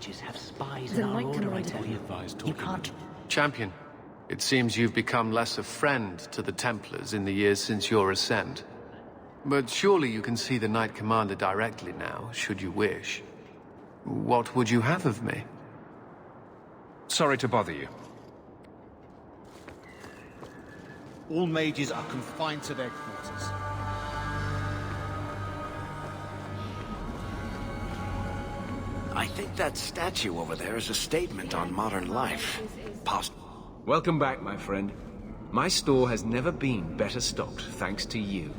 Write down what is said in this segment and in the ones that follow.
mages have spies The in our Knight order, I Commander. tell you. You can't... Champion, it seems you've become less a friend to the Templars in the years since your ascent. But surely you can see the Knight Commander directly now, should you wish. What would you have of me? Sorry to bother you. All mages are confined to their quarters. I think that statue over there is a statement on modern life. Welcome back, my friend. My store has never been better stocked, thanks to you.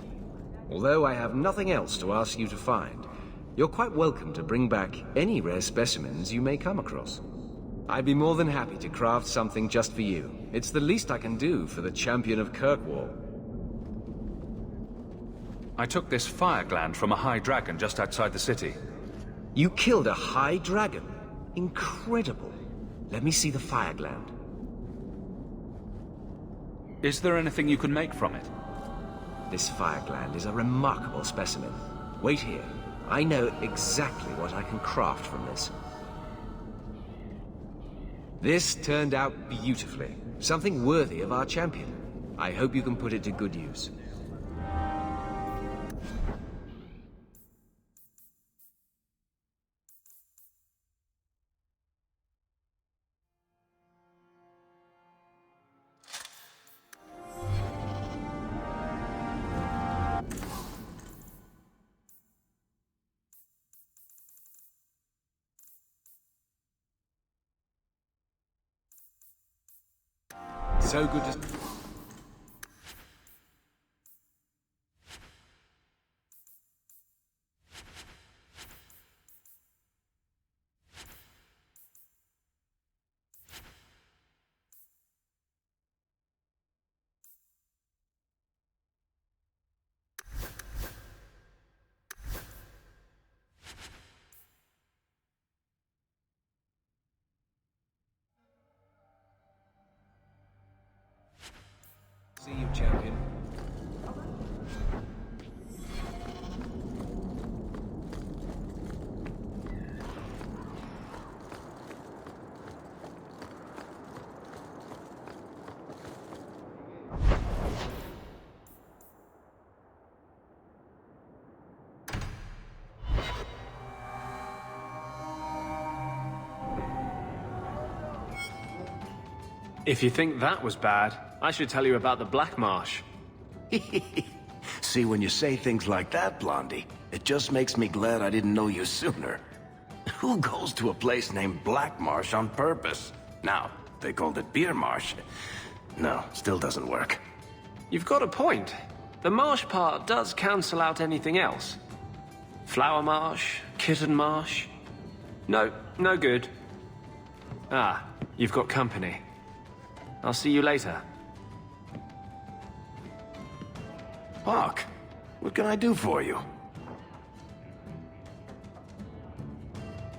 Although I have nothing else to ask you to find, you're quite welcome to bring back any rare specimens you may come across. I'd be more than happy to craft something just for you. It's the least I can do for the champion of Kirkwall. I took this fire gland from a high dragon just outside the city. You killed a high dragon? Incredible. Let me see the fire gland. Is there anything you can make from it? This fire gland is a remarkable specimen. Wait here. I know exactly what I can craft from this. This turned out beautifully. Something worthy of our champion. I hope you can put it to good use. So good to... See you, champion. If you think that was bad, I should tell you about the Black Marsh. See, when you say things like that, Blondie, it just makes me glad I didn't know you sooner. Who goes to a place named Black Marsh on purpose? Now, they called it Beer Marsh. No, still doesn't work. You've got a point. The marsh part does cancel out anything else. Flower Marsh, Kitten Marsh. No, no good. Ah, you've got company. I'll see you later. Hawk, what can I do for you?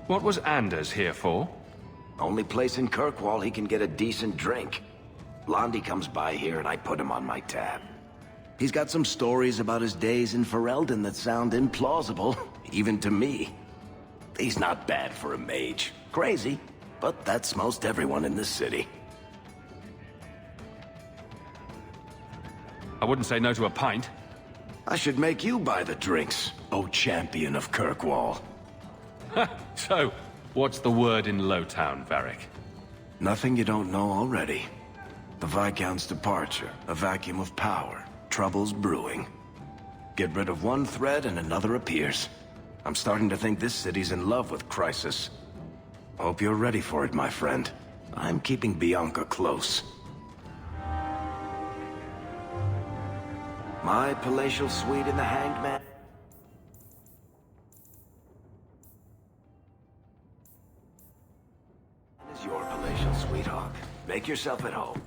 What was Anders here for? Only place in Kirkwall he can get a decent drink. Blondie comes by here and I put him on my tab. He's got some stories about his days in Ferelden that sound implausible, even to me. He's not bad for a mage. Crazy, but that's most everyone in this city. I wouldn't say no to a pint. I should make you buy the drinks, oh champion of Kirkwall. So, what's the word in Lowtown, Varric? Nothing you don't know already. The Viscount's departure, a vacuum of power, troubles brewing. Get rid of one thread and another appears. I'm starting to think this city's in love with Crisis. Hope you're ready for it, my friend. I'm keeping Bianca close. My palatial suite in the Hanged Man. Is your palatial suite, Hawk. Make yourself at home.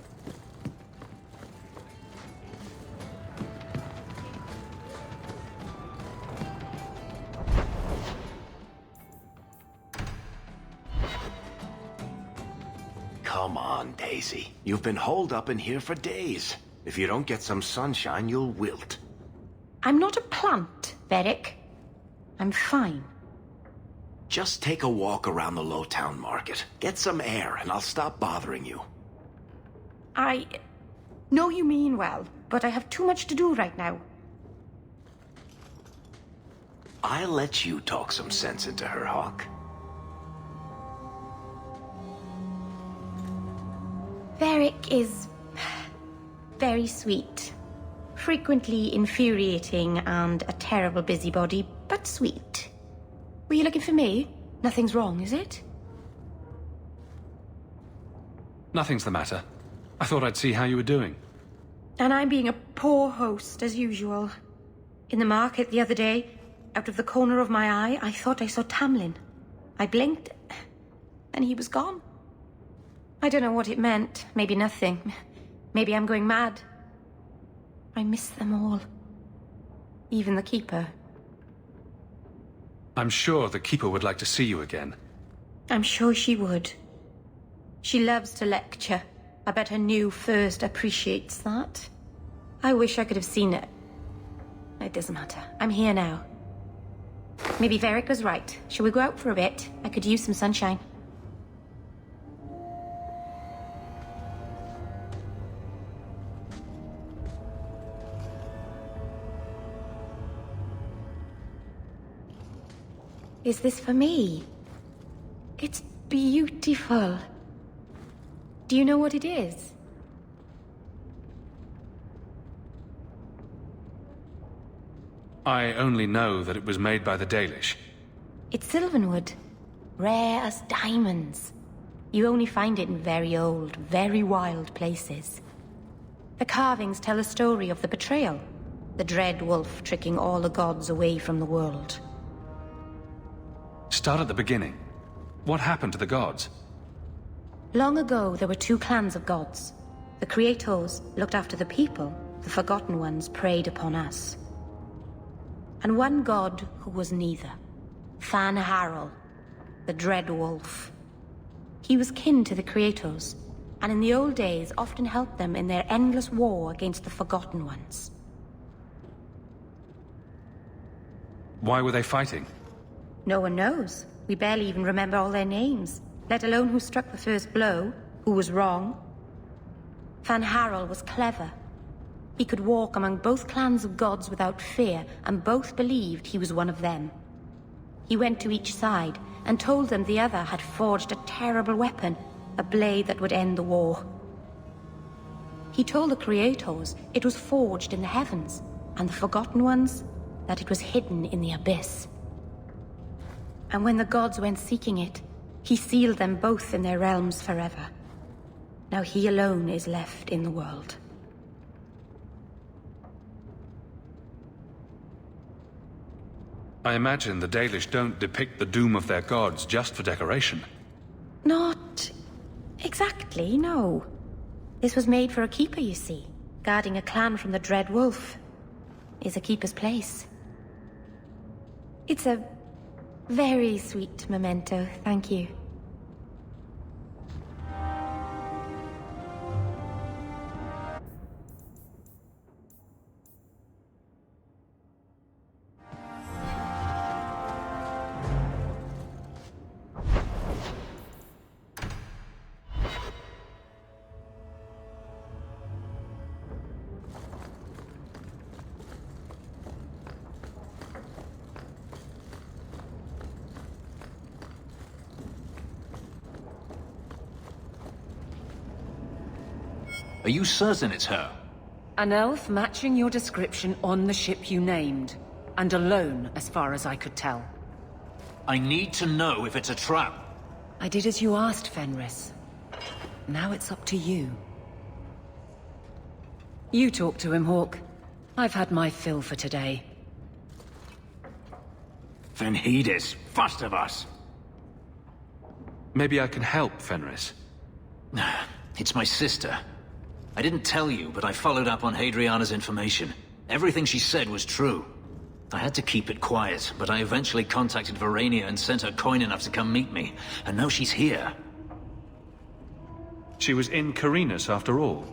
Come on, Daisy. You've been holed up in here for days. If you don't get some sunshine, you'll wilt. I'm not a plant, Varric. I'm fine. Just take a walk around the Lowtown Market. Get some air, and I'll stop bothering you. I know you mean well, but I have too much to do right now. I'll let you talk some sense into her, Hawk. Varric is very sweet. Frequently infuriating and a terrible busybody, but sweet. Were you looking for me? Nothing's wrong, is it? Nothing's the matter. I thought I'd see how you were doing. And I'm being a poor host, as usual. In the market the other day, out of the corner of my eye, I thought I saw Tamlin. I blinked, and he was gone. I don't know what it meant. Maybe nothing. Maybe I'm going mad. I miss them all. Even the Keeper. I'm sure the Keeper would like to see you again. I'm sure she would. She loves to lecture. I bet her new first appreciates that. I wish I could have seen it. It doesn't matter. I'm here now. Maybe Varric was right. Shall we go out for a bit? I could use some sunshine. Is this for me? It's beautiful. Do you know what it is? I only know that it was made by the Dalish. It's Sylvanwood. Rare as diamonds. You only find it in very old, very wild places. The carvings tell a story of the betrayal. The Dread Wolf tricking all the gods away from the world. Start at the beginning. What happened to the gods? Long ago, there were two clans of gods. The Creators looked after the people. The Forgotten Ones preyed upon us. And one god who was neither. Fan Harel, the Dread Wolf. He was kin to the Creators, and in the old days often helped them in their endless war against the Forgotten Ones. Why were they fighting? No one knows. We barely even remember all their names, let alone who struck the first blow, who was wrong. Fan Harel was clever. He could walk among both clans of gods without fear, and both believed he was one of them. He went to each side and told them the other had forged a terrible weapon, a blade that would end the war. He told the Creators it was forged in the heavens, and the Forgotten Ones that it was hidden in the abyss. And when the gods went seeking it, he sealed them both in their realms forever. Now he alone is left in the world. I imagine the Dalish don't depict the doom of their gods just for decoration. Not exactly, no. This was made for a keeper, you see. Guarding a clan from the Dread Wolf is a keeper's place. It's a very sweet memento, thank you. Are you certain it's her? An elf matching your description on the ship you named. And alone, as far as I could tell. I need to know if it's a trap. I did as you asked, Fenris. Now it's up to you. You talk to him, Hawk. I've had my fill for today. Fenhidis, first of us. Maybe I can help, Fenris. It's my sister. I didn't tell you, but I followed up on Hadriana's information. Everything she said was true. I had to keep it quiet, but I eventually contacted Verania and sent her coin enough to come meet me. And now she's here. She was in Carinus after all.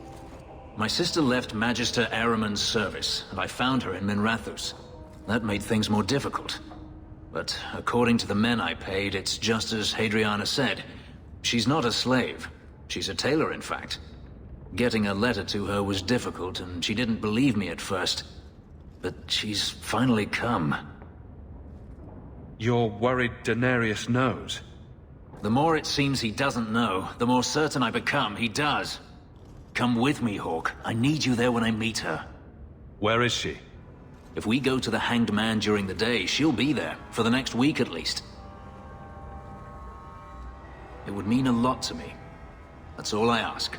My sister left Magister Ahriman's service, and I found her in Minrathous. That made things more difficult. But according to the men I paid, it's just as Hadriana said. She's not a slave. She's a tailor, in fact. Getting a letter to her was difficult, and she didn't believe me at first. But she's finally come. You're worried Daenerys knows? The more it seems he doesn't know, the more certain I become he does. Come with me, Hawke. I need you there when I meet her. Where is she? If we go to the Hanged Man during the day, she'll be there, for the next week at least. It would mean a lot to me. That's all I ask.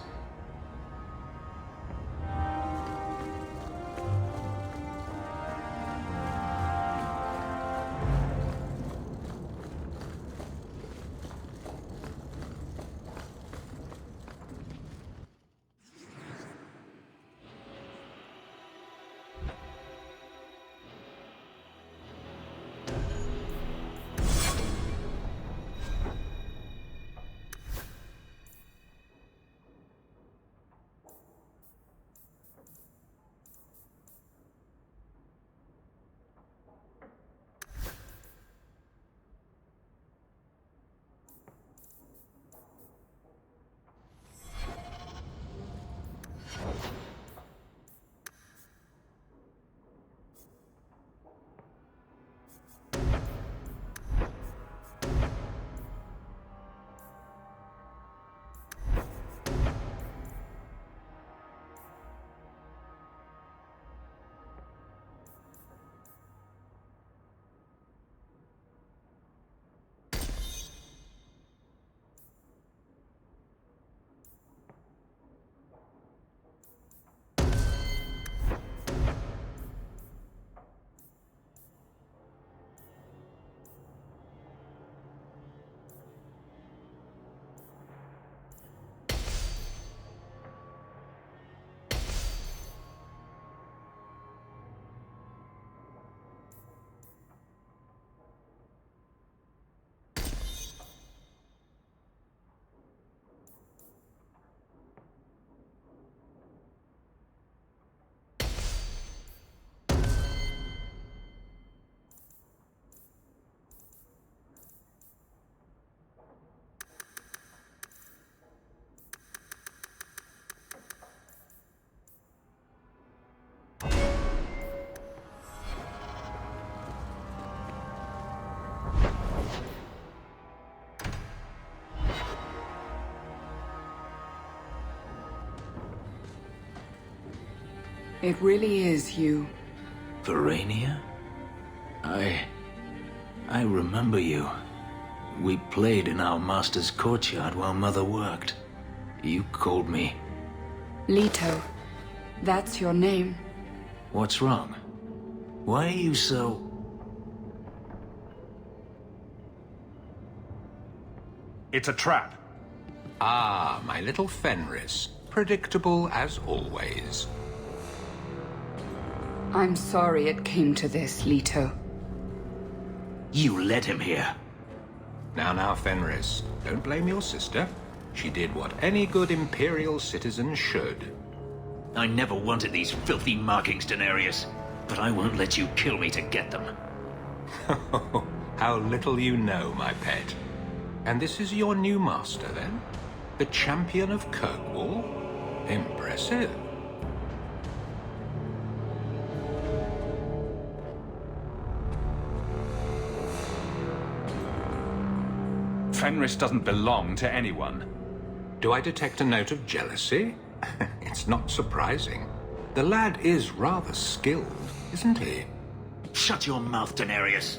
It really is you. Verania? I remember you. We played in our master's courtyard while Mother worked. You called me. Leto. That's your name. What's wrong? Why are you so... It's a trap. Ah, my little Fenris. Predictable as always. I'm sorry it came to this, Leto. You led him here. Now, Fenris. Don't blame your sister. She did what any good Imperial citizen should. I never wanted these filthy markings, Daenerys. But I won't let you kill me to get them. How little you know, my pet. And this is your new master, then? The champion of Kirkwall? Impressive. Fenris doesn't belong to anyone. Do I detect a note of jealousy? It's not surprising. The lad is rather skilled, isn't he? Shut your mouth, Daenerys.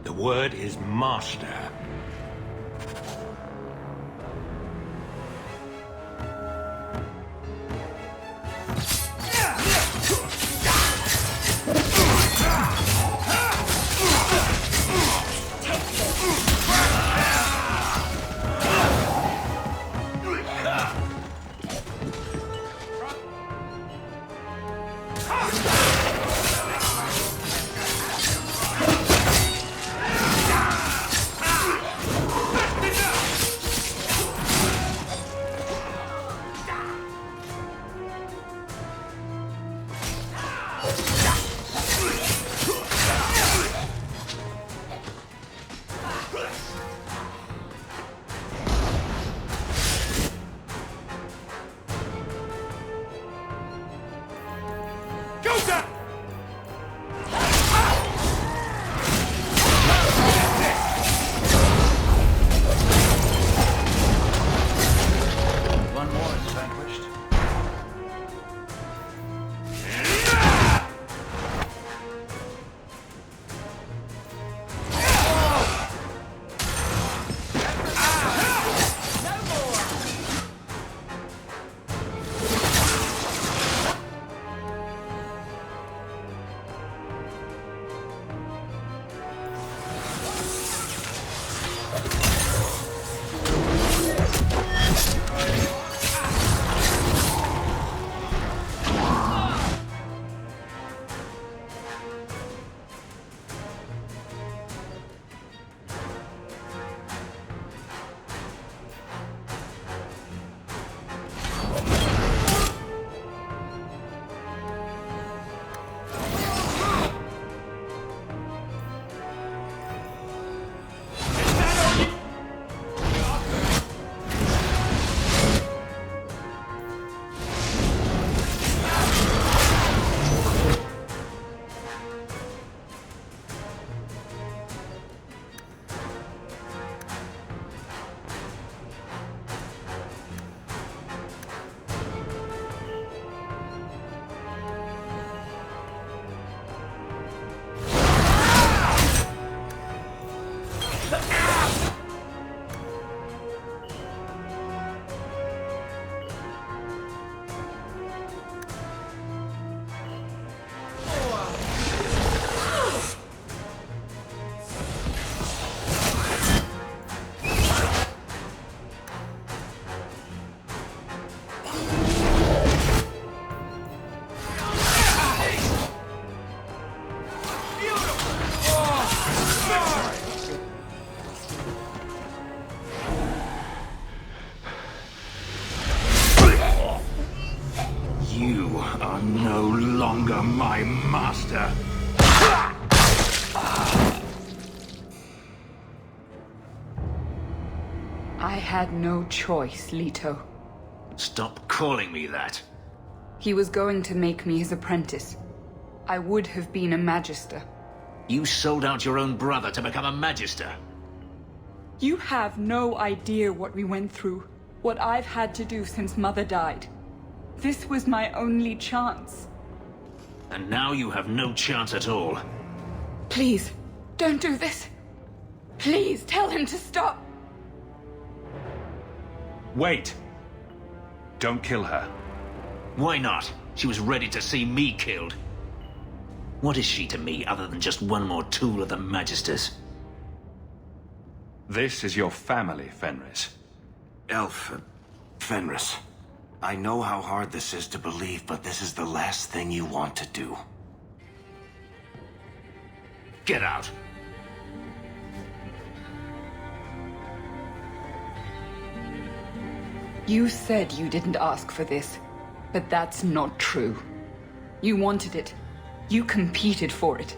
The word is master. foes vanquished. You are no longer my master. I had no choice, Leto. Stop calling me that. He was going to make me his apprentice. I would have been a Magister. You sold out your own brother to become a Magister. You have no idea what we went through, what I've had to do since Mother died. This was my only chance. And now you have no chance at all. Please, don't do this. Please, tell him to stop. Wait! Don't kill her. Why not? She was ready to see me killed. What is she to me other than just one more tool of the Magisters? This is your family, Fenris. Fenris. I know how hard this is to believe, but this is the last thing you want to do. Get out! You said you didn't ask for this, but that's not true. You wanted it. You competed for it.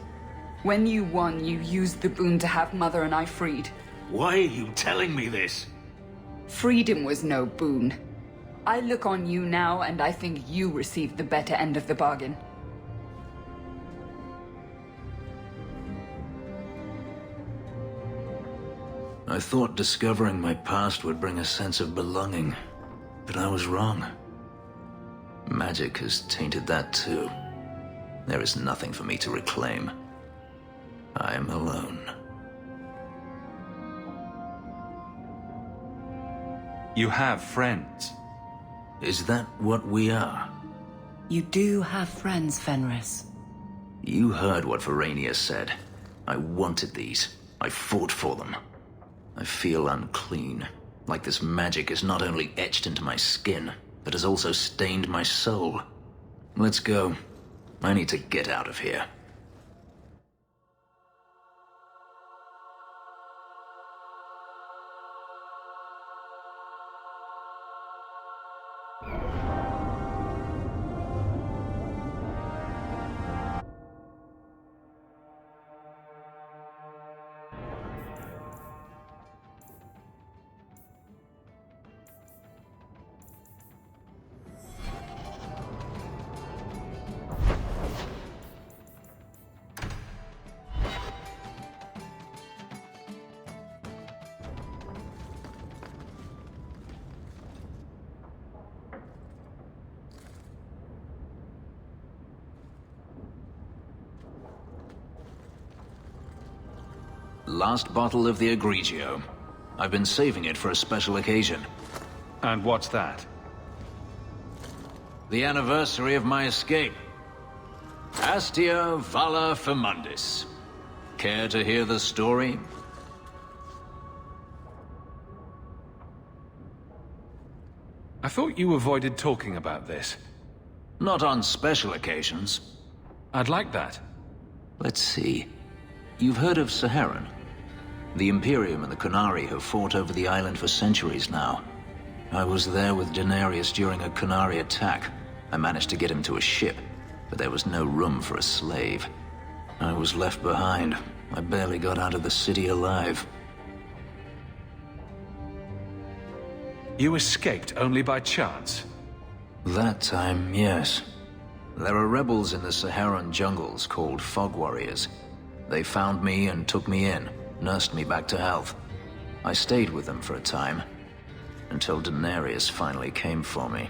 When you won, you used the boon to have Mother and I freed. Why are you telling me this? Freedom was no boon. I look on you now, and I think you received the better end of the bargain. I thought discovering my past would bring a sense of belonging, but I was wrong. Magic has tainted that too. There is nothing for me to reclaim. I am alone. You have friends. Is that what we are? You do have friends, Fenris. You heard what Verania said. I wanted these. I fought for them. I feel unclean. Like this magic is not only etched into my skin, but has also stained my soul. Let's go. I need to get out of here. last bottle of the Egregio. I've been saving it for a special occasion. And what's that? The anniversary of my escape. Astia Vala Firmundis. Care to hear the story? I thought you avoided talking about this. Not on special occasions. I'd like that. Let's see. You've heard of Saharan? The Imperium and the Qunari have fought over the island for centuries now. I was there with Daenerys during a Qunari attack. I managed to get him to a ship, but there was no room for a slave. I was left behind. I barely got out of the city alive. You escaped only by chance? That time, yes. There are rebels in the Saharan jungles called Fog Warriors. They found me and took me in, nursed me back to health. I stayed with them for a time, until Daenerys finally came for me.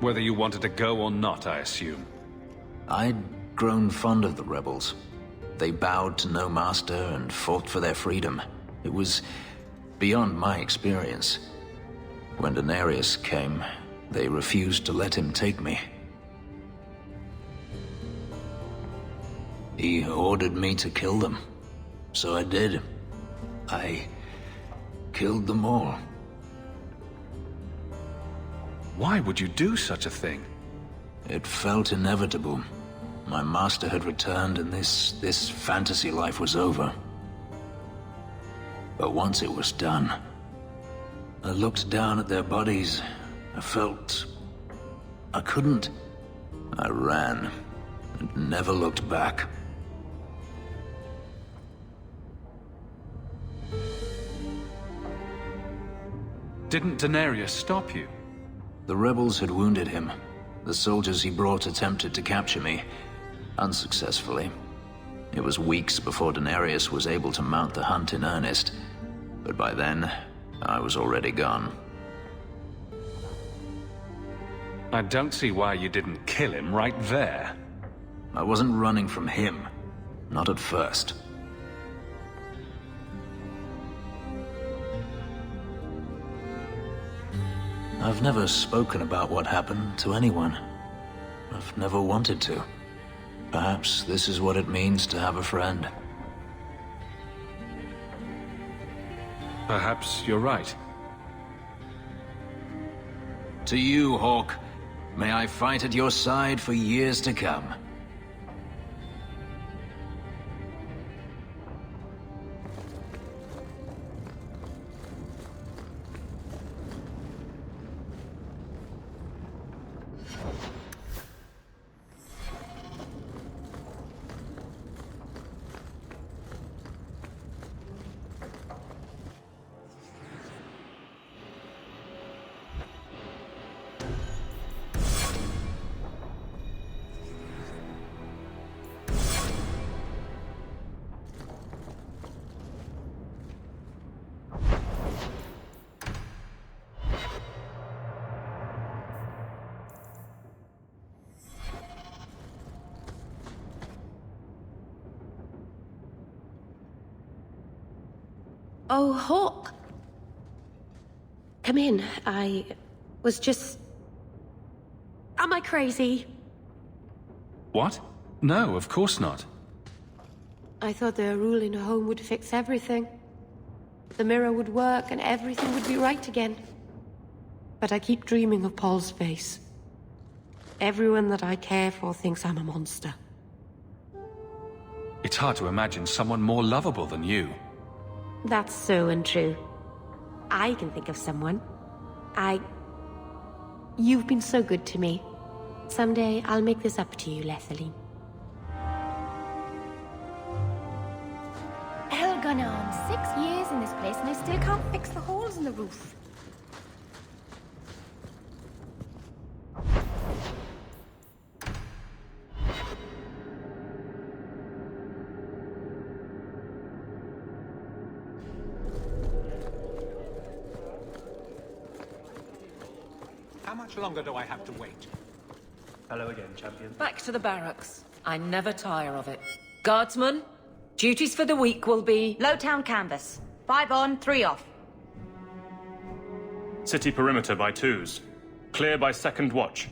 Whether you wanted to go or not, I assume. I'd grown fond of the rebels. They bowed to no master and fought for their freedom. It was beyond my experience. When Daenerys came, they refused to let him take me. He ordered me to kill them. So I did. I killed them all. Why would you do such a thing? It felt inevitable. My master had returned and this fantasy life was over. But once it was done, I looked down at their bodies. I felt I couldn't. I ran and never looked back. Didn't Daenerys stop you? The rebels had wounded him. The soldiers he brought attempted to capture me, unsuccessfully. It was weeks before Daenerys was able to mount the hunt in earnest, but by then, I was already gone. I don't see why you didn't kill him right there. I wasn't running from him. Not at first. I've never spoken about what happened to anyone. I've never wanted to. Perhaps this is what it means to have a friend. Perhaps you're right. To you, Hawke, may I fight at your side for years to come. Oh, Hawke! Come in. I was just... Am I crazy? What? No, of course not. I thought the rule in a home would fix everything. The mirror would work and everything would be right again. But I keep dreaming of Paul's face. Everyone that I care for thinks I'm a monster. It's hard to imagine someone more lovable than you. That's so untrue. I can think of someone. You've been so good to me. Someday I'll make this up to you, Lethaline. Elgonon, 6 years in this place and I still can't fix the holes in the roof. How much longer do I have to wait? Hello again, champion. Back to the barracks. I never tire of it. Guardsmen, duties for the week will be... Lowtown canvas. 5 on, 3 off. City perimeter by 2s. Clear by 2nd watch.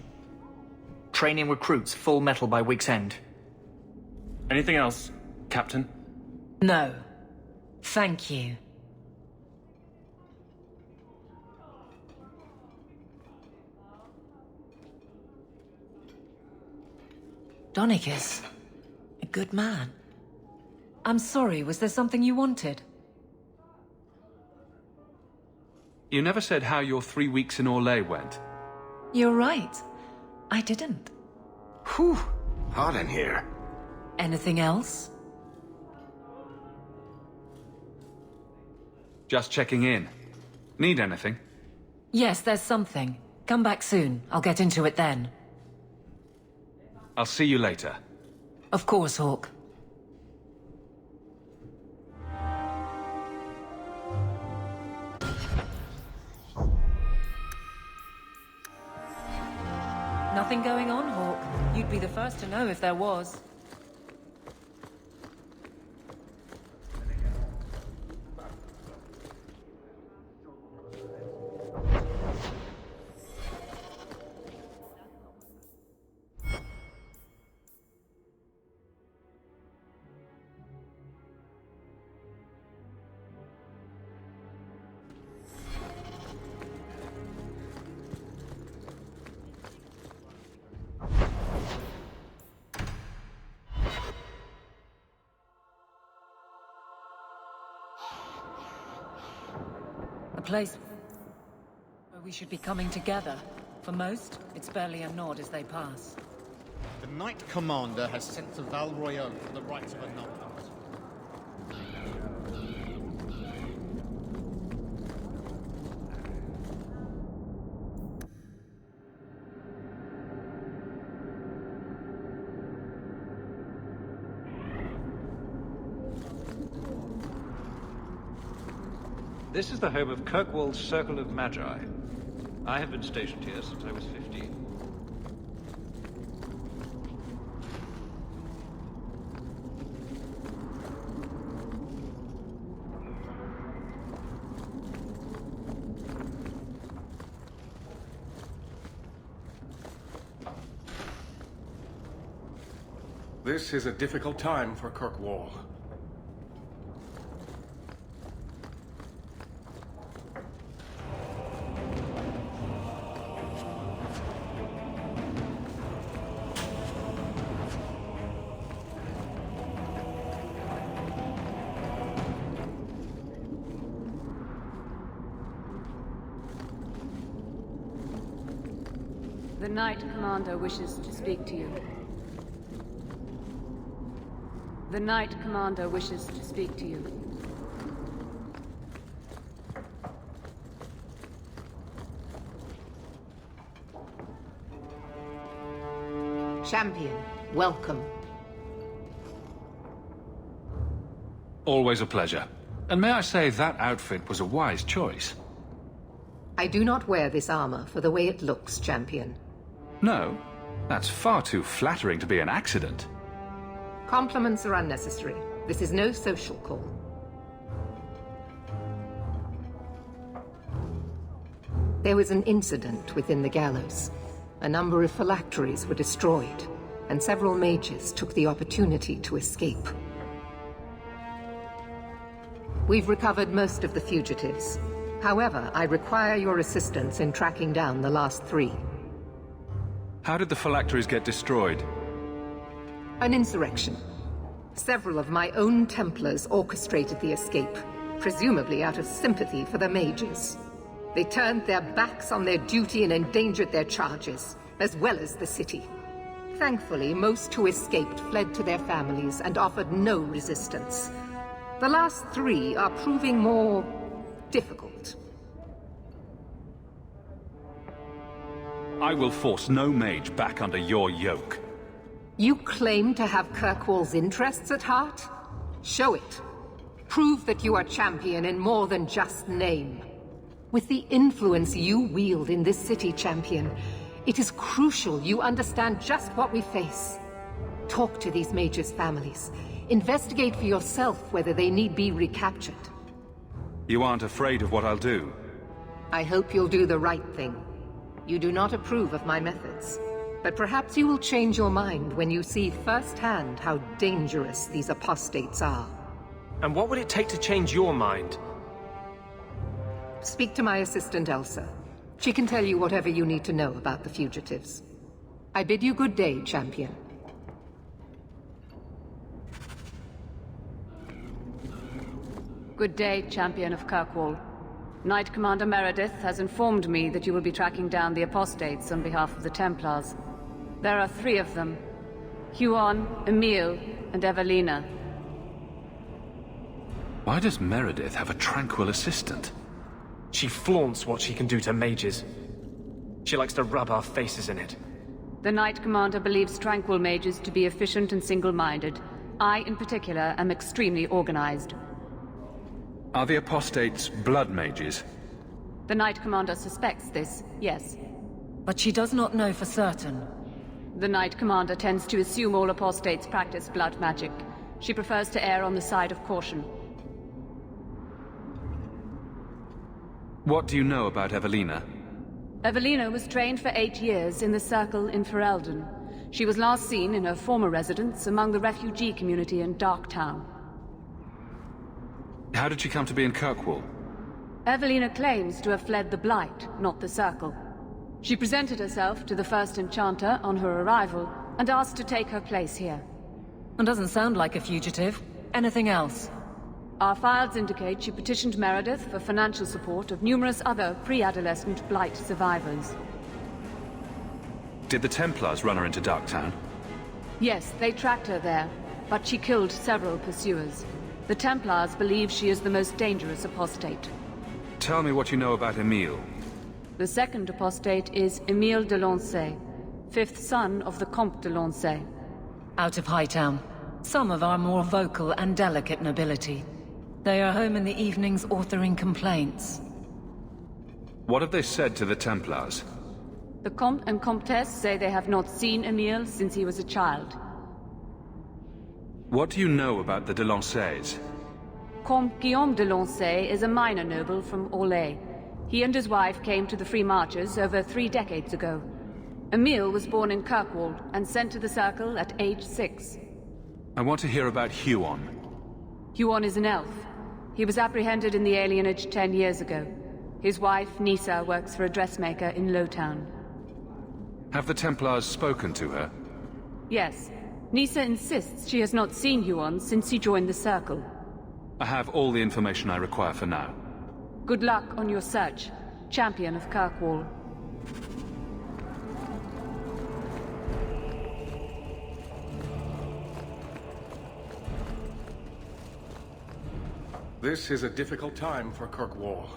Training recruits full metal by week's end. Anything else, Captain? No. Thank you. Donicus. A good man. I'm sorry, was there something you wanted? You never said how your 3 weeks in Orlais went. You're right. I didn't. Whew. Hot in here. Anything else? Just checking in. Need anything? Yes, there's something. Come back soon. I'll get into it then. I'll see you later. Of course, Hawk. Nothing going on, Hawk. You'd be the first to know if there was. A place where we should be coming together. For most, it's barely a nod as they pass. The Knight Commander has sent to Val Royeaux for the rights of a number. This is the home of Kirkwall's Circle of Magi. I have been stationed here since I was 15. This is a difficult time for Kirkwall. The Knight Commander wishes to speak to you. The Knight Commander wishes to speak to you. Champion, welcome. Always a pleasure. And may I say that outfit was a wise choice. I do not wear this armor for the way it looks, Champion. No, that's far too flattering to be an accident. Compliments are unnecessary. This is no social call. There was an incident within the gallows. A number of phylacteries were destroyed, and several mages took the opportunity to escape. We've recovered most of the fugitives. However, I require your assistance in tracking down the last 3. How did the phylacteries get destroyed? An insurrection. Several of my own Templars orchestrated the escape, presumably out of sympathy for the mages. They turned their backs on their duty and endangered their charges, as well as the city. Thankfully, most who escaped fled to their families and offered no resistance. The last 3 are proving more difficult. I will force no mage back under your yoke. You claim to have Kirkwall's interests at heart? Show it. Prove that you are champion in more than just name. With the influence you wield in this city, Champion, It is crucial you understand just what we face. Talk to these mages' families. Investigate for yourself whether they need be recaptured. You aren't afraid of what I'll do? I hope you'll do the right thing. You do not approve of my methods, but perhaps you will change your mind when you see firsthand how dangerous these apostates are. And what would it take to change your mind? Speak to my assistant, Elsa. She can tell you whatever you need to know about the fugitives. I bid you good day, champion. Good day, Champion of Kirkwall. Knight Commander Meredith has informed me that you will be tracking down the apostates on behalf of the Templars. There are 3 of them. Huon, Emile, and Evelina. Why does Meredith have a tranquil assistant? She flaunts what she can do to mages. She likes to rub our faces in it. The Knight Commander believes Tranquil mages to be efficient and single-minded. I, in particular, am extremely organized. Are the apostates blood mages? The Knight Commander suspects this, yes. But she does not know for certain. The Knight Commander tends to assume all apostates practice blood magic. She prefers to err on the side of caution. What do you know about Evelina? Evelina was trained for 8 years in the Circle in Ferelden. She was last seen in her former residence among the refugee community in Darktown. How did she come to be in Kirkwall? Evelina claims to have fled the Blight, not the Circle. She presented herself to the First Enchanter on her arrival, and asked to take her place here. And doesn't sound like a fugitive. Anything else? Our files indicate she petitioned Meredith for financial support of numerous other pre-adolescent Blight survivors. Did the Templars run her into Darktown? Yes, they tracked her there, but she killed several pursuers. The Templars believe she is the most dangerous apostate. Tell me what you know about Emile. The second apostate is Emile de Lancey, 5th son of the Comte de Lancey. Out of Hightown. Some of our more vocal and delicate nobility. They are home in the evenings authoring complaints. What have they said to the Templars? The Comte and Comtesse say they have not seen Emile since he was a child. What do you know about the de Lanceys? Comte Guillaume de Lancey is a minor noble from Orlais. He and his wife came to the Free Marches over 3 decades ago. Emile was born in Kirkwall and sent to the Circle at age 6. I want to hear about Huon. Huon is an elf. He was apprehended in the alienage 10 years ago. His wife, Nisa, works for a dressmaker in Lowtown. Have the Templars spoken to her? Yes. Nisa insists she has not seen Huon since he joined the Circle. I have all the information I require for now. Good luck on your search, Champion of Kirkwall. This is a difficult time for Kirkwall.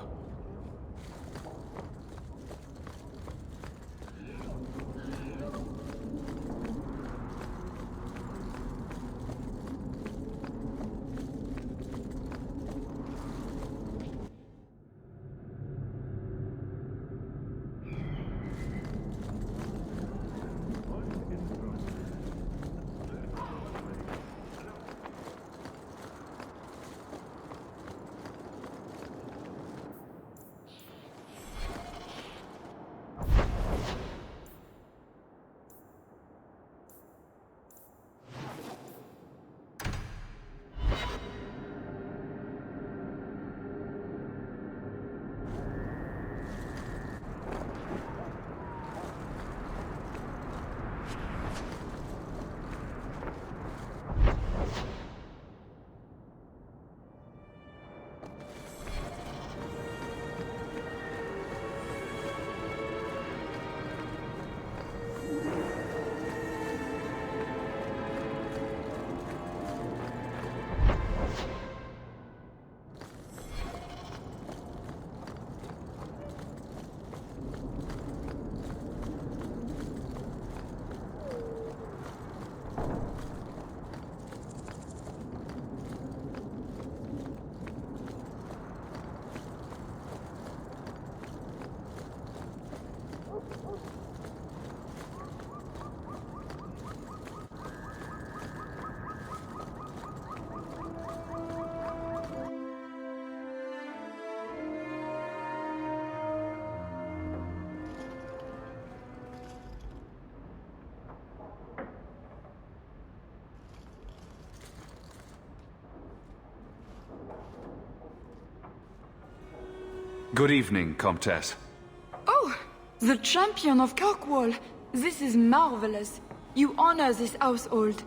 Good evening, Comtesse. Oh, the champion of Kirkwall. This is marvelous. You honor this household.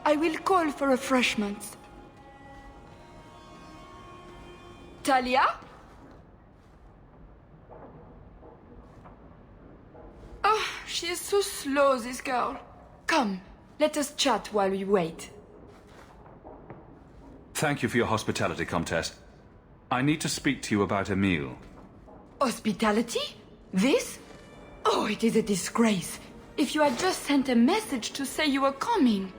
I will call for refreshments. Talia? Oh, she is so slow, this girl. Come, let us chat while we wait. Thank you for your hospitality, Comtesse. I need to speak to you about Emile. Hospitality? This? Oh, it is a disgrace. If you had just sent a message to say you were coming.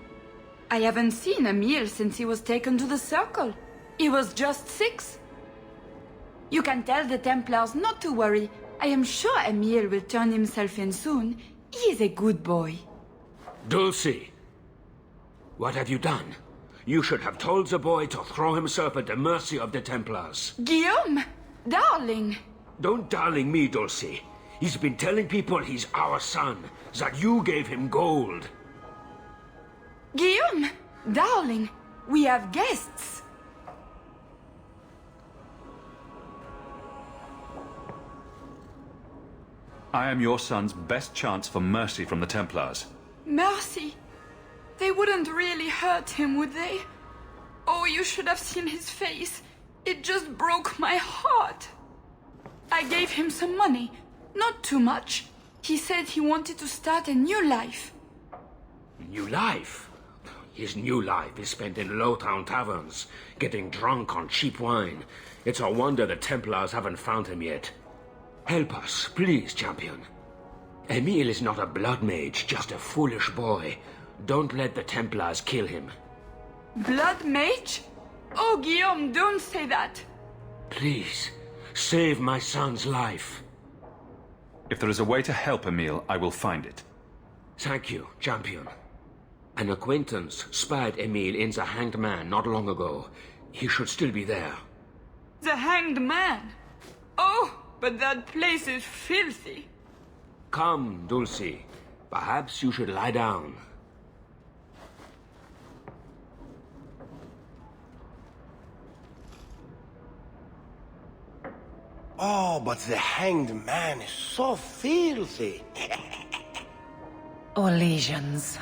I haven't seen Emile since he was taken to the Circle. He was just 6. You can tell the Templars not to worry. I am sure Emile will turn himself in soon. He is a good boy. Dulcie! What have you done? You should have told the boy to throw himself at the mercy of the Templars. Guillaume! Darling! Don't darling me, Dulcie. He's been telling people he's our son, that you gave him gold. Guillaume! Darling! We have guests! I am your son's best chance for mercy from the Templars. Mercy! They wouldn't really hurt him, would they? Oh, you should have seen his face. It just broke my heart. I gave him some money. Not too much. He said he wanted to start a new life. New life? His new life is spent in low-town taverns, getting drunk on cheap wine. It's a wonder the Templars haven't found him yet. Help us, please, champion. Emile is not a blood mage, just a foolish boy. Don't let the Templars kill him. Blood mage? Oh, Guillaume, don't say that. Please, save my son's life. If there is a way to help Emile, I will find it. Thank you, champion. An acquaintance spied Emile in the Hanged Man not long ago. He should still be there. The Hanged Man? Oh, but that place is filthy. Come, Dulcie. Perhaps you should lie down. Oh, but the Hanged Man is so filthy. Or lesions.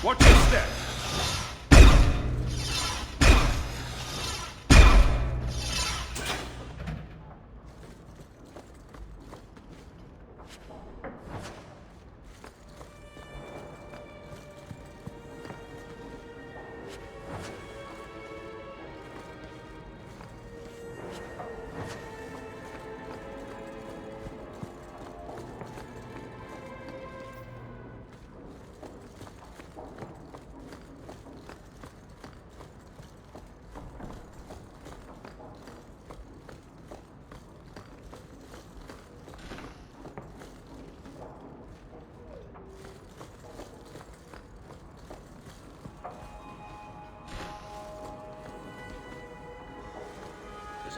Watch your step!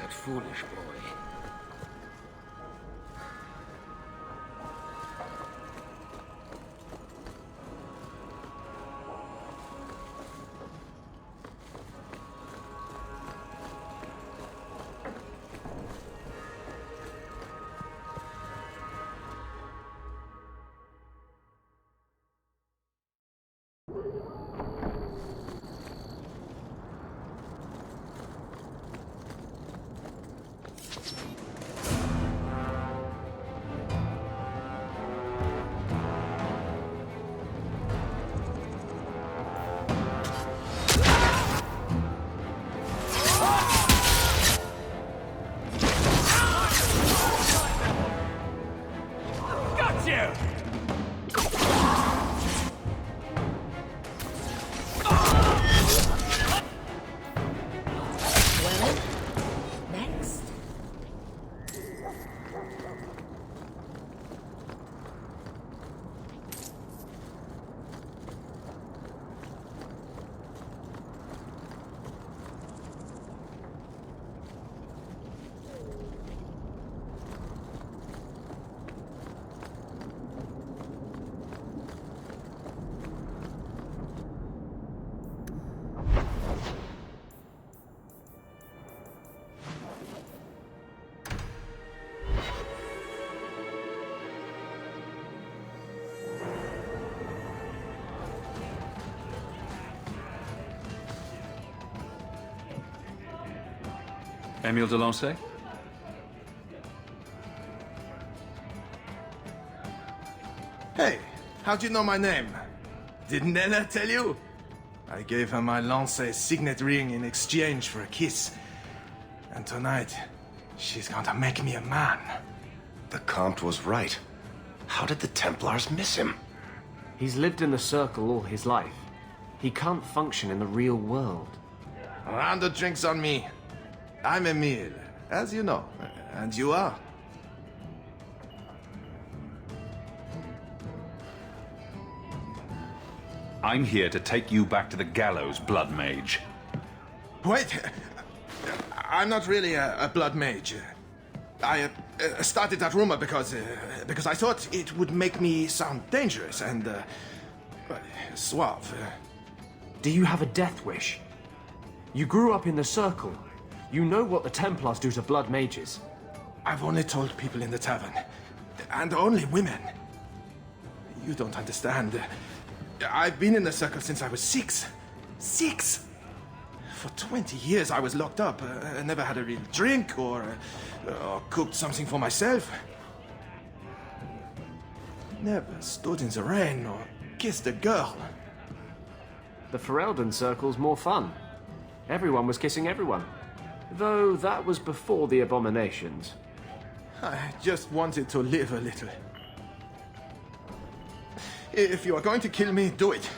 That foolish boy. Emile Delancey? Hey, how'd you know my name? Didn't Ella tell you? I gave her my Lancey signet ring in exchange for a kiss. And tonight, she's going to make me a man. The Comte was right. How did the Templars miss him? He's lived in the Circle all his life. He can't function in the real world. A round of drinks on me. I'm Emile, as you know. And you are? I'm here to take you back to the gallows, Blood Mage. Wait! I'm not really a blood mage. I started that rumor because I thought it would make me sound dangerous and suave. Do you have a death wish? You grew up in the Circle. You know what the Templars do to blood mages. I've only told people in the tavern. And only women. You don't understand. I've been in the Circle since I was 6. 6! For 20 years I was locked up. I never had a real drink or cooked something for myself. Never stood in the rain or kissed a girl. The Ferelden Circle's more fun. Everyone was kissing everyone. Though that was before the abominations. I just wanted to live a little. If you are going to kill me, do it.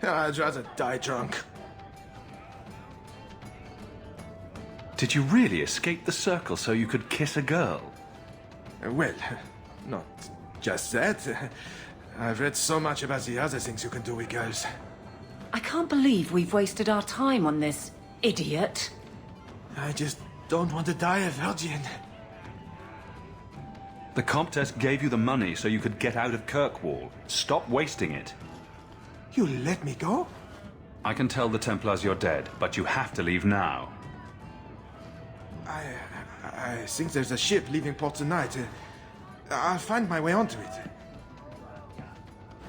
I'd rather die drunk. Did you really escape the Circle so you could kiss a girl? Well, not just that. I've read so much about the other things you can do with girls. I can't believe we've wasted our time on this, idiot. I just don't want to die a virgin. The Comtesse gave you the money so you could get out of Kirkwall. Stop wasting it. You let me go? I can tell the Templars you're dead, but you have to leave now. I think there's a ship leaving port tonight. I'll find my way onto it.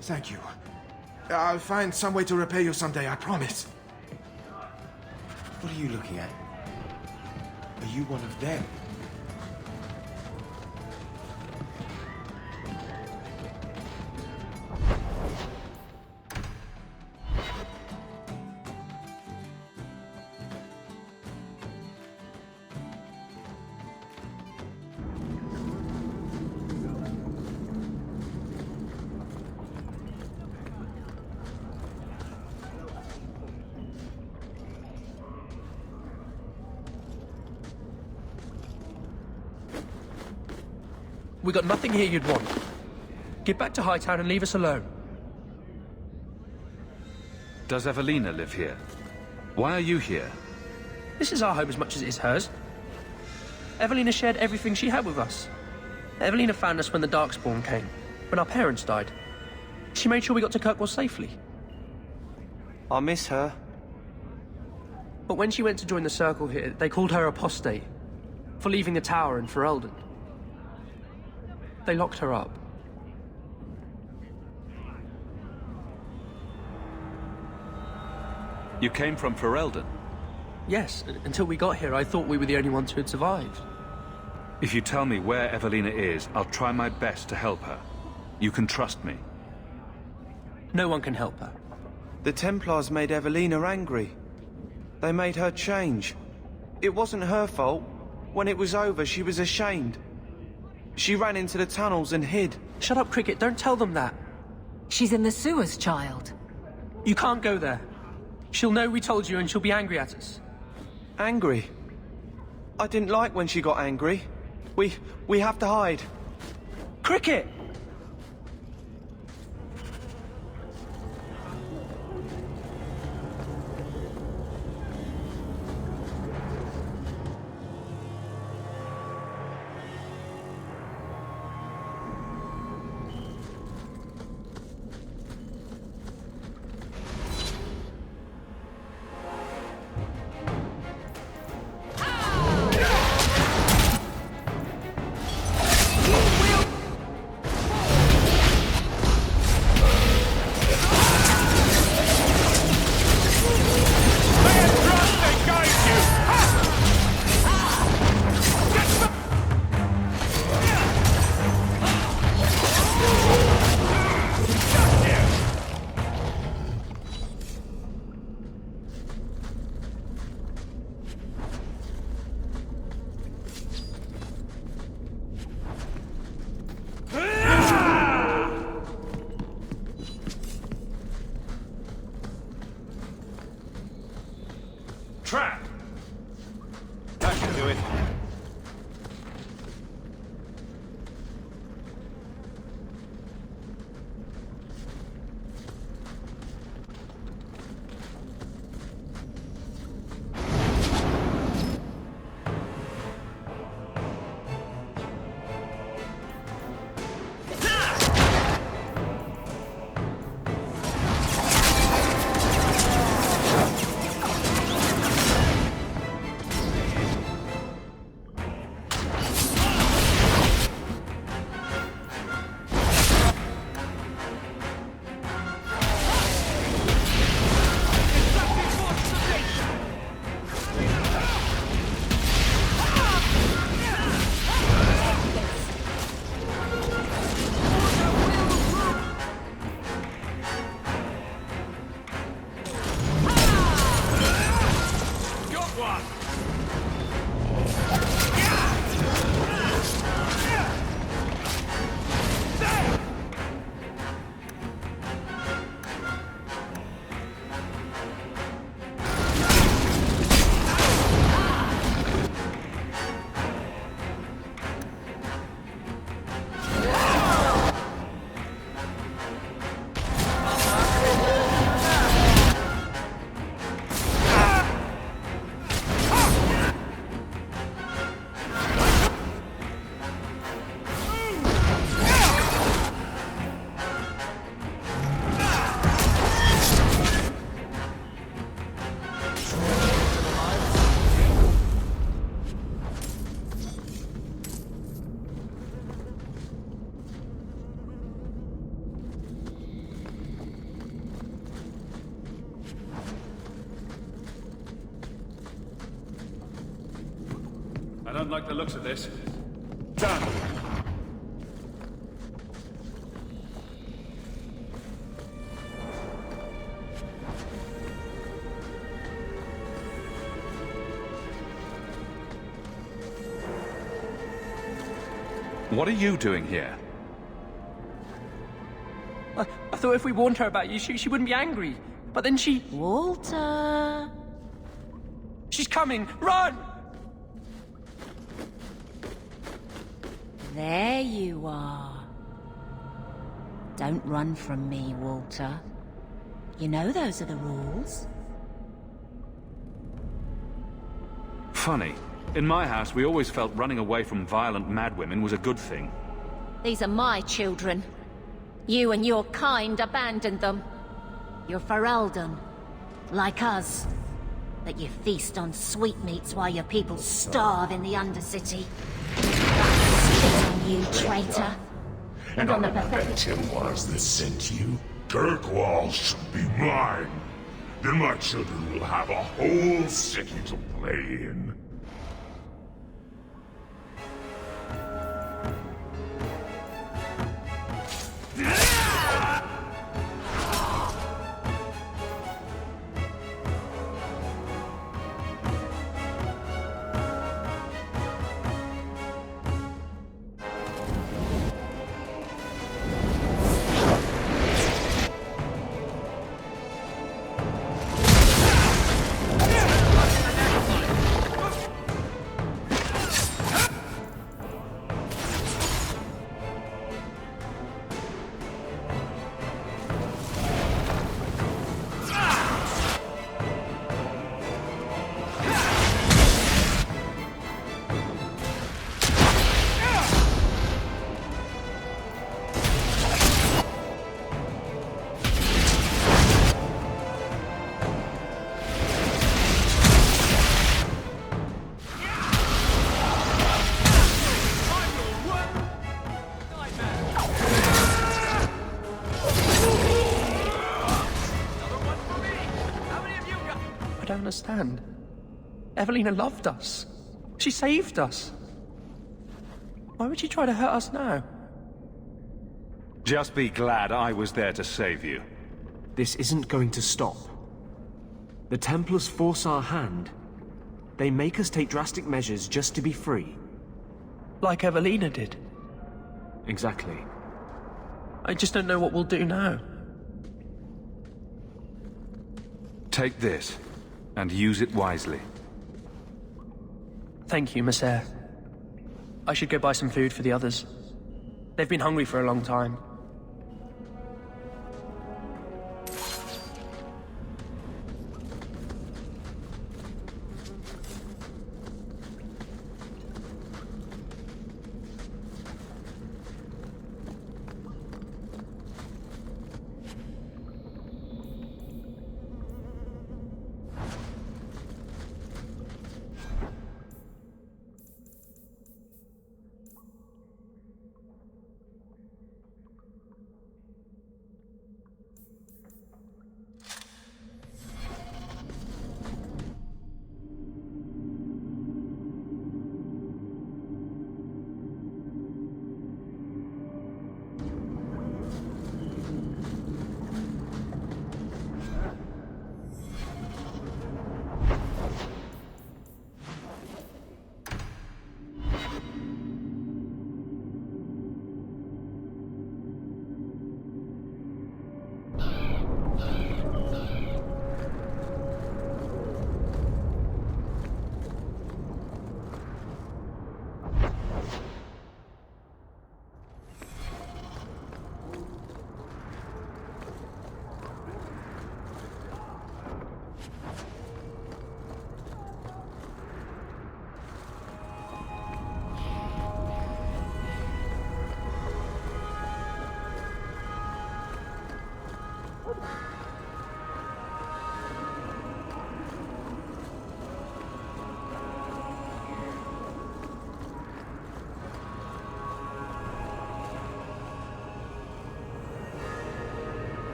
Thank you. I'll find some way to repay you someday, I promise. What are you looking at? Are you one of them? We got nothing here you'd want. Get back to Hightown and leave us alone. Does Evelina live here? Why are you here? This is our home as much as it is hers. Evelina shared everything she had with us. Evelina found us when the Darkspawn came, when our parents died. She made sure we got to Kirkwall safely. I miss her. But when she went to join the Circle here, they called her apostate for leaving the tower in Ferelden. They locked her up. You came from Ferelden? Yes, until we got here, I thought we were the only ones who had survived. If you tell me where Evelina is, I'll try my best to help her. You can trust me. No one can help her. The Templars made Evelina angry. They made her change. It wasn't her fault. When it was over, she was ashamed. She ran into the tunnels and hid. Shut up, Cricket. Don't tell them that. She's in the sewers, child. You can't go there. She'll know we told you and she'll be angry at us. Angry? I didn't like when she got angry. We have to hide. Cricket! Don't like the looks of this. Done. What are you doing here? I thought if we warned her about you, she wouldn't be angry. But then she... Walter... She's coming! Run! There you are. Don't run from me, Walter. You know those are the rules. Funny. In my house, we always felt running away from violent madwomen was a good thing. These are my children. You and your kind abandoned them. You're Ferelden, like us. But you feast on sweetmeats while your people starve in the Undercity. Spit on you, traitor. And on the pathetic... Templars that sent you? Kirkwall should be mine. Then my children will have a whole city to play in. I don't understand. Evelina loved us. She saved us. Why would she try to hurt us now? Just be glad I was there to save you. This isn't going to stop. The Templars force our hand. They make us take drastic measures just to be free. Like Evelina did. Exactly. I just don't know what we'll do now. Take this, and use it wisely. Thank you, Maser. I should go buy some food for the others. They've been hungry for a long time.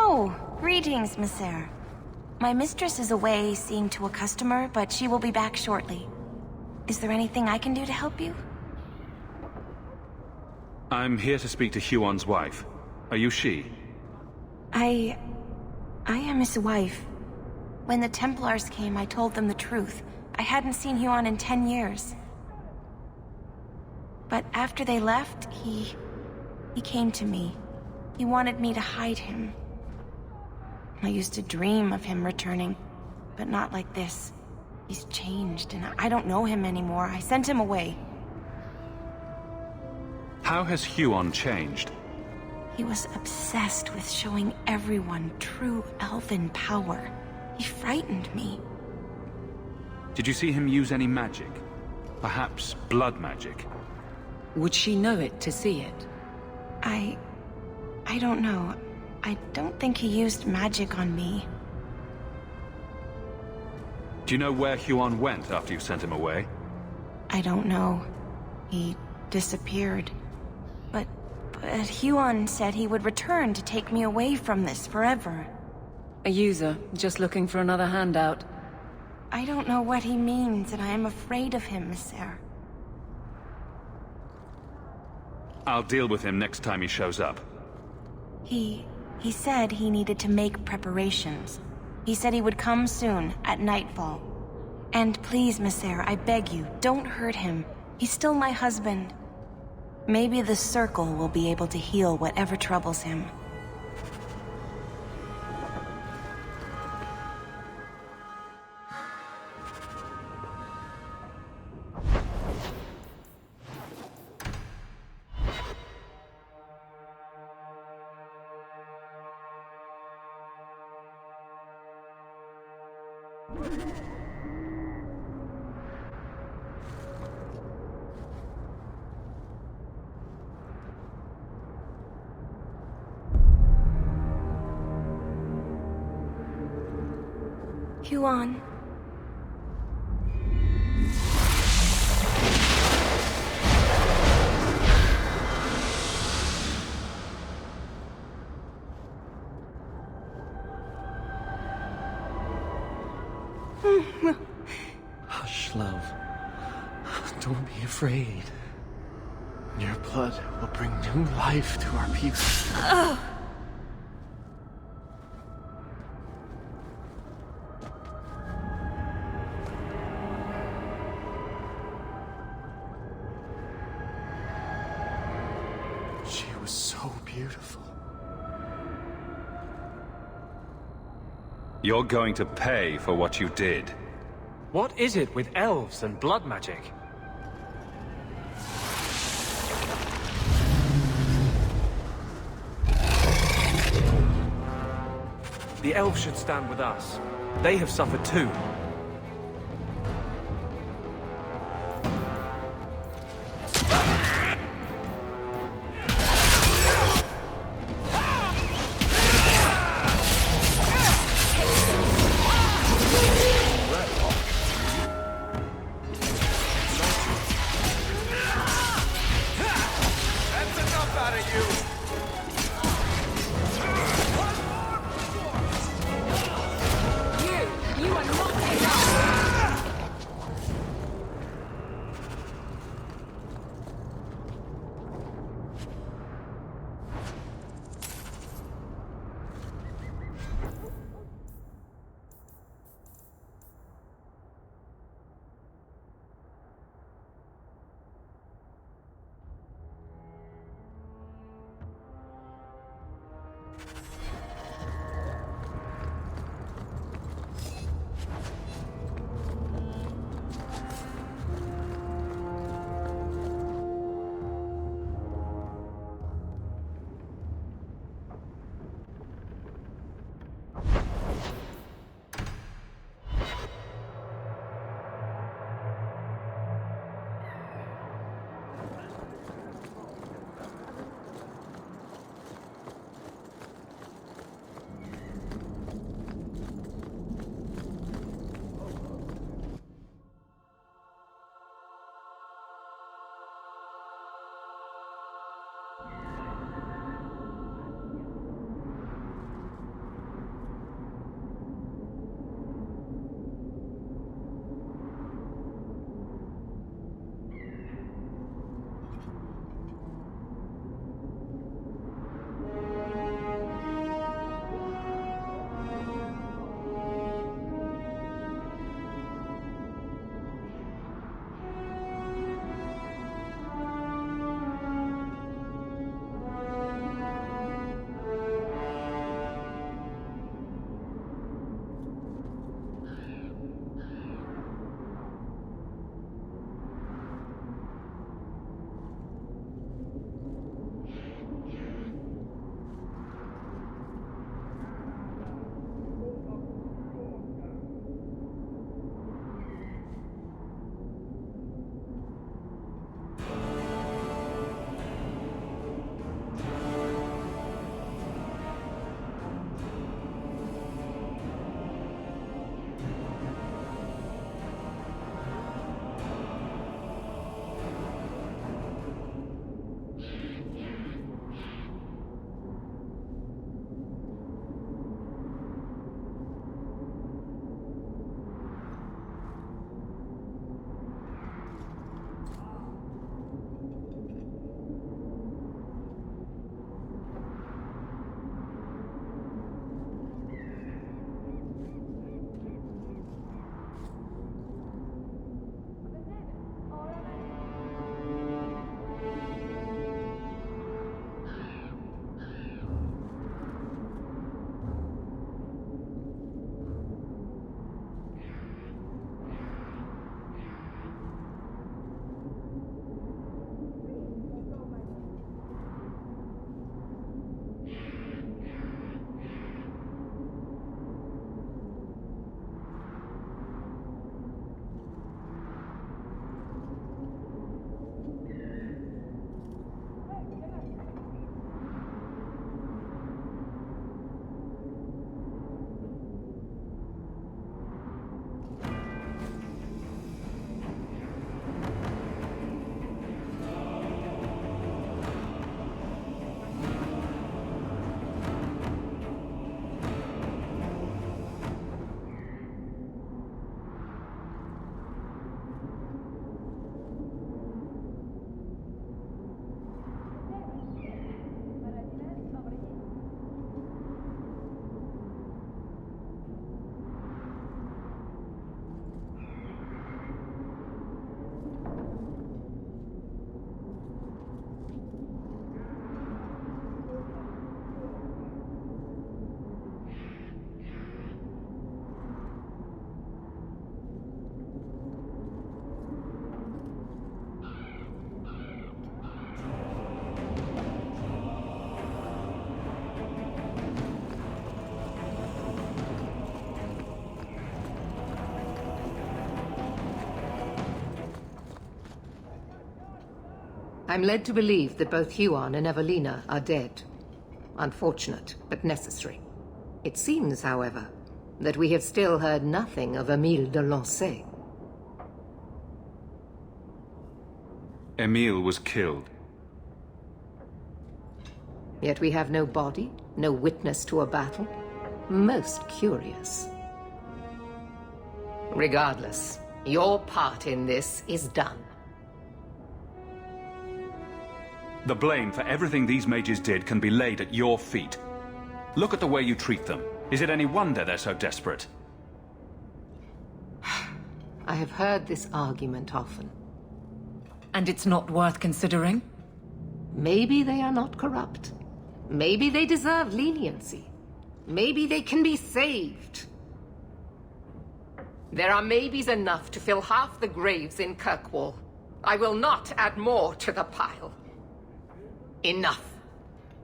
Oh, greetings, Maser. My mistress is away seeing to a customer, but she will be back shortly. Is there anything I can do to help you? I'm here to speak to Huon's wife. Are you she? I am his wife. When the Templars came, I told them the truth. I hadn't seen Huon in 10 years. But after they left, he came to me. He wanted me to hide him. I used to dream of him returning, but not like this. He's changed, and I don't know him anymore. I sent him away. How has Huon changed? He was obsessed with showing everyone true elven power. He frightened me. Did you see him use any magic? Perhaps blood magic? Would she know it to see it? I don't know. I don't think he used magic on me. Do you know where Huon went after you sent him away? I don't know. He disappeared. But Huon said he would return to take me away from this forever. A user, just looking for another handout. I don't know what he means, and I am afraid of him, Mister. I'll deal with him next time he shows up. He said he needed to make preparations. He said he would come soon, at nightfall. And please, Mister, I beg you, don't hurt him. He's still my husband. Maybe the Circle will be able to heal whatever troubles him. Huon. Hush, love. Don't be afraid. Your blood will bring new life to our people. She was so beautiful. You're going to pay for what you did. What is it with elves and blood magic? The elves should stand with us. They have suffered too. You are not I'm led to believe that both Huon and Evelina are dead. Unfortunate, but necessary. It seems, however, that we have still heard nothing of Emile de Lancey. Emile was killed. Yet we have no body, no witness to a battle. Most curious. Regardless, your part in this is done. The blame for everything these mages did can be laid at your feet. Look at the way you treat them. Is it any wonder they're so desperate? I have heard this argument often. And it's not worth considering? Maybe they are not corrupt. Maybe they deserve leniency. Maybe they can be saved. There are maybes enough to fill half the graves in Kirkwall. I will not add more to the pile. Enough.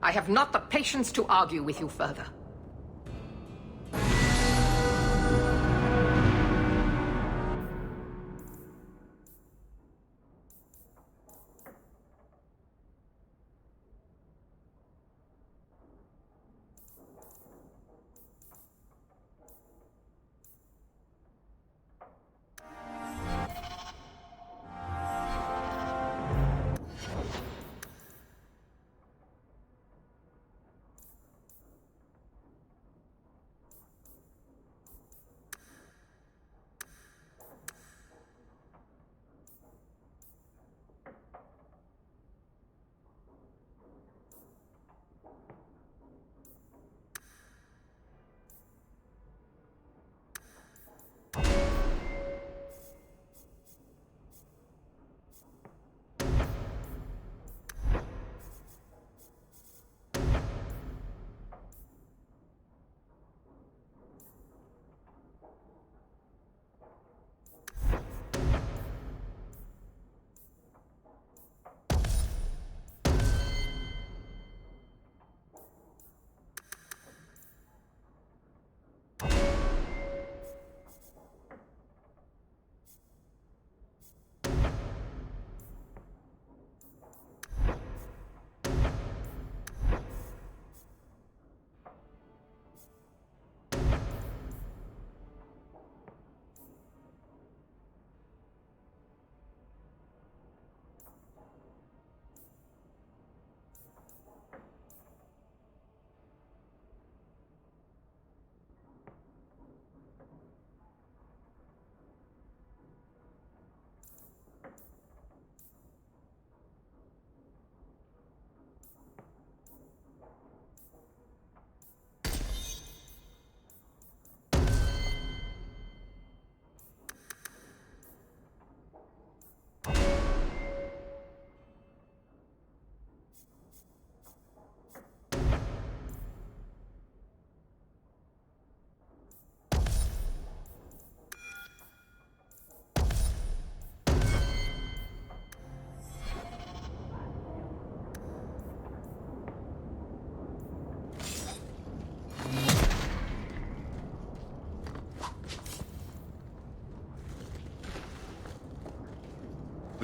I have not the patience to argue with you further.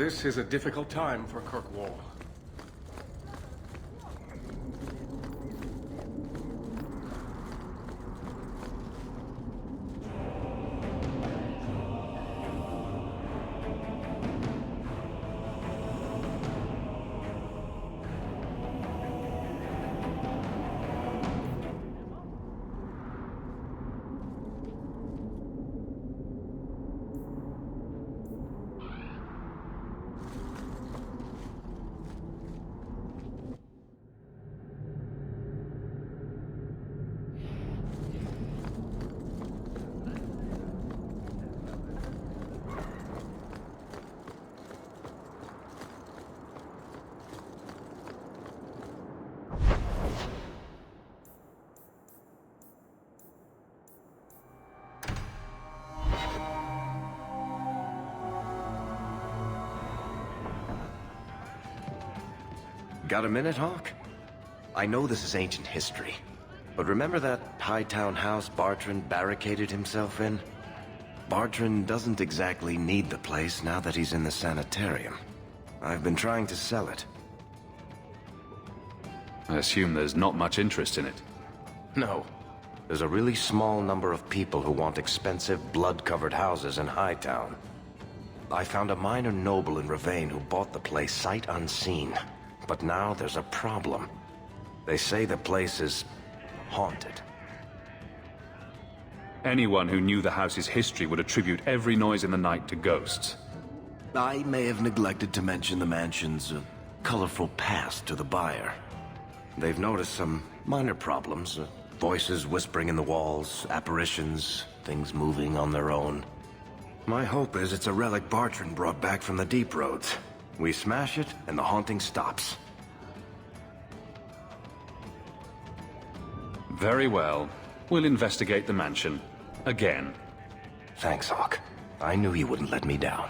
This is a difficult time for Kirkwall. Got a minute, Hawk? I know this is ancient history, but remember that Hightown house Bartrand barricaded himself in? Bartrand doesn't exactly need the place now that he's in the sanitarium. I've been trying to sell it. I assume there's not much interest in it. No. There's a really small number of people who want expensive, blood-covered houses in Hightown. I found a minor noble in Ravane who bought the place sight unseen. But now there's a problem. They say the place is haunted. Anyone who knew the house's history would attribute every noise in the night to ghosts. I may have neglected to mention the mansion's colorful past to the buyer. They've noticed some minor problems. Voices whispering in the walls, apparitions, things moving on their own. My hope is it's a relic Bartrand brought back from the Deep Roads. We smash it, and the haunting stops. Very well. We'll investigate the mansion. Again. Thanks, Hawk. I knew you wouldn't let me down.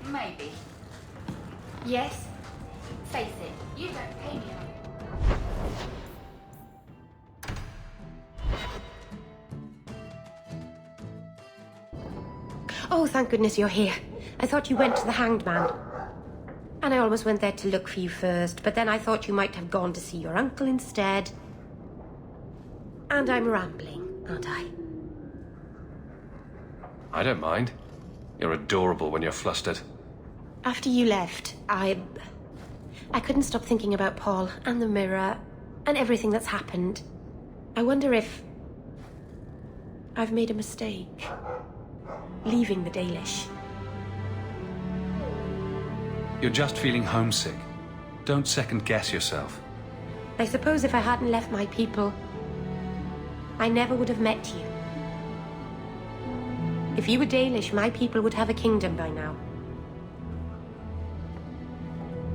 Maybe. Yes? Face it, you don't pay me. Oh, thank goodness you're here. I thought you went to the Hanged Man. And I almost went there to look for you first, but then I thought you might have gone to see your uncle instead. And I'm rambling, aren't I? I don't mind. You're adorable when you're flustered. After you left, I couldn't stop thinking about Paul and the mirror and everything that's happened. I wonder if I've made a mistake leaving the Dalish. You're just feeling homesick. Don't second-guess yourself. I suppose if I hadn't left my people, I never would have met you. If you were Dalish, my people would have a kingdom by now.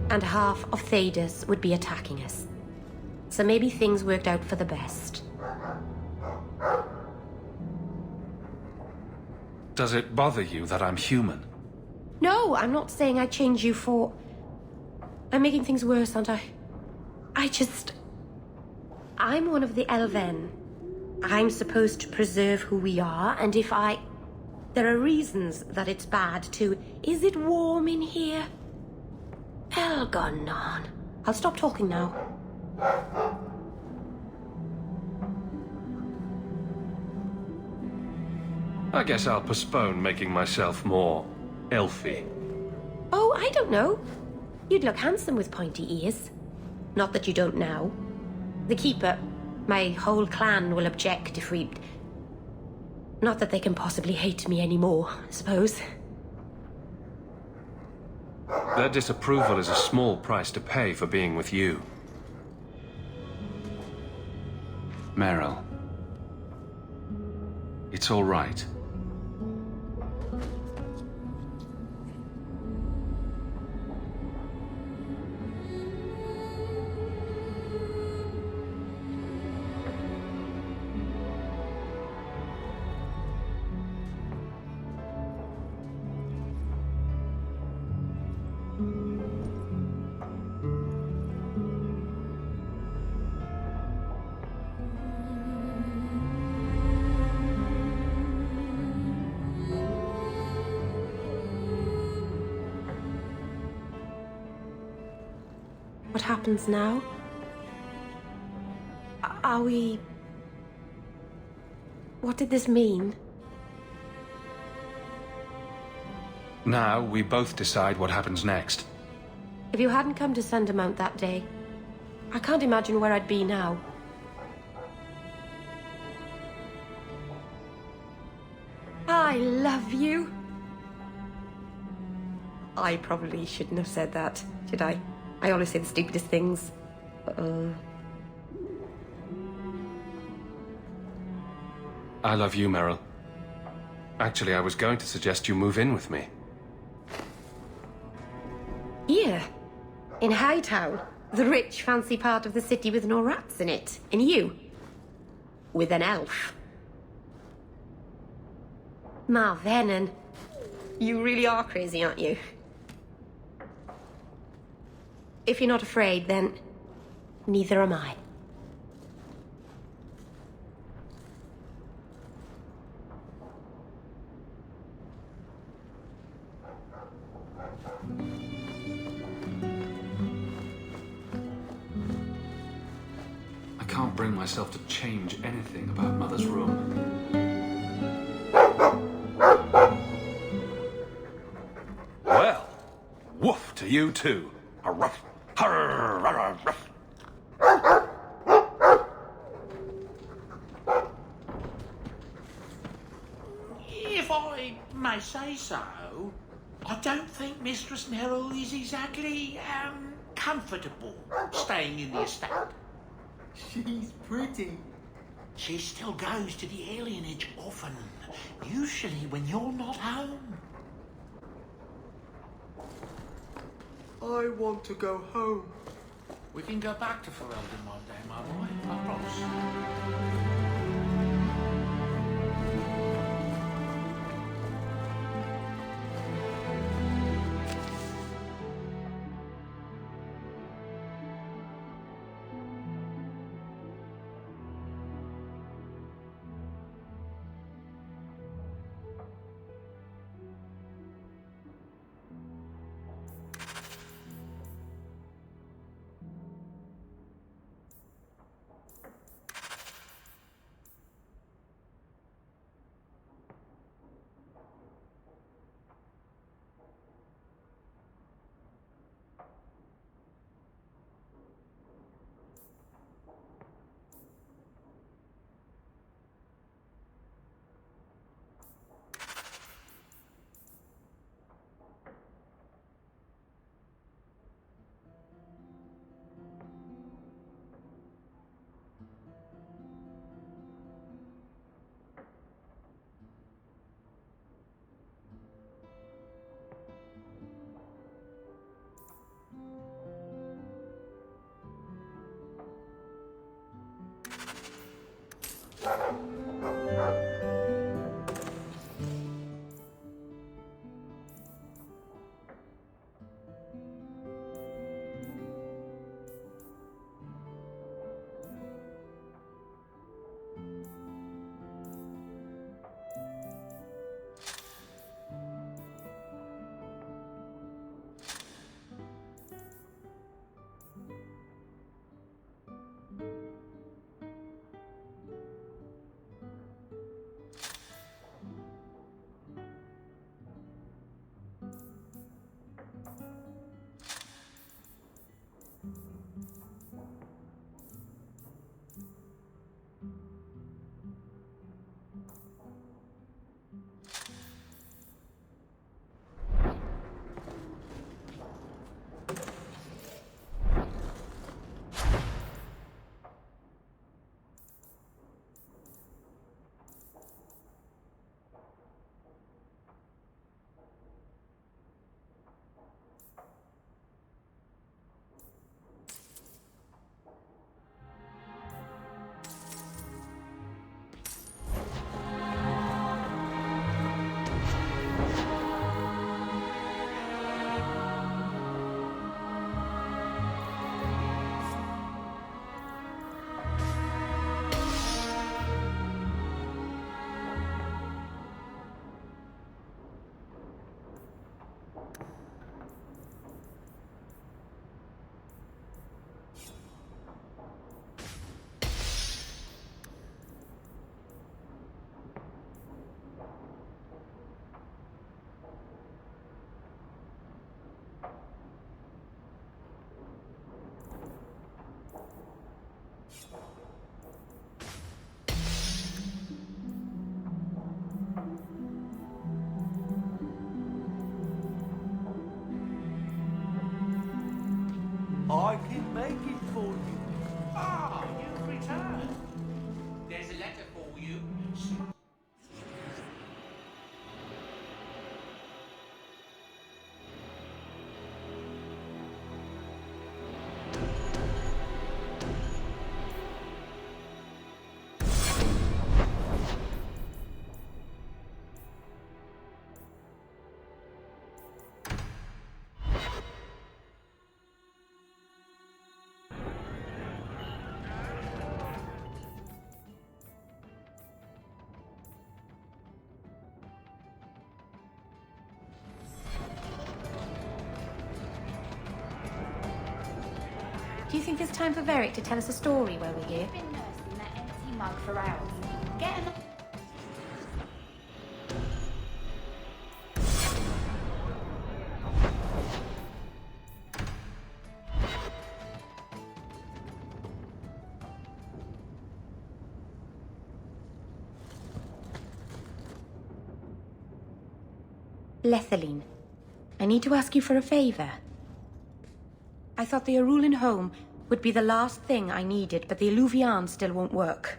And half of Thedas would be attacking us. So maybe things worked out for the best. Does it bother you that I'm human? No, I'm not saying I change you for... I'm making things worse, aren't I? I'm one of the Elven. I'm supposed to preserve who we are, and if I... There are reasons that it's bad to... Is it warm in here? Elgonon. I'll stop talking now. I guess I'll postpone making myself more elfy. Oh, I don't know. You'd look handsome with pointy ears. Not that you don't now. The Keeper, my whole clan will object if we... Not that they can possibly hate me anymore, I suppose. Their disapproval is a small price to pay for being with you. Meryl. It's all right. What happens now? Are we... What did this mean? Now, we both decide what happens next. If you hadn't come to Sundermount that day, I can't imagine where I'd be now. I love you. I probably shouldn't have said that, should I? I always say the stupidest things. I love you, Meryl. Actually, I was going to suggest you move in with me. Here, in Hightown, the rich, fancy part of the city with no rats in it. And you, with an elf. Marvenon, you really are crazy, aren't you? If you're not afraid, then neither am I. bring myself to change anything about Mother's room. Well, woof to you too. A ruff. Harr, ruff, ruff. If I may say so, I don't think Mistress Meryl is exactly, comfortable staying in the estate. She's pretty. She still goes to the alienage often, usually when you're not home. I want to go home. We can go back to Ferelden one day, my boy, I promise. I can make it for you. Ah, you've returned. There's a letter for you. Do you think it's time for Varric to tell us a story while we're here? mug for hours. Get an... Lethaline, I need to ask you for a favor. I thought the Arulin home would be the last thing I needed, but the Eluvian still won't work.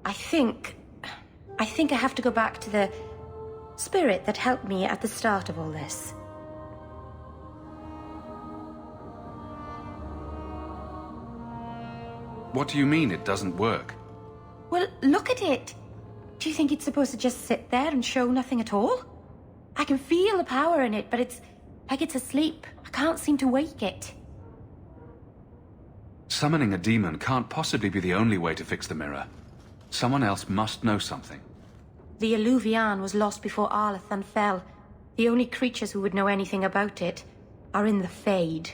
I think I have to go back to the spirit that helped me at the start of all this. What do you mean it doesn't work? Well, look at it. Do you think it's supposed to just sit there and show nothing at all? I can feel the power in it, but it's like it's asleep. I can't seem to wake it. Summoning a demon can't possibly be the only way to fix the mirror. Someone else must know something. The Eluvian was lost before Arlathan fell. The only creatures who would know anything about it are in the Fade.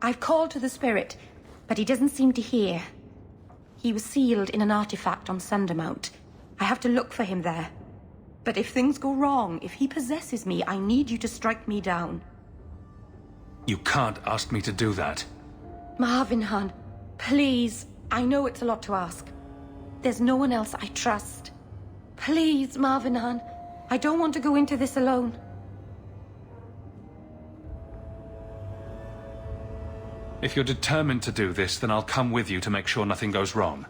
I've called to the spirit, but he doesn't seem to hear. He was sealed in an artifact on Sundermount. I have to look for him there. But if things go wrong, if he possesses me, I need you to strike me down. You can't ask me to do that. Marvinhan, please. I know it's a lot to ask. There's no one else I trust. Please, Marvinhan. I don't want to go into this alone. If you're determined to do this, then I'll come with you to make sure nothing goes wrong.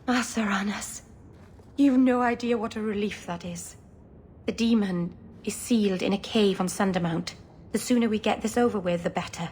Asaranas, you've no idea what a relief that is. The demon is sealed in a cave on Sundermount. The sooner we get this over with, the better.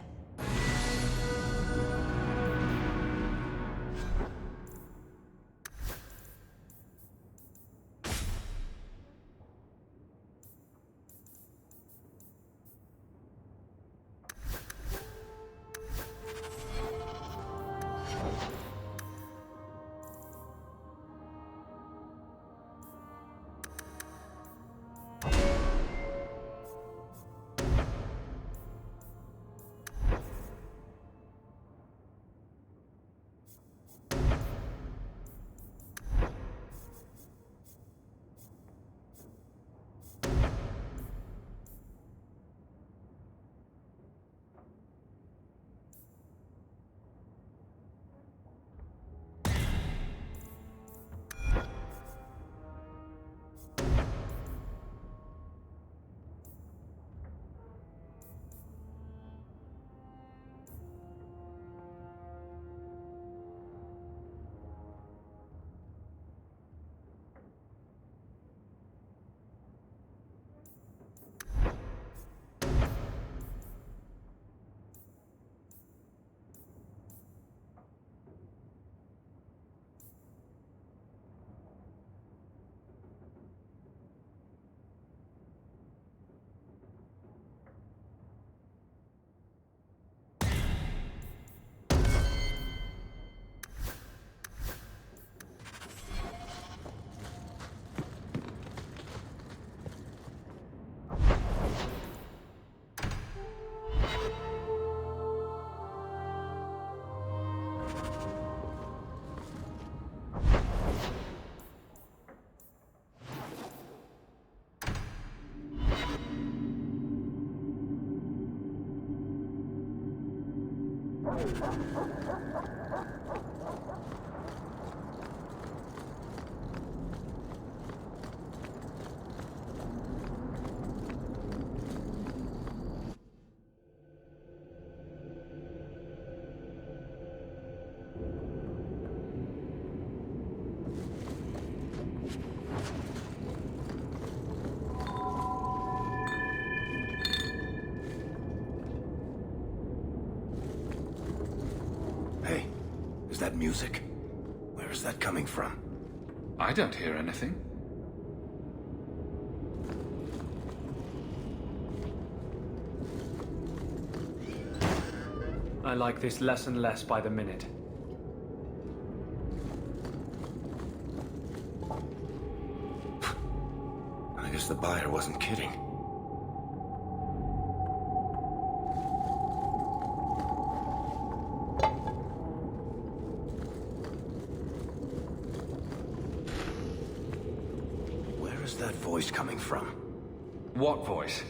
Is that music? Where is that coming from? I don't hear anything. I like this less and less by the minute. I guess the buyer wasn't kidding. Where's that voice coming from? What voice?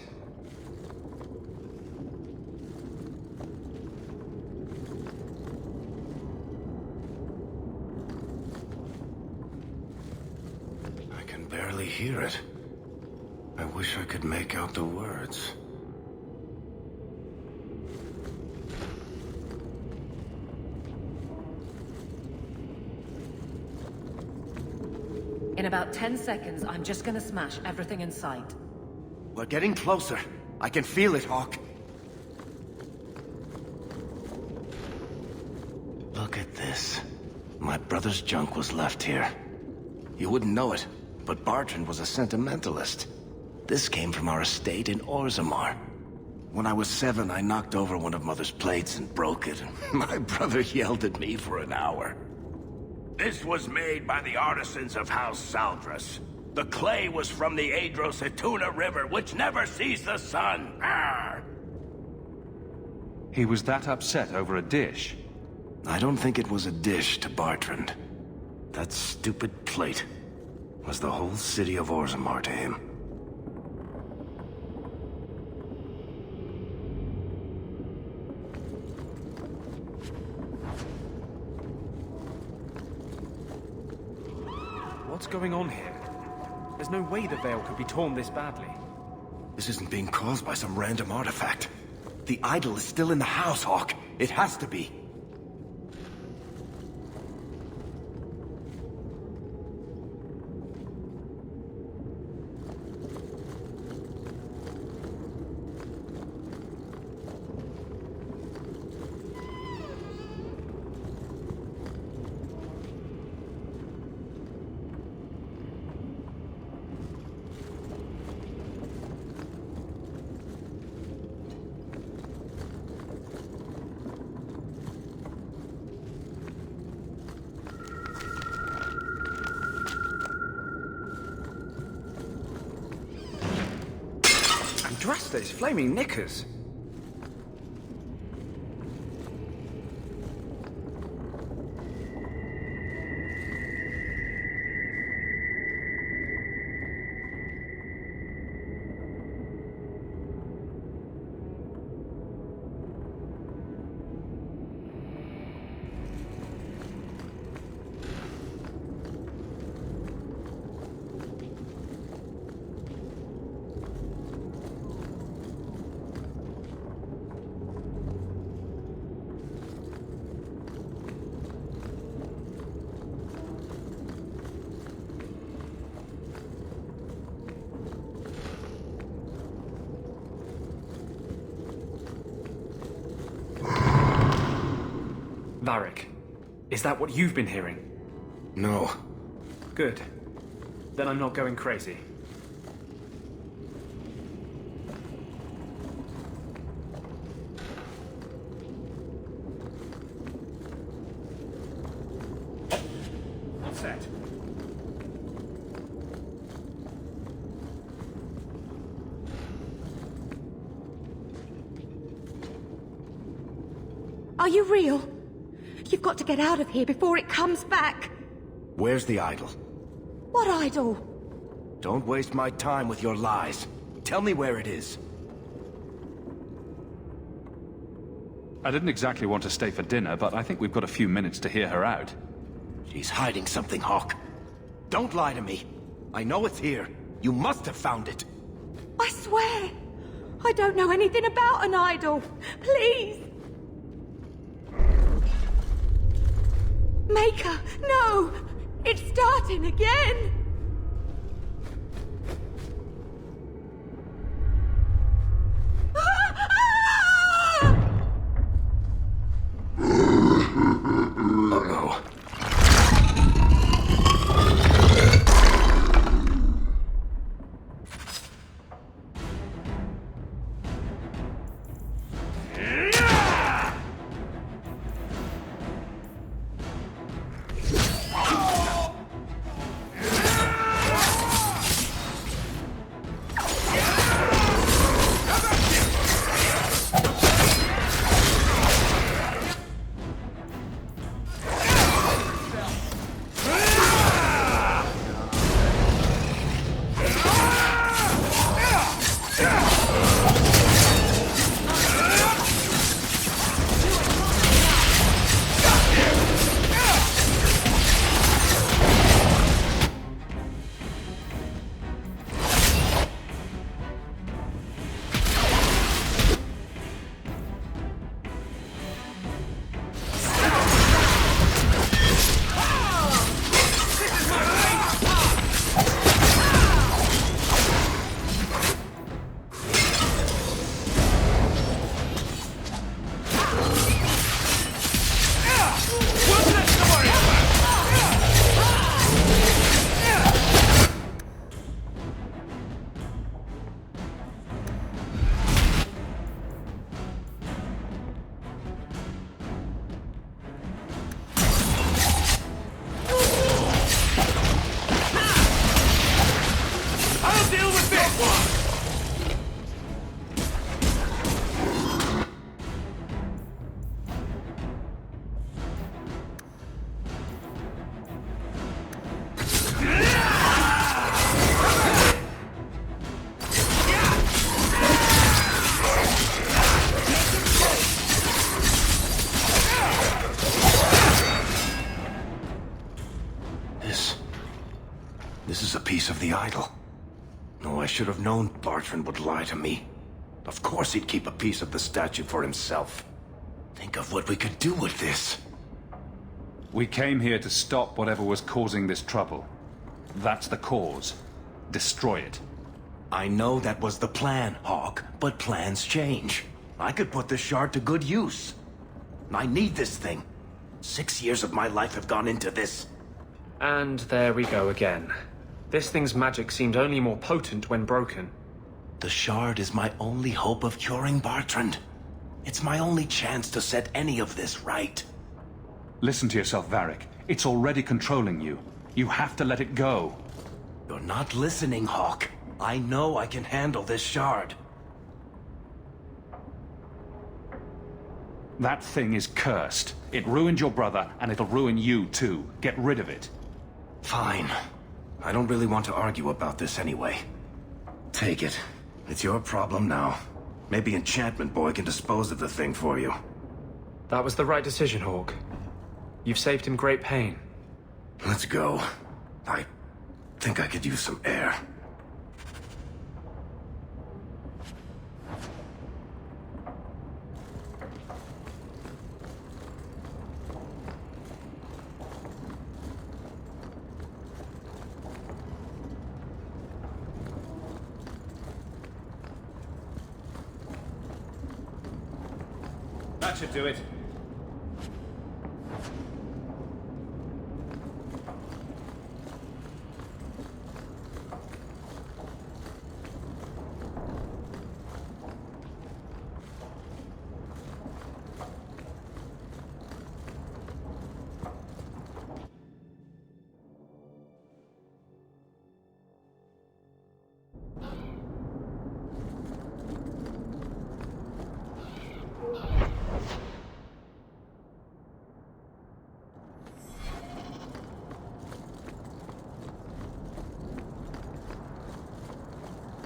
I can barely hear it. I wish I could make out the words. In about 10 seconds, I'm just gonna smash everything in sight. We're getting closer. I can feel it, Hawk. Look at this. My brother's junk was left here. You wouldn't know it, but Bartrand was a sentimentalist. This came from our estate in Orzammar. When I was 7, I knocked over one of Mother's plates and broke it. My brother yelled at me for an hour. This was made by the artisans of House Saldras. The clay was from the Adro-Setuna River, which never sees the sun. Arr! He was that upset over a dish? I don't think it was a dish to Bartrand. That stupid plate was the whole city of Orzammar to him. What's going on here? There's no way the veil could be torn this badly. This isn't being caused by some random artifact. The idol is still in the house, Hawk. It has to be. Andraste's flaming knickers! Varric, is that what you've been hearing? No. Good. Then I'm not going crazy. Set. Are you real? You've got to get out of here before it comes back. Where's the idol? What idol? Don't waste my time with your lies. Tell me where it is. I didn't exactly want to stay for dinner, but I think we've got a few minutes to hear her out. She's hiding something, Hawk. Don't lie to me. I know it's here. You must have found it. I swear, I don't know anything about an idol. Please. Maker, no! It's starting again! Uh-oh. idol. No, I should have known Bartrand would lie to me. Of course he'd keep a piece of the statue for himself. Think of what we could do with this. We came here to stop whatever was causing this trouble. That's the cause. Destroy it. I know that was the plan, Hawk, but plans change. I could put this shard to good use. I need this thing. 6 years of my life have gone into this. And there we go again. This thing's magic seemed only more potent when broken. The shard is my only hope of curing Bartrand. It's my only chance to set any of this right. Listen to yourself, Varric. It's already controlling you. You have to let it go. You're not listening, Hawk. I know I can handle this shard. That thing is cursed. It ruined your brother, and it'll ruin you too. Get rid of it. Fine. I don't really want to argue about this anyway. Take it. It's your problem now. Maybe Enchantment Boy can dispose of the thing for you. That was the right decision, Hawk. You've saved him great pain. Let's go. I think I could use some air. That should do it.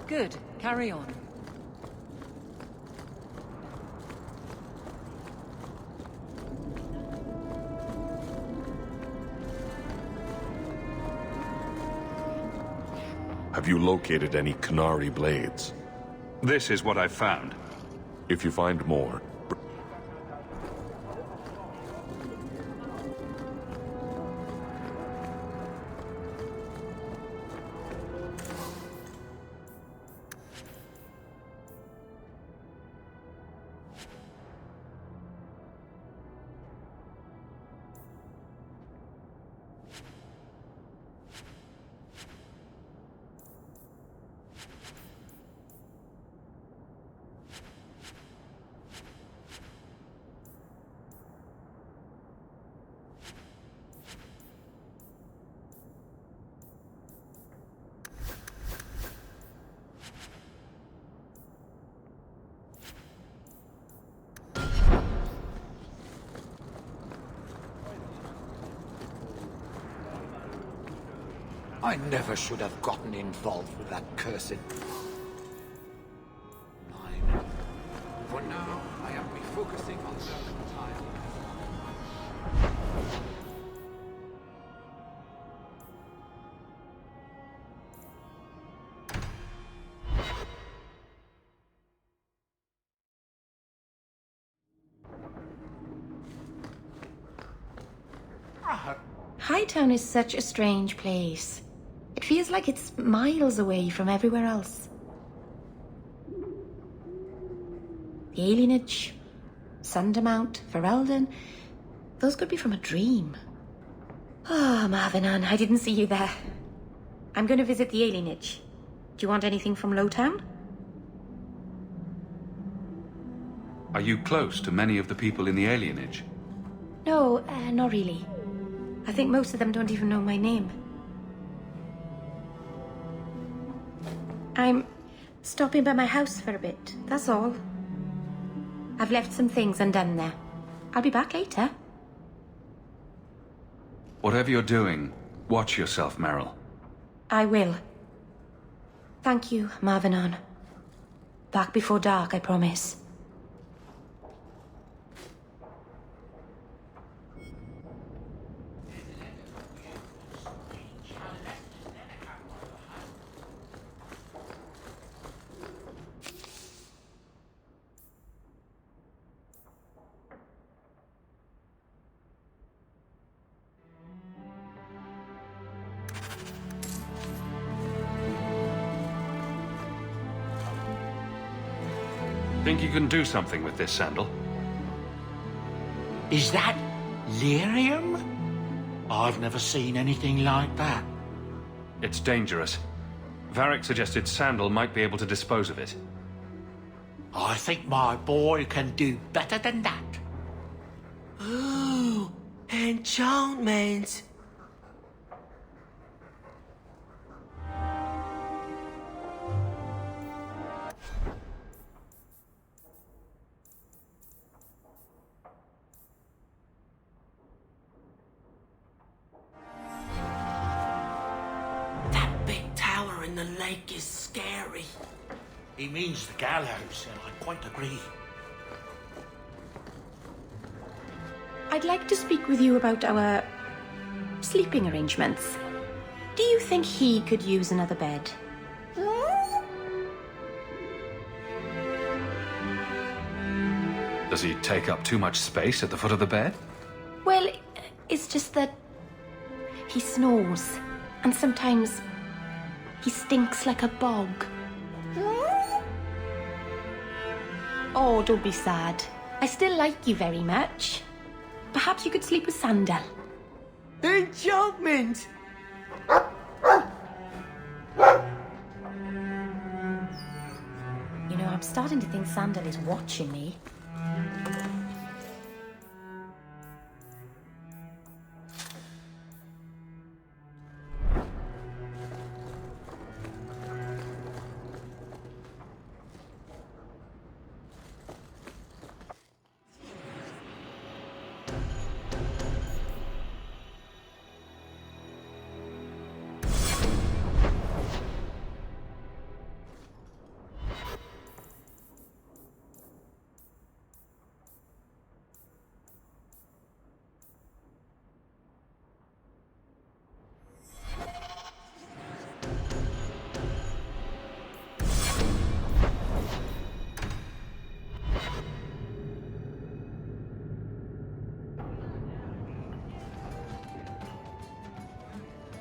Good. Carry on. Have you located any Qunari blades? This is what I've found. If you find more, I never should have gotten involved with that cursed... mine. For now, I am refocusing on Serpentine. Hightown is such a strange place. It feels like it's miles away from everywhere else. The Alienage, Sundermount, Ferelden, those could be from a dream. Ah, Marvenon, I didn't see you there. I'm going to visit the Alienage. Do you want anything from Lowtown? Are you close to many of the people in the Alienage? No, not really. I think most of them don't even know my name. I'm stopping by my house for a bit, that's all. I've left some things undone there. I'll be back later. Whatever you're doing, watch yourself, Merrill. I will. Thank you, Marvenon. Back before dark, I promise. Think you can do something with this sandal? Is that lyrium? I've never seen anything like that. It's dangerous. Varric suggested Sandal might be able to dispose of it. I think my boy can do better than that. Ooh, enchantment. That big tower in the lake is scary. He means the gallows, and I quite agree. I'd like to speak with you about our sleeping arrangements. Do you think he could use another bed? Does he take up too much space at the foot of the bed? Well, it's just that he snores, and sometimes he stinks like a bog. Oh, don't be sad. I still like you very much. Perhaps you could sleep with Sandal. Enchantment! You know, I'm starting to think Sandal is watching me.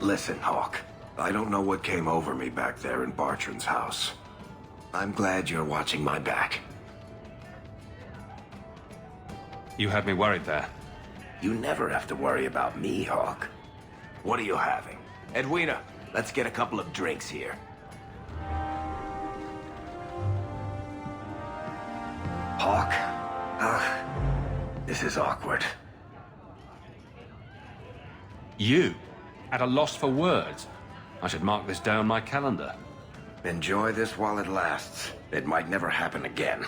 Listen, Hawk. I don't know what came over me back there in Bartran's house. I'm glad you're watching my back. You had me worried there. You never have to worry about me, Hawk. What are you having? Edwina, let's get a couple of drinks here. Hawk? This is awkward. You? At a loss for words? I should mark this down my calendar. Enjoy this while it lasts. It might never happen again.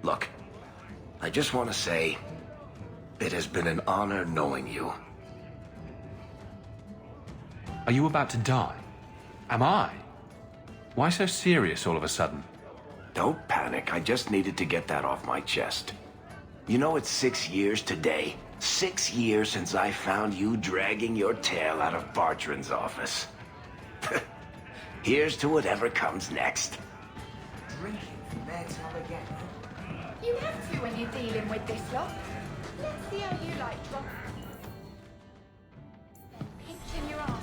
Look, I just want to say, it has been an honor knowing you. Are you about to die? Am I? Why so serious all of a sudden? Don't panic. I just needed to get that off my chest. You know, it's 6 years today. 6 years since I found you dragging your tail out of Bartran's office. Here's to whatever comes next. Drinking from their tub again. You have to when you're dealing with this lot. Let's see how you like drop. Pinching your arm.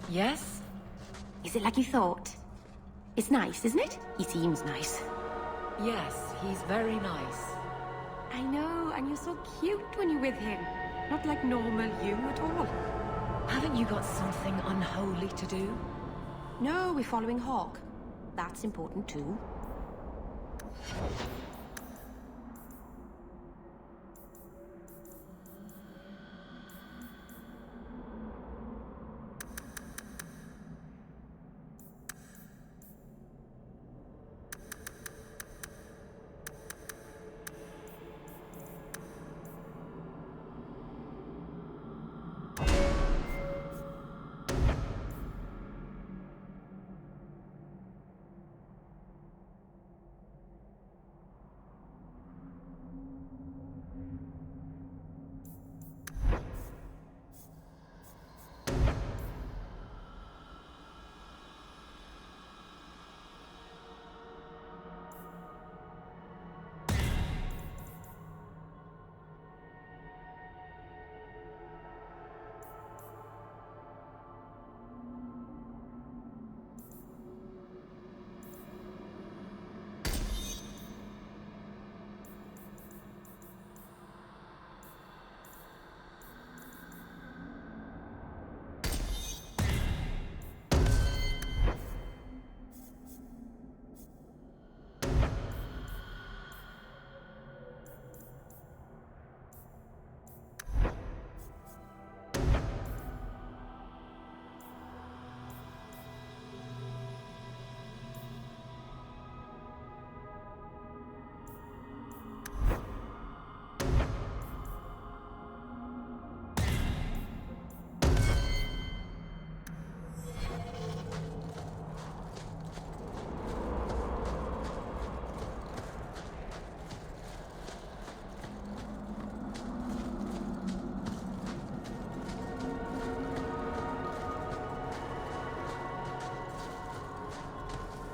Yes? Is it like you thought? It's nice, isn't it? He seems nice. Yes, he's very nice. I know, and you're so cute when you're with him. Not like normal you at all. Haven't you got something unholy to do? No, we're following Hawk. That's important too.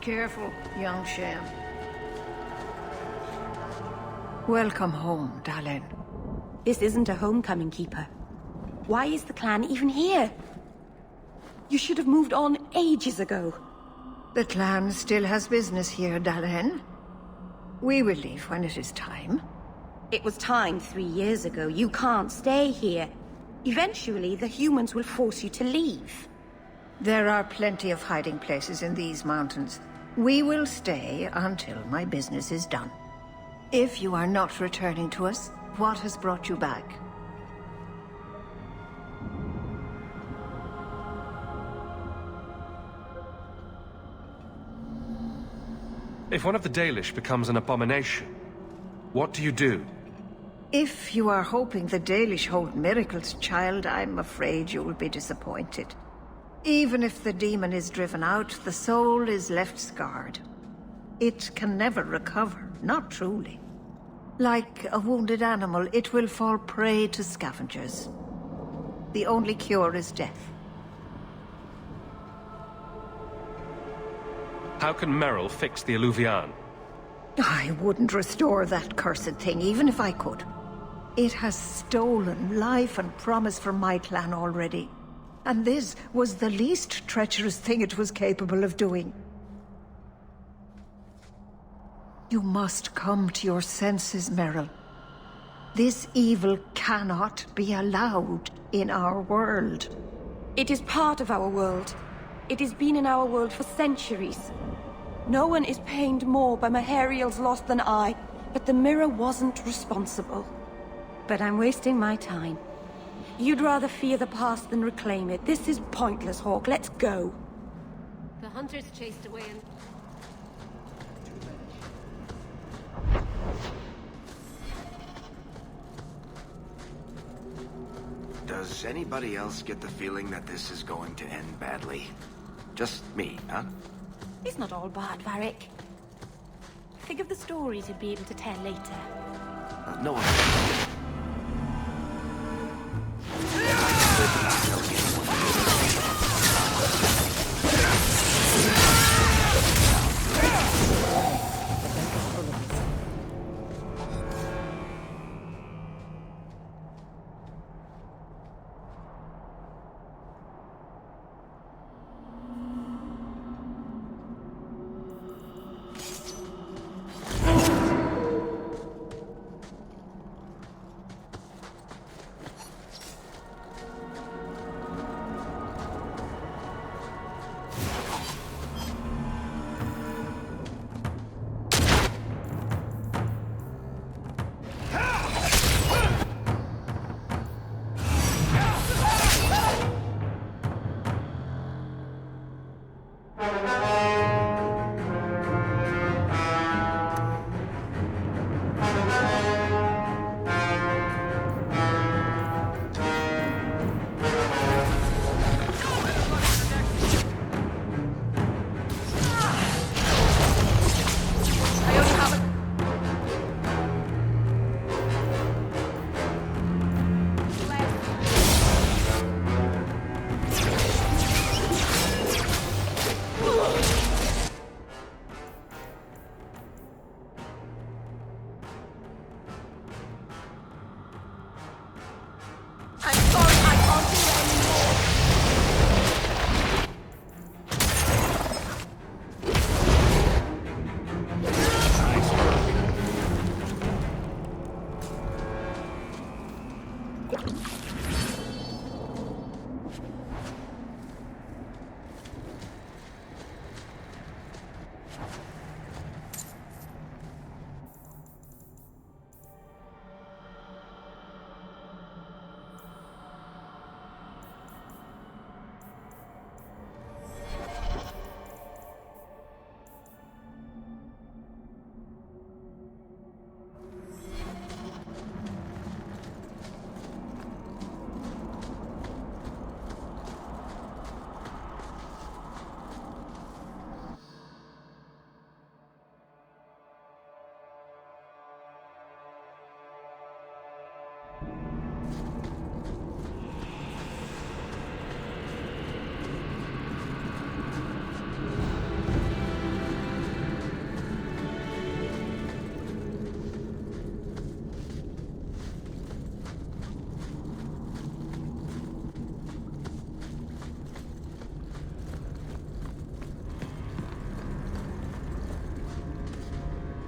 Careful, young Sham. Welcome home, Dalen. This isn't a homecoming, Keeper. Why is the clan even here? You should have moved on ages ago. The clan still has business here, Dalen. We will leave when it is time. It was time 3 years ago. You can't stay here. Eventually, the humans will force you to leave. There are plenty of hiding places in these mountains. We will stay until my business is done. If you are not returning to us, what has brought you back? If one of the Dalish becomes an abomination, what do you do? If you are hoping the Dalish hold miracles, child, I'm afraid you will be disappointed. Even if the demon is driven out, the soul is left scarred. It can never recover, not truly. Like a wounded animal, it will fall prey to scavengers. The only cure is death. How can Merrill fix the Eluvian? I wouldn't restore that cursed thing, even if I could. It has stolen life and promise from my clan already. And this was the least treacherous thing it was capable of doing. You must come to your senses, Merrill. This evil cannot be allowed in our world. It is part of our world. It has been in our world for centuries. No one is pained more by Mahariel's loss than I, but the mirror wasn't responsible. But I'm wasting my time. You'd rather fear the past than reclaim it. This is pointless, Hawk. Let's go. The hunters chased away and... Does anybody else get the feeling that this is going to end badly? Just me, huh? It's not all bad, Varric. Think of the stories you'd be able to tell later. No one.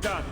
Done.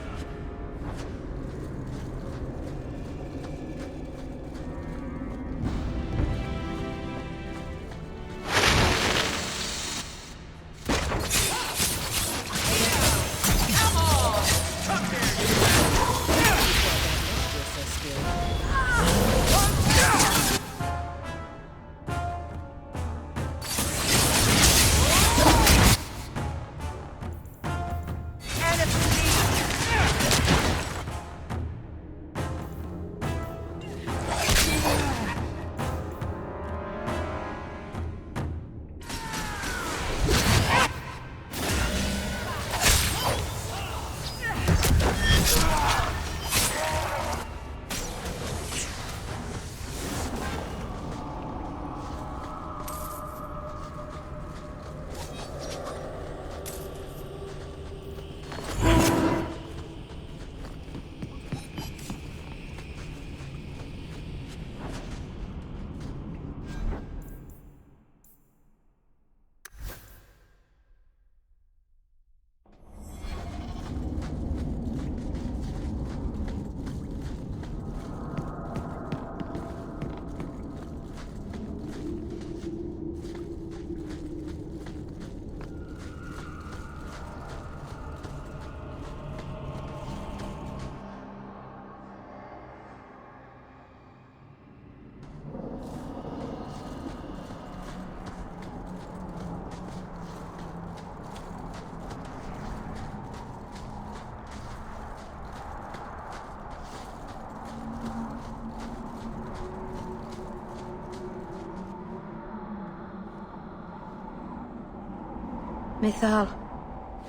Mythal,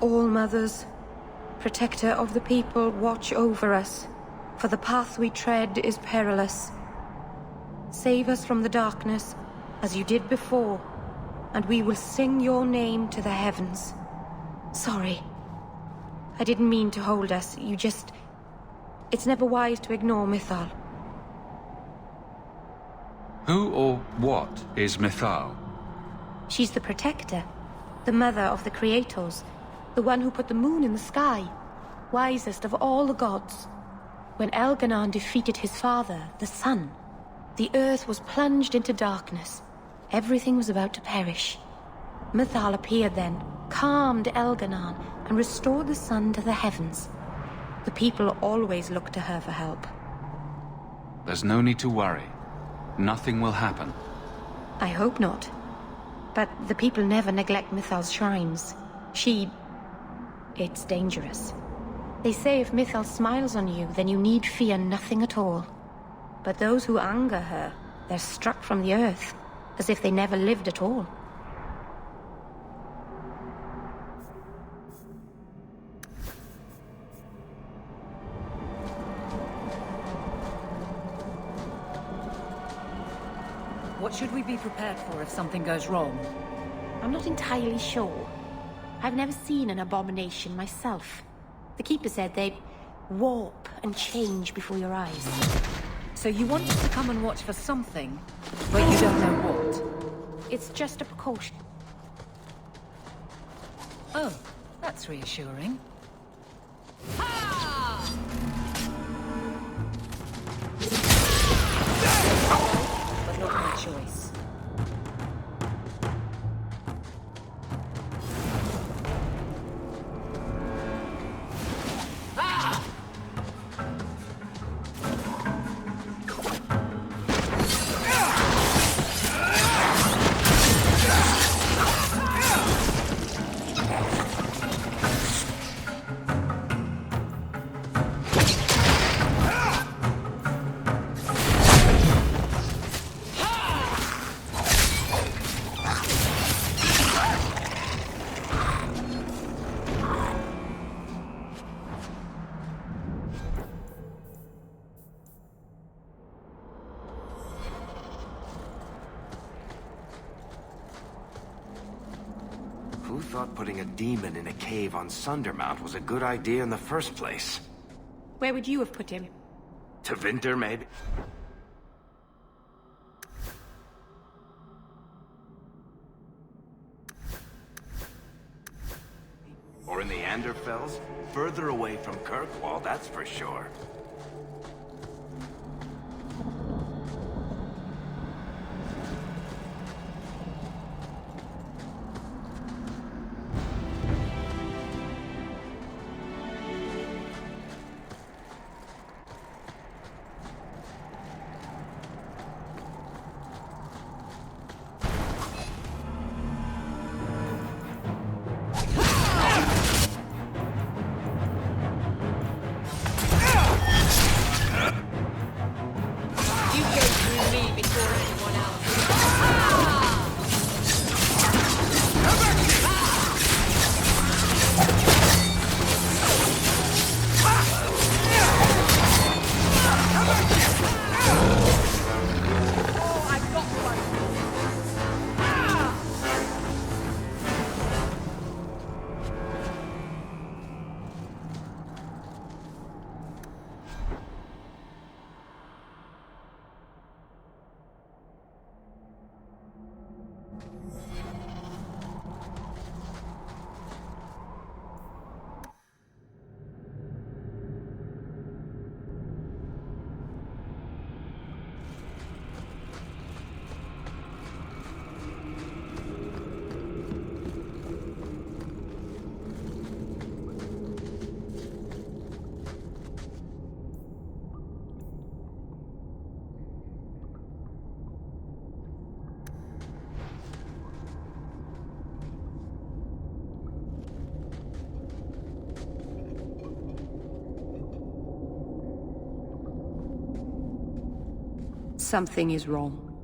All-Mothers, protector of the people, watch over us, for the path we tread is perilous. Save us from the darkness, as you did before, and we will sing your name to the heavens. Sorry. I didn't mean to hold us, you just... It's never wise to ignore Mythal. Who or what is Mythal? She's the protector. The mother of the Creators, the one who put the moon in the sky, wisest of all the gods. When Elganon defeated his father, the sun, the earth was plunged into darkness. Everything was about to perish. Mythal appeared then, calmed Elganon, and restored the sun to the heavens. The people always looked to her for help. There's no need to worry. Nothing will happen. I hope not. But the people never neglect Mythal's shrines. It's dangerous. They say if Mythal smiles on you, then you need fear nothing at all. But those who anger her, they're struck from the earth, as if they never lived at all. What should we be prepared for if something goes wrong? I'm not entirely sure. I've never seen an abomination myself. The Keeper said they'd warp and change before your eyes. So you want us to come and watch for something, but you don't know what? It's just a precaution. Oh, that's reassuring. Ha! thought putting a demon in a cave on Sundermount was a good idea in the first place. Where would you have put him? To Winter, maybe? Or in the Anderfells? Further away from Kirkwall, that's for sure. Something is wrong.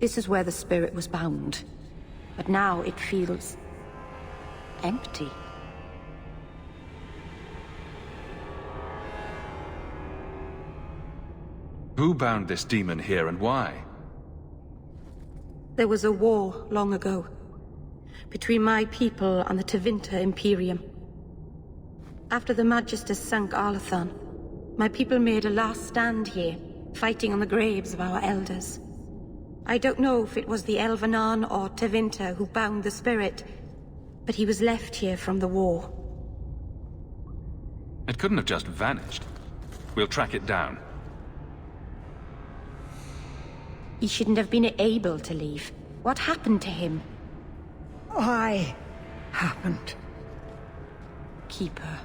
This is where the spirit was bound. But now it feels... empty. Who bound this demon here and why? There was a war long ago. Between my people and the Tevinter Imperium. After the Magisters sank Arlathan, my people made a last stand here, fighting on the graves of our elders. I don't know if it was the Elvenar or Tevinter who bound the spirit, but he was left here from the war. It couldn't have just vanished. We'll track it down. He shouldn't have been able to leave. What happened to him? I happened. Keeper.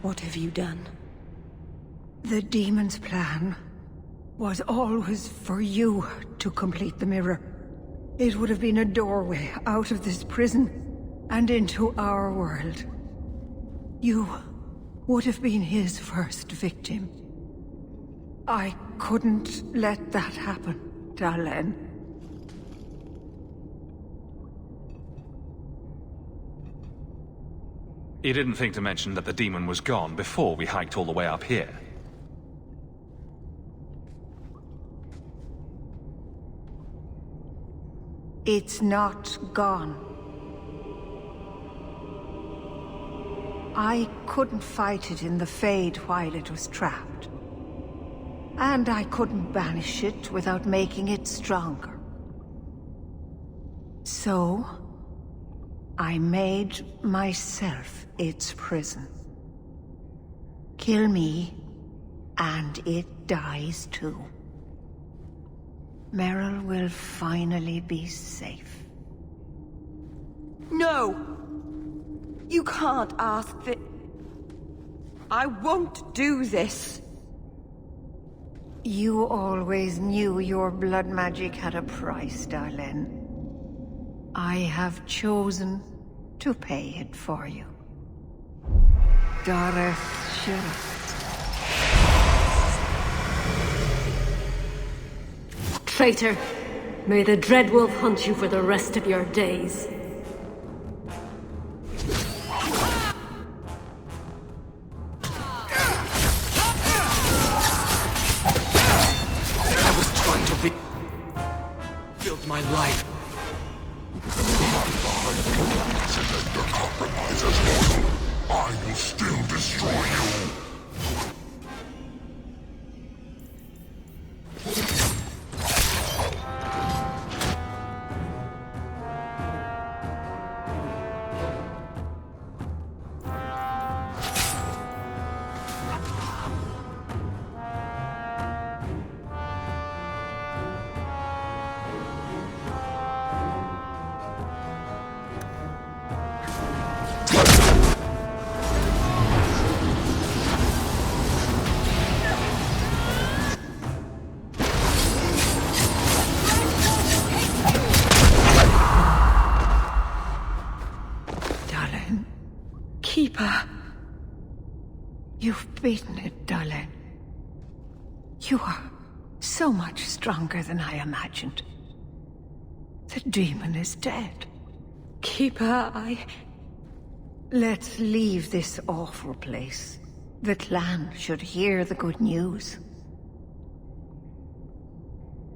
What have you done? The demon's plan was always for you to complete the mirror. It would have been a doorway out of this prison and into our world. You would have been his first victim. I couldn't let that happen, Dalen. You didn't think to mention that the demon was gone before we hiked all the way up here. It's not gone. I couldn't fight it in the Fade while it was trapped. And I couldn't banish it without making it stronger. So, I made myself its prison. Kill me, and it dies too. Meryl will finally be safe. No! You can't ask that... I won't do this! You always knew your blood magic had a price, Darlene. I have chosen to pay it for you. Dareth Sheriff. Traitor! May the Dreadwolf hunt you for the rest of your days. I was trying to build my life. Pretend to compromise as loyal. I will still destroy you. Keeper. You've beaten it, darling. You are so much stronger than I imagined. The demon is dead. Keeper, Let's leave this awful place. The clan should hear the good news.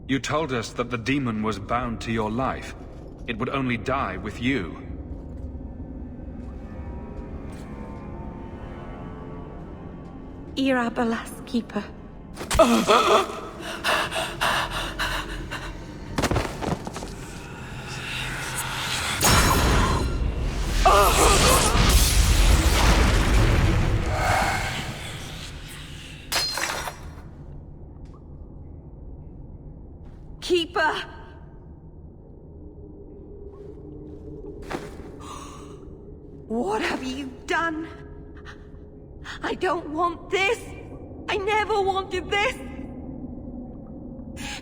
You told us that the demon was bound to your life. It would only die with you. Irabalas, Keeper. Keeper! What have you done? I don't want this! I never wanted this!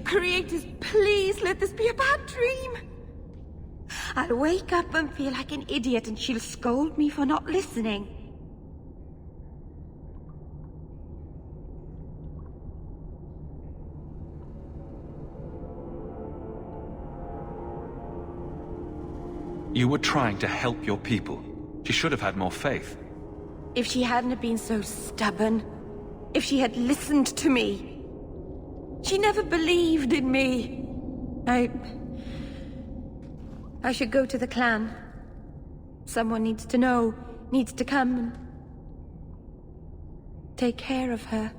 Creators, please let this be a bad dream! I'll wake up and feel like an idiot and she'll scold me for not listening. You were trying to help your people. She should have had more faith. If she hadn't have been so stubborn, if she had listened to me, she never believed in me. I should go to the clan. Someone needs to know, needs to come and take care of her.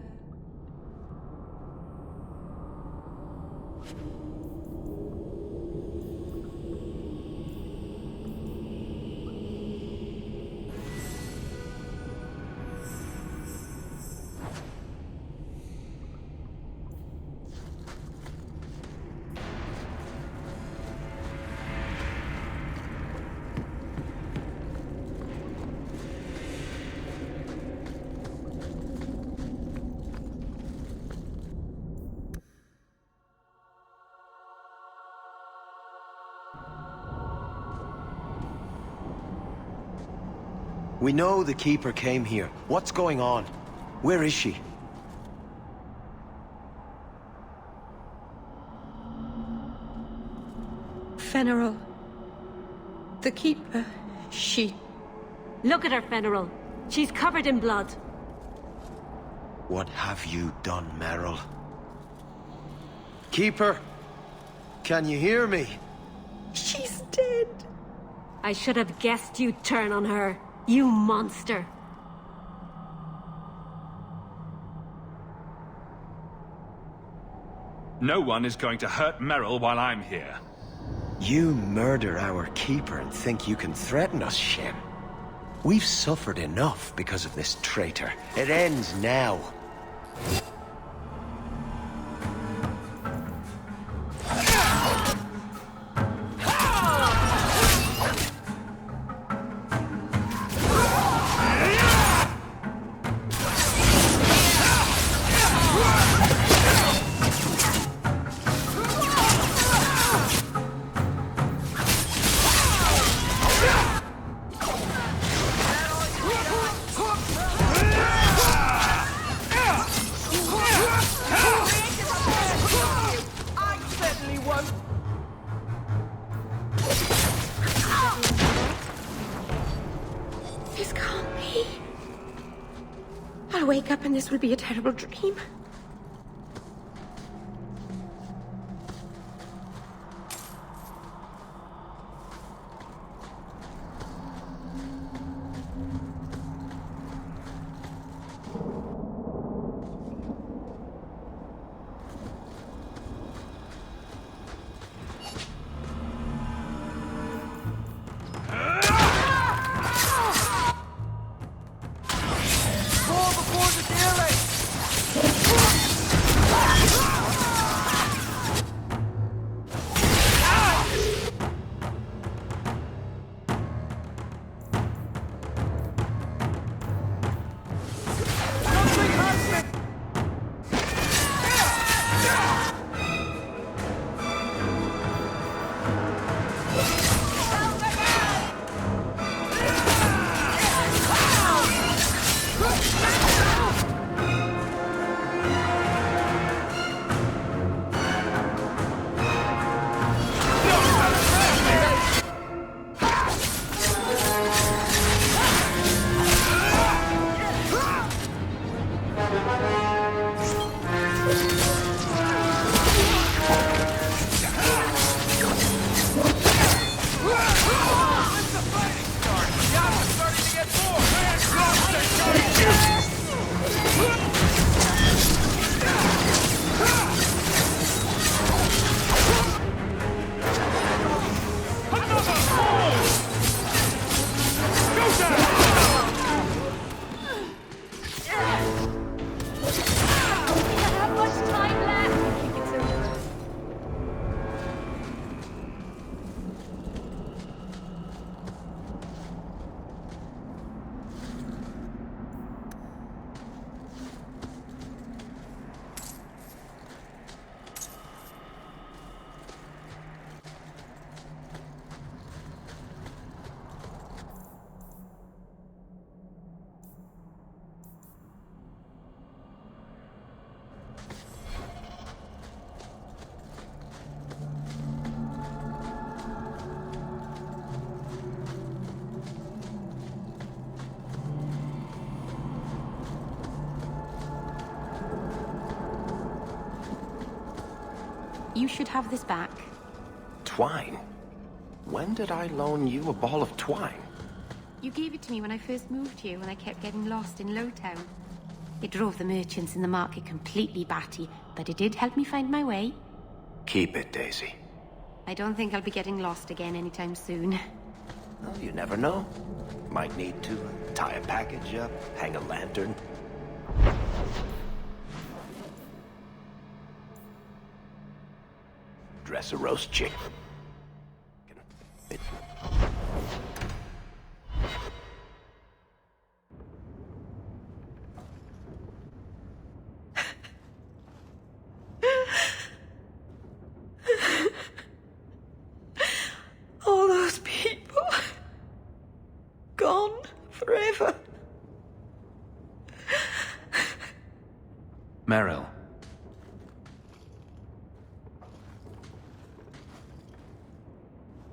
We know the Keeper came here. What's going on? Where is she? Fenrirol. The Keeper. She... Look at her, Fenrirol. She's covered in blood. What have you done, Merrill? Keeper! Can you hear me? She's dead. I should have guessed you'd turn on her. You monster! No one is going to hurt Merrill while I'm here. You murder our Keeper and think you can threaten us, Shen. We've suffered enough because of this traitor. It ends now. This can't be. I'll wake up and this will be a terrible dream. time left. It's over. You should have this back. Twine? When did I loan you a ball of twine? You gave it to me when I first moved here, when I kept getting lost in Lowtown. It drove the merchants in the market completely batty, but it did help me find my way. Keep it, Daisy. I don't think I'll be getting lost again anytime soon. Well, you never know. Might need to tie a package up, hang a lantern. Dress a roast chicken. All those people gone forever. Meryl.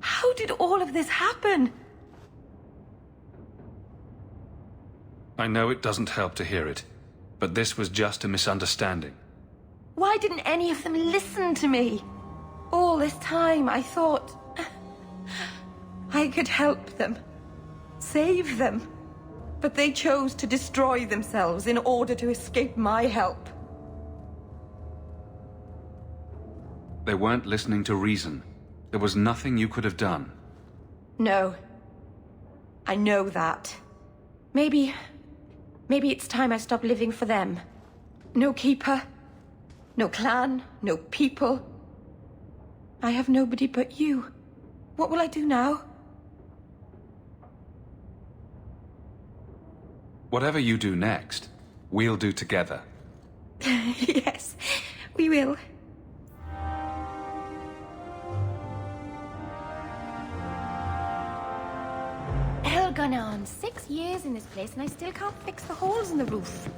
How did all of this happen? I know it doesn't help to hear it, but this was just a misunderstanding. Why didn't any of them listen to me? All this time I thought I could help them, save them. But they chose to destroy themselves in order to escape my help. They weren't listening to reason. There was nothing you could have done. No. I know that. Maybe it's time I stop living for them. No keeper, no clan, no people. I have nobody but you. What will I do now? Whatever you do next, we'll do together. Yes, we will. Hell gone on 6 years in this place and I still can't fix the holes in the roof.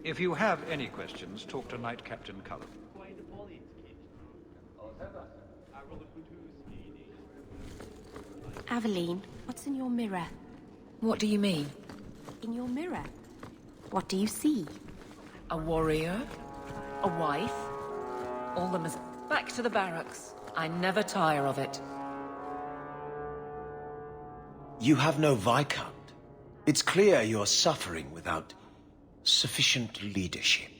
If you have any questions, talk to Knight Captain Cullen. Aveline, what's in your mirror? What do you mean? In your mirror. What do you see? A warrior? A wife? All them as... Back to the barracks. I never tire of it. You have no Viscount. It's clear you're suffering without sufficient leadership.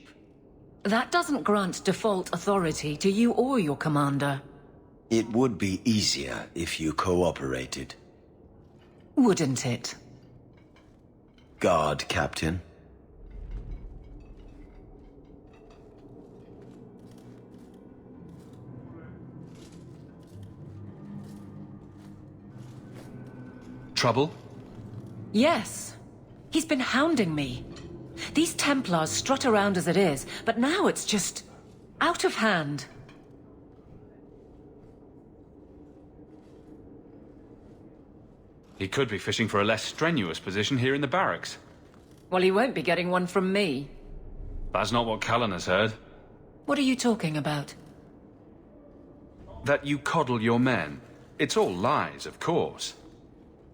That doesn't grant default authority to you or your commander. It would be easier if you cooperated. Wouldn't it? Guard, Captain. Trouble? Yes. He's been hounding me. These Templars strut around as it is, but now it's just... out of hand. He could be fishing for a less strenuous position here in the barracks. Well, he won't be getting one from me. That's not what Cullen has heard. What are you talking about? That you coddle your men. It's all lies, of course.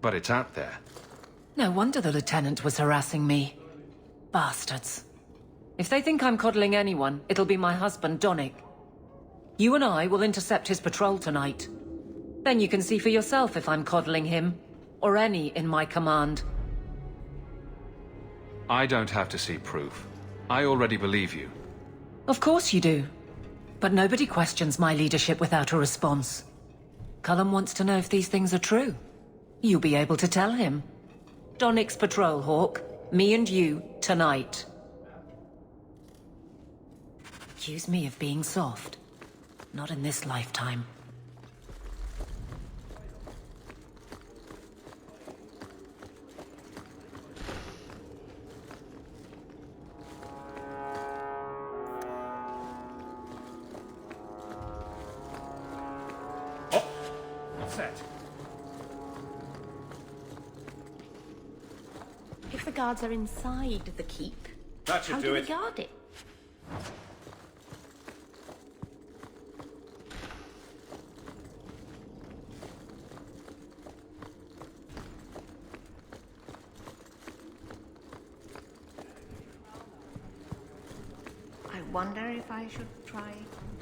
But it's out there. No wonder the Lieutenant was harassing me. Bastards. If they think I'm coddling anyone, it'll be my husband, Donnic. You and I will intercept his patrol tonight. Then you can see for yourself if I'm coddling him, or any in my command. I don't have to see proof. I already believe you. Of course you do. But nobody questions my leadership without a response. Cullum wants to know if these things are true. You'll be able to tell him. Donnick's patrol, Hawke. Me and you, tonight. Accuse me of being soft. Not in this lifetime. Set. If the guards are inside the keep, That should how do do it. they guard it? I wonder if I should try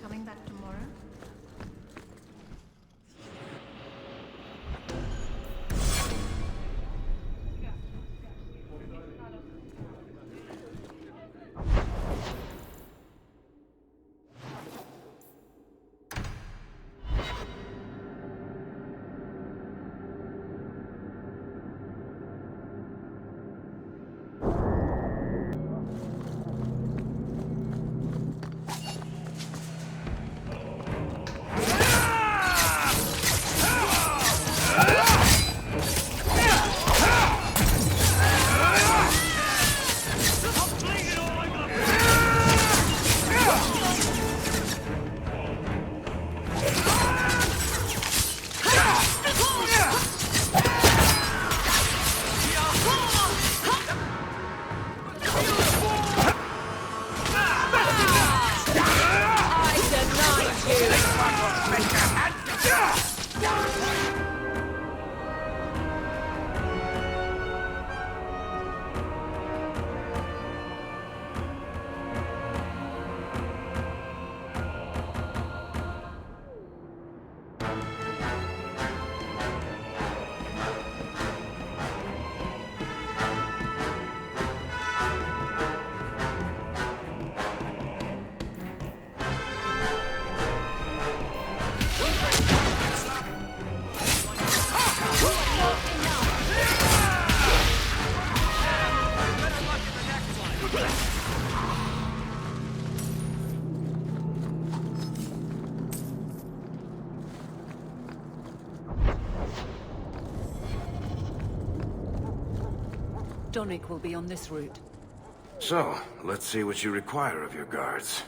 coming back tomorrow. Donnick will be on this route. So, let's see what you require of your guards.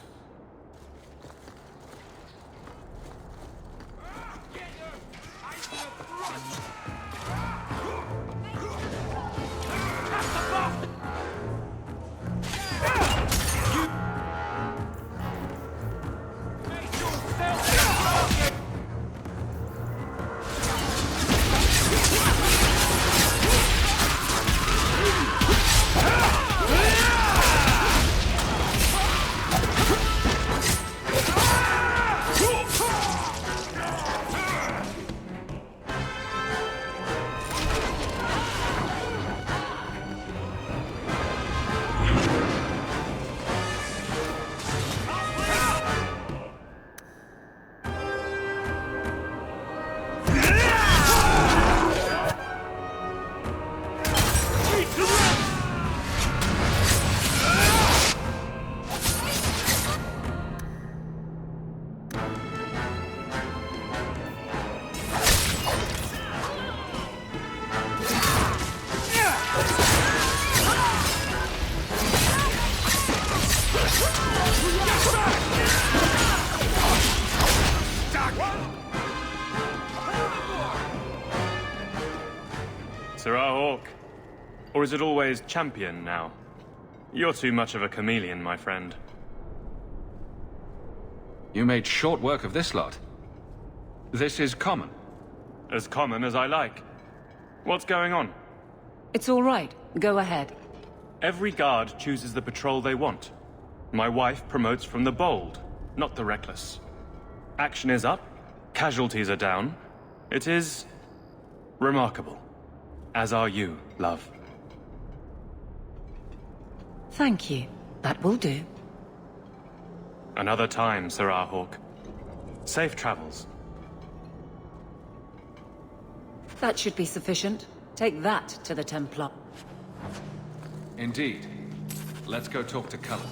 Sirrah Hawke. Or is it always champion now? You're too much of a chameleon, my friend. You made short work of this lot. This is common. As common as I like. What's going on? It's all right. Go ahead. Every guard chooses the patrol they want. My wife promotes from the bold, not the reckless. Action is up, casualties are down. It is remarkable. As are you, love. Thank you. That will do. Another time, Sirrah Hawk. Safe travels. That should be sufficient. Take that to the Templar. Indeed. Let's go talk to Cullen.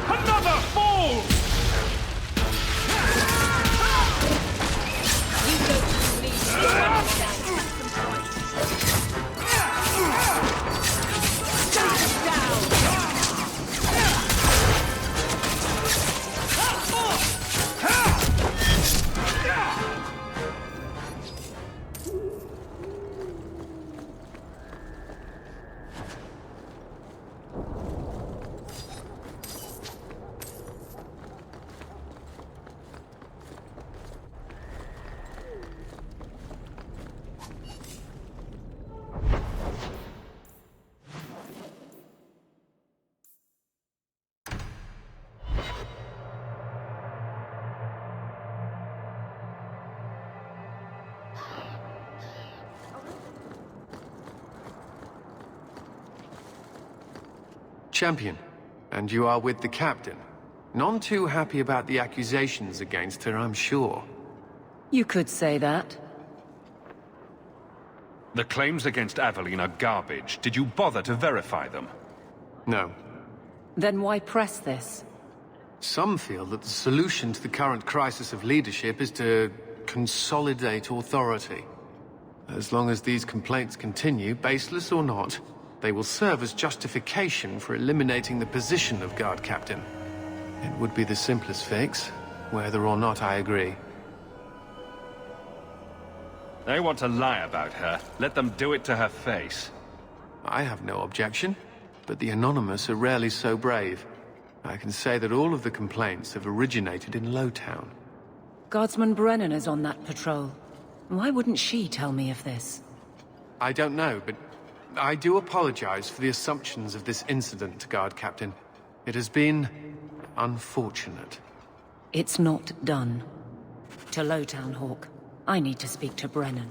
Another fall! Champion, and you are with the captain. None too happy about the accusations against her, I'm sure. You could say that. The claims against Aveline are garbage. Did you bother to verify them? No. Then why press this? Some feel that the solution to the current crisis of leadership is to consolidate authority. As long as these complaints continue, baseless or not, they will serve as justification for eliminating the position of guard captain. It would be the simplest fix, whether or not I agree. They want to lie about her. Let them do it to her face. I have no objection, but the Anonymous are rarely so brave. I can say that all of the complaints have originated in Lowtown. Guardsman Brennan is on that patrol. Why wouldn't she tell me of this? I don't know, but I do apologize for the assumptions of this incident, Guard Captain. It has been unfortunate. It's not done. To Lowtown, Hawk. I need to speak to Brennan.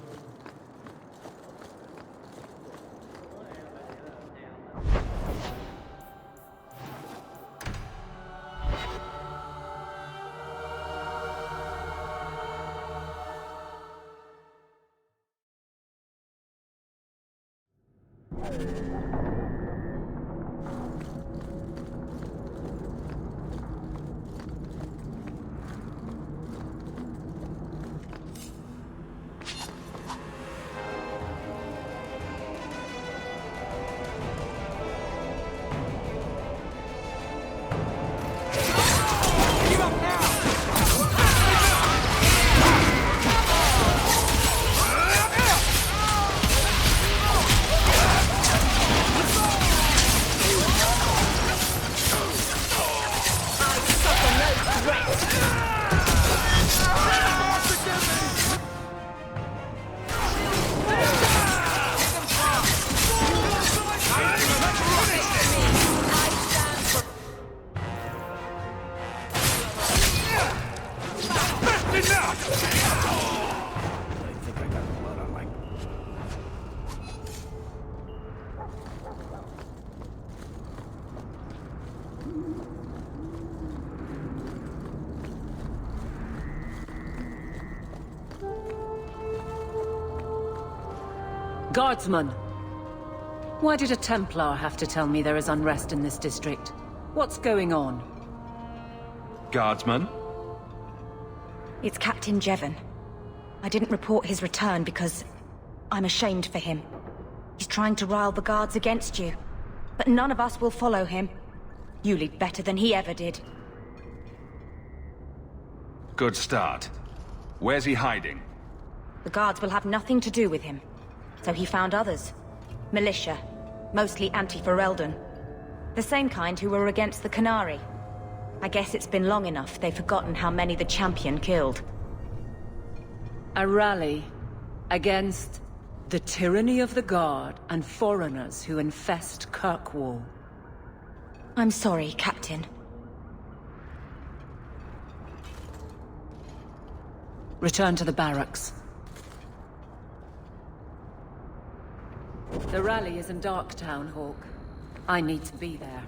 Guardsman! Why did a Templar have to tell me there is unrest in this district? What's going on? Guardsman? It's Captain Jevon. I didn't report his return because I'm ashamed for him. He's trying to rile the guards against you. But none of us will follow him. You lead better than he ever did. Good start. Where's he hiding? The guards will have nothing to do with him. So he found others. Militia. Mostly anti-Ferelden. The same kind who were against the Qunari. I guess it's been long enough they've forgotten how many the champion killed. A rally against the tyranny of the Guard and foreigners who infest Kirkwall. I'm sorry, Captain. Return to the barracks. The rally is in Darktown, Hawk. I need to be there.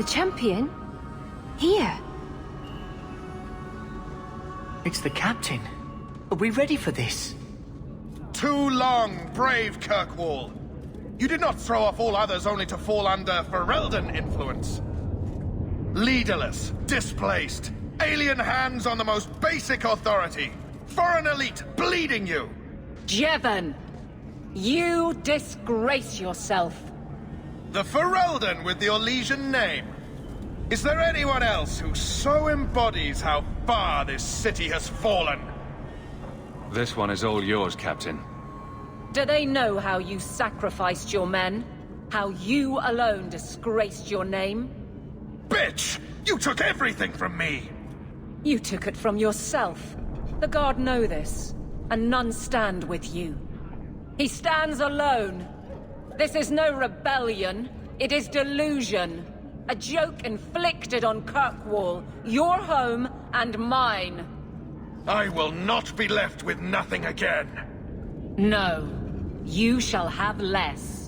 The champion? Here? It's the captain. Are we ready for this? Too long, brave Kirkwall. You did not throw off all others only to fall under Ferelden influence. Leaderless, displaced, alien hands on the most basic authority, foreign elite bleeding you. Jevon, you disgrace yourself. The Ferelden with the Orlesian name. Is there anyone else who so embodies how far this city has fallen? This one is all yours, Captain. Do they know how you sacrificed your men? How you alone disgraced your name? Bitch! You took everything from me! You took it from yourself. The Guard know this, and none stand with you. He stands alone. This is no rebellion, it is delusion. A joke inflicted on Kirkwall, your home and mine. I will not be left with nothing again. No, you shall have less.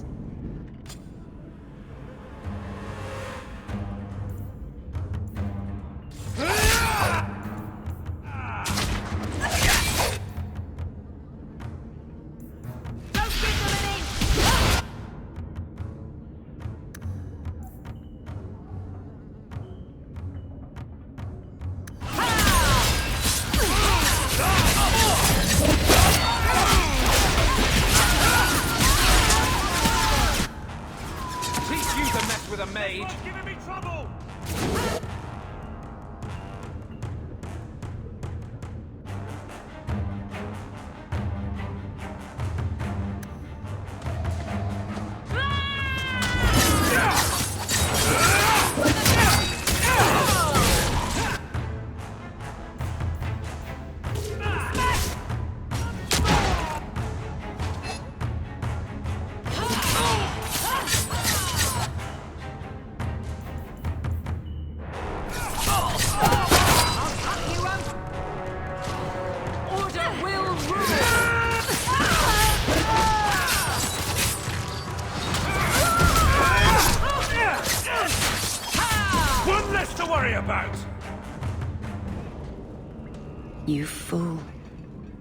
You fool.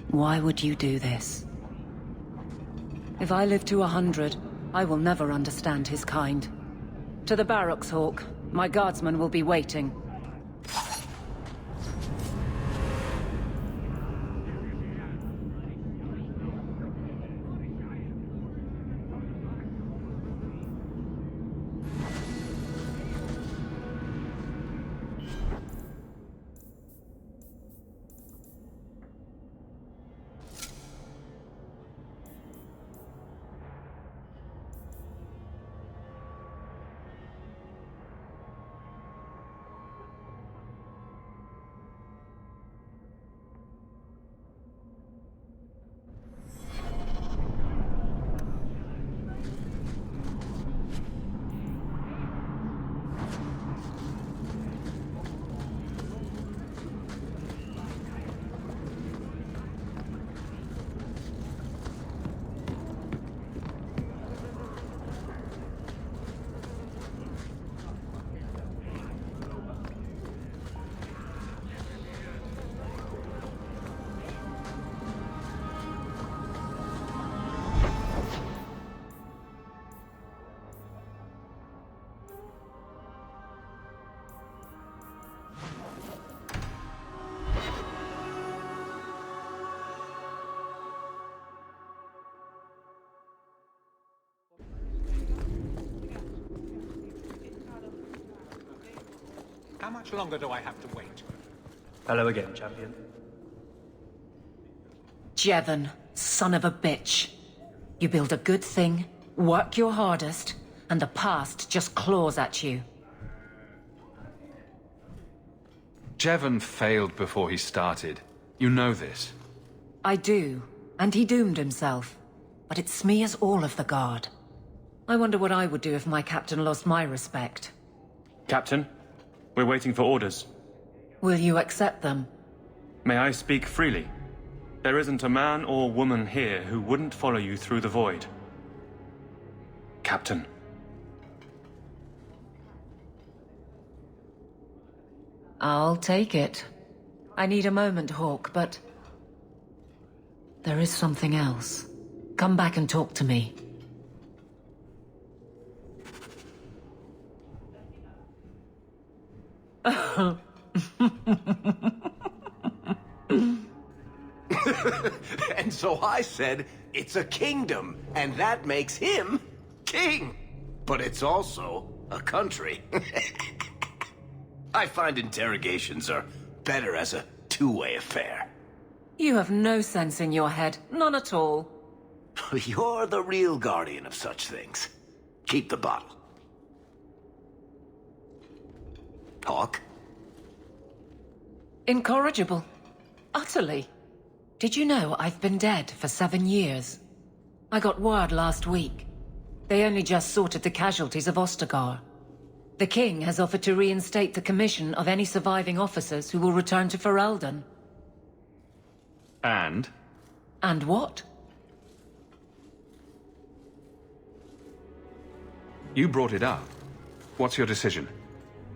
Why would you do this? If I live to 100, I will never understand his kind. To the barracks, Hawk. My guardsmen will be waiting. How much longer do I have to wait? Hello again, champion. Jevon, son of a bitch. You build a good thing, work your hardest, and the past just claws at you. Jevon failed before he started. You know this. I do, and he doomed himself. But it smears all of the Guard. I wonder what I would do if my captain lost my respect. Captain, we're waiting for orders. Will you accept them? May I speak freely? There isn't a man or woman here who wouldn't follow you through the void. Captain. I'll take it. I need a moment, Hawk, but... there is something else. Come back and talk to me. And so I said, it's a kingdom, and that makes him king. But it's also a country. I find interrogations are better as a two-way affair. You have no sense in your head. None at all. You're the real guardian of such things. Keep the bottle. Hawk? Incorrigible. Utterly. Did you know I've been dead for 7 years? I got word last week. They only just sorted the casualties of Ostagar. The king has offered to reinstate the commission of any surviving officers who will return to Ferelden. And? And what? You brought it up. What's your decision?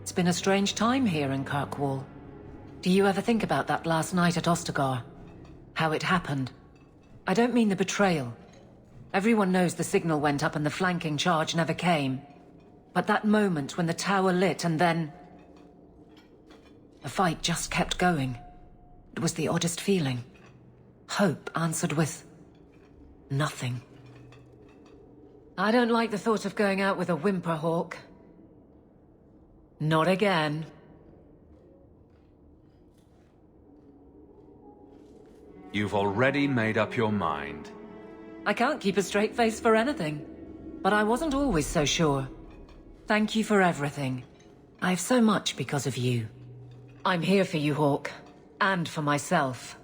It's been a strange time here in Kirkwall. Do you ever think about that last night at Ostagar? How it happened? I don't mean the betrayal. Everyone knows the signal went up and the flanking charge never came. But that moment when the tower lit and then... the fight just kept going. It was the oddest feeling. Hope answered with... nothing. I don't like the thought of going out with a whimper, Hawk. Not again. You've already made up your mind. I can't keep a straight face for anything. But I wasn't always so sure. Thank you for everything. I have so much because of you. I'm here for you, Hawk. And for myself.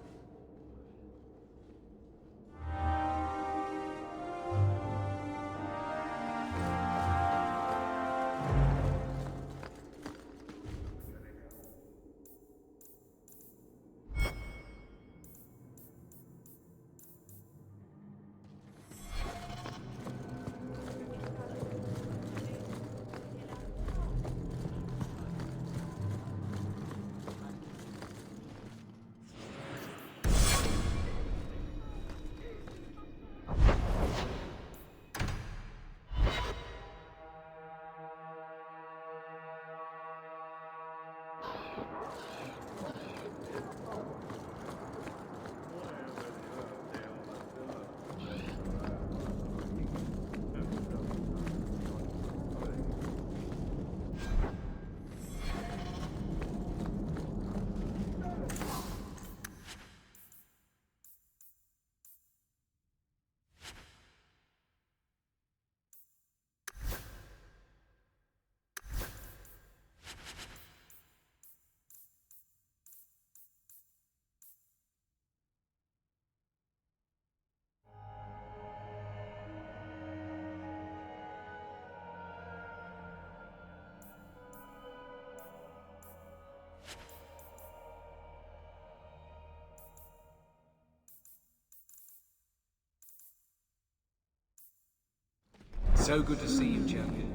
So good to see you, champion.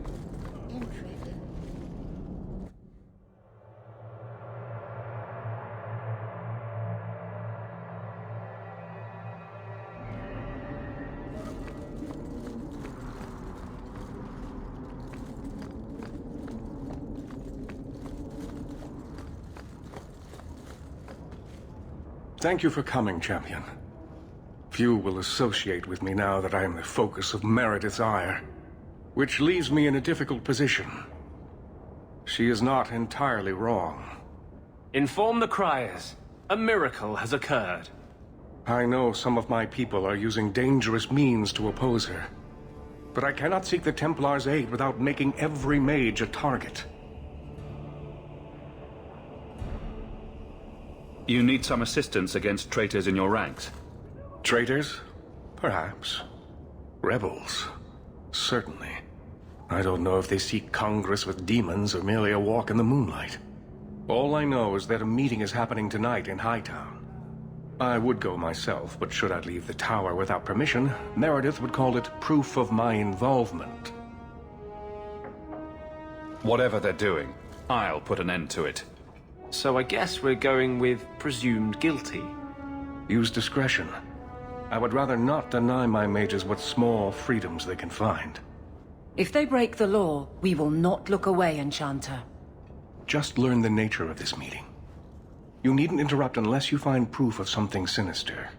Thank you for coming, champion. Few will associate with me now that I am the focus of Meredith's ire, which leaves me in a difficult position. She is not entirely wrong. Inform the criers. A miracle has occurred. I know some of my people are using dangerous means to oppose her, but I cannot seek the Templars' aid without making every mage a target. You need some assistance against traitors in your ranks? Traitors? Perhaps. Rebels? Certainly. I don't know if they seek congress with demons or merely a walk in the moonlight. All I know is that a meeting is happening tonight in Hightown. I would go myself, but should I leave the tower without permission, Meredith would call it proof of my involvement. Whatever they're doing, I'll put an end to it. So I guess we're going with presumed guilty. Use discretion. I would rather not deny my mages what small freedoms they can find. If they break the law, we will not look away, Enchanter. Just learn the nature of this meeting. You needn't interrupt unless you find proof of something sinister.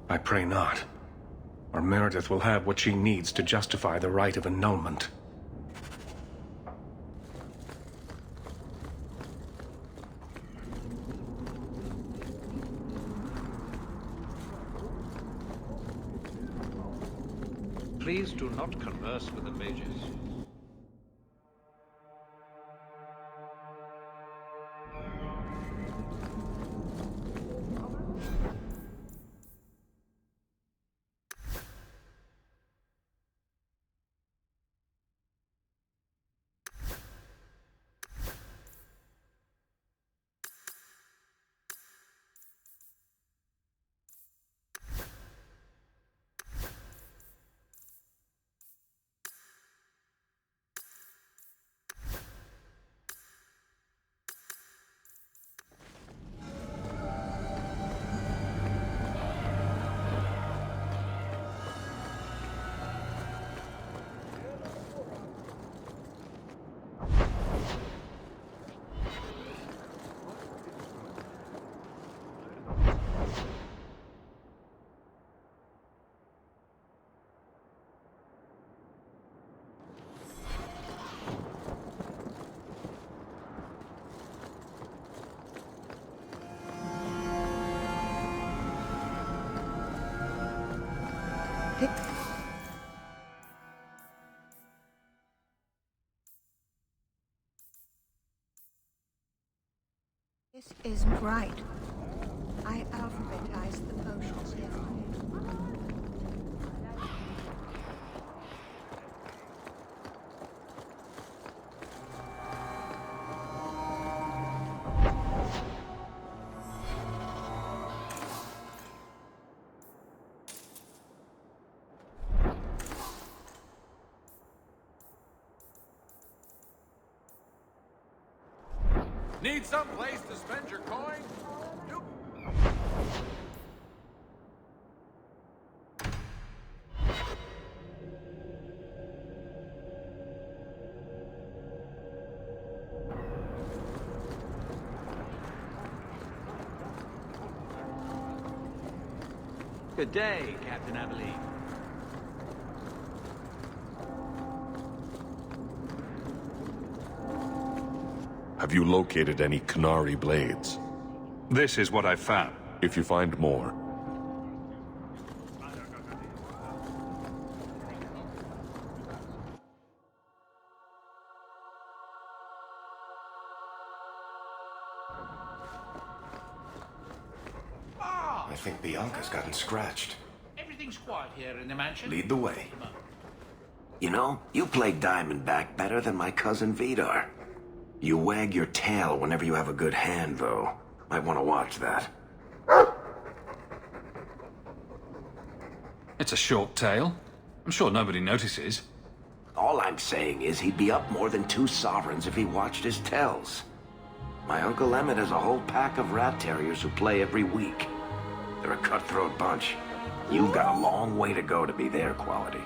I pray not. Or Meredith will have what she needs to justify the right of annulment. Please do not converse with the mages. This isn't right. I alphabetized the potions here. Need some place to spend your coin? Nope. Good day, Captain Aveline. Have you located any Qunari blades? This is what I've found. If you find more, I think Bianca's gotten scratched. Everything's quiet here in the mansion. Lead the way. You know, you play Diamondback better than my cousin Vidar. You wag your tail whenever you have a good hand, though. Might want to watch that. It's a short tale. I'm sure nobody notices. All I'm saying is he'd be up more than 2 sovereigns if he watched his tells. My Uncle Emmett has a whole pack of rat terriers who play every week. They're a cutthroat bunch. You've got a long way to go to be their quality.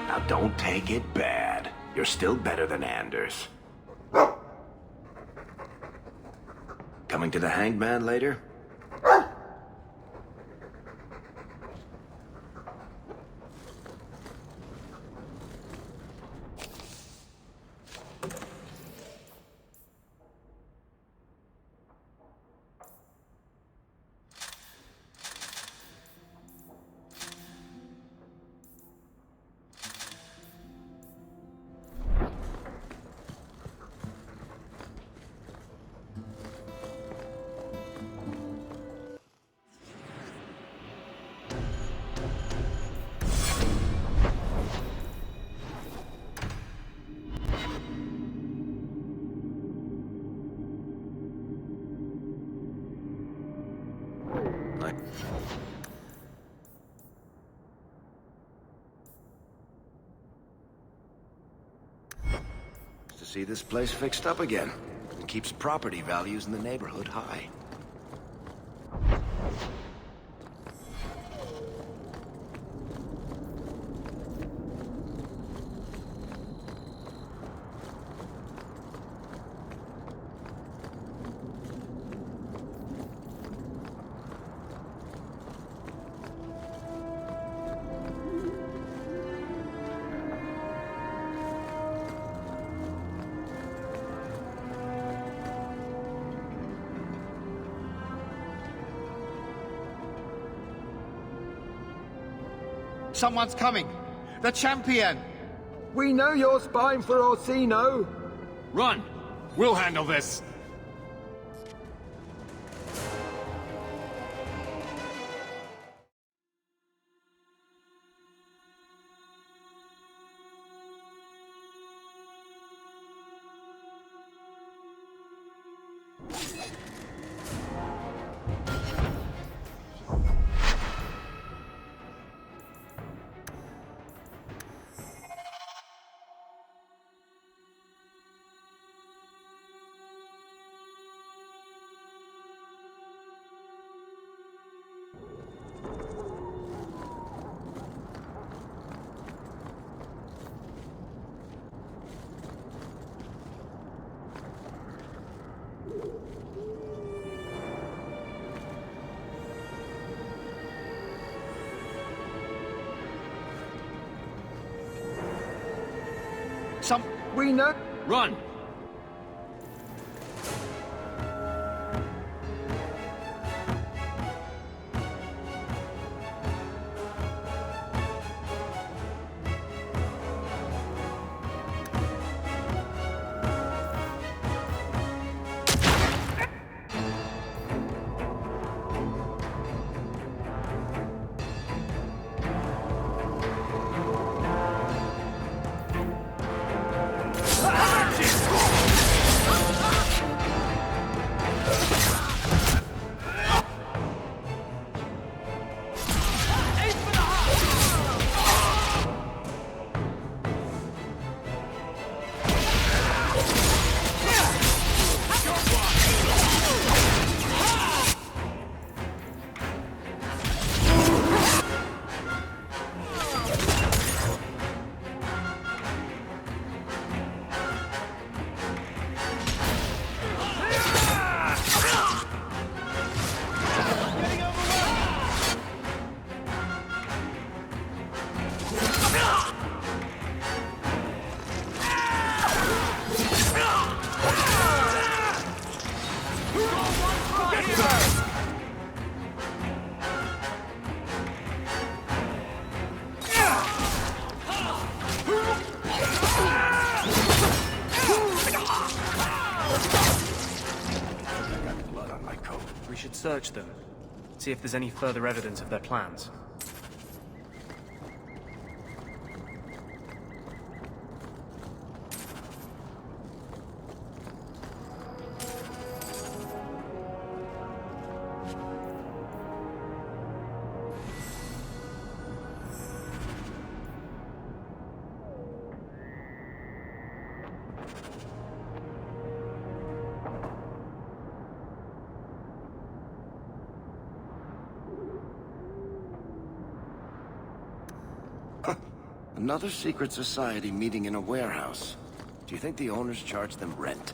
Now don't take it bad. You're still better than Anders. Coming to the Hanged Man later? To see this place fixed up again. It keeps property values in the neighborhood high. Someone's coming! The champion! We know you're spying for Orsino! Run! We'll handle this! We know... Run! Search them. See if there's any further evidence of their plans. Another secret society meeting in a warehouse. Do you think the owners charge them rent?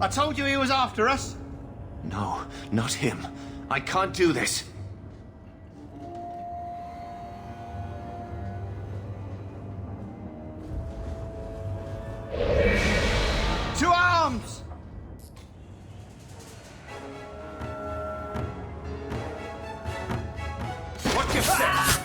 I told you he was after us. No, not him. I can't do this. To arms! What you say?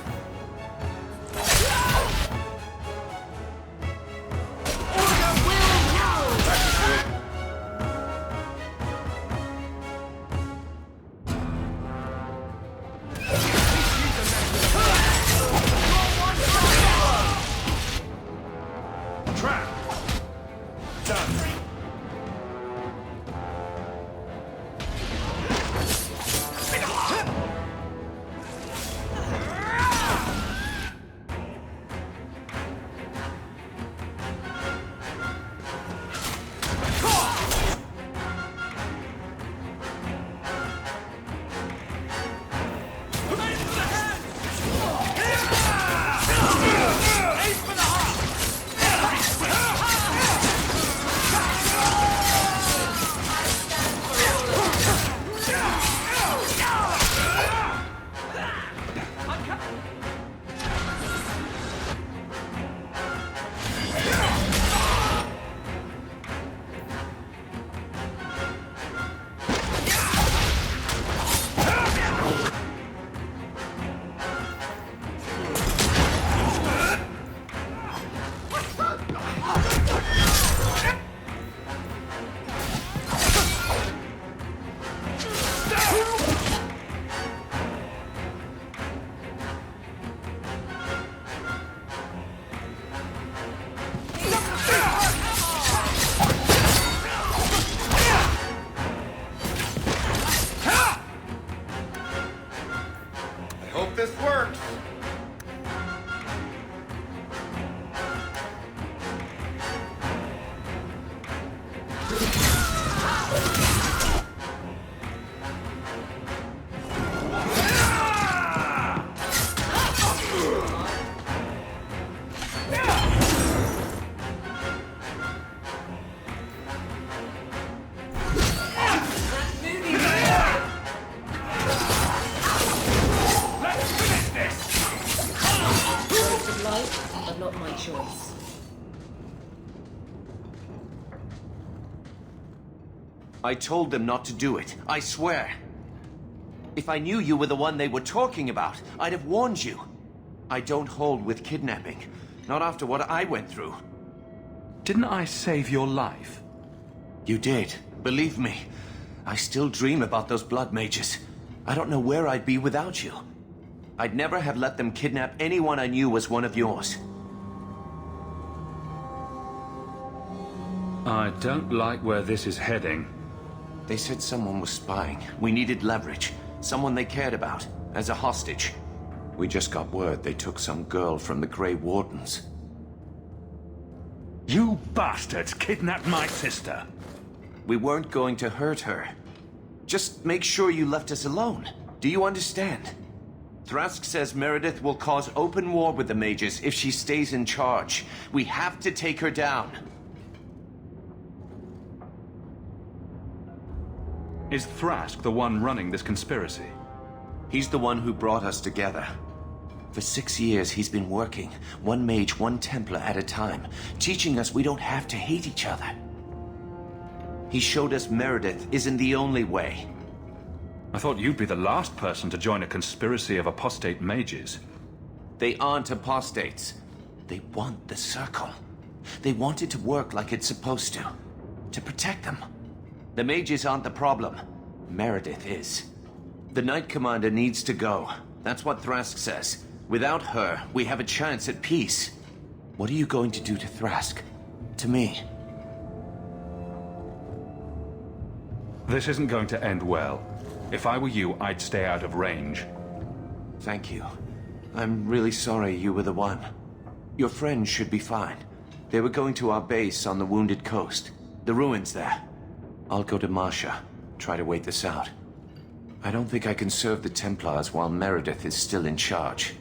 This works. life, but not my choice. I told them not to do it, I swear. If I knew you were the one they were talking about, I'd have warned you. I don't hold with kidnapping. Not after what I went through. Didn't I save your life? You did. Believe me. I still dream about those blood mages. I don't know where I'd be without you. I'd never have let them kidnap anyone I knew was one of yours. I don't like where this is heading. They said someone was spying. We needed leverage. Someone they cared about. As a hostage. We just got word they took some girl from the Grey Wardens. You bastards kidnapped my sister! We weren't going to hurt her. Just make sure you left us alone. Do you understand? Thrask says Meredith will cause open war with the mages if she stays in charge. We have to take her down. Is Thrask the one running this conspiracy? He's the one who brought us together. For 6 years, he's been working, one mage, one Templar at a time, teaching us we don't have to hate each other. He showed us Meredith isn't the only way. I thought you'd be the last person to join a conspiracy of apostate mages. They aren't apostates. They want the Circle. They want it to work like it's supposed to protect them. The mages aren't the problem. Meredith is. The Knight Commander needs to go. That's what Thrask says. Without her, we have a chance at peace. What are you going to do to Thrask? To me? This isn't going to end well. If I were you, I'd stay out of range. Thank you. I'm really sorry you were the one. Your friends should be fine. They were going to our base on the Wounded Coast. The ruins there. I'll go to Marsha. Try to wait this out. I don't think I can serve the Templars while Meredith is still in charge.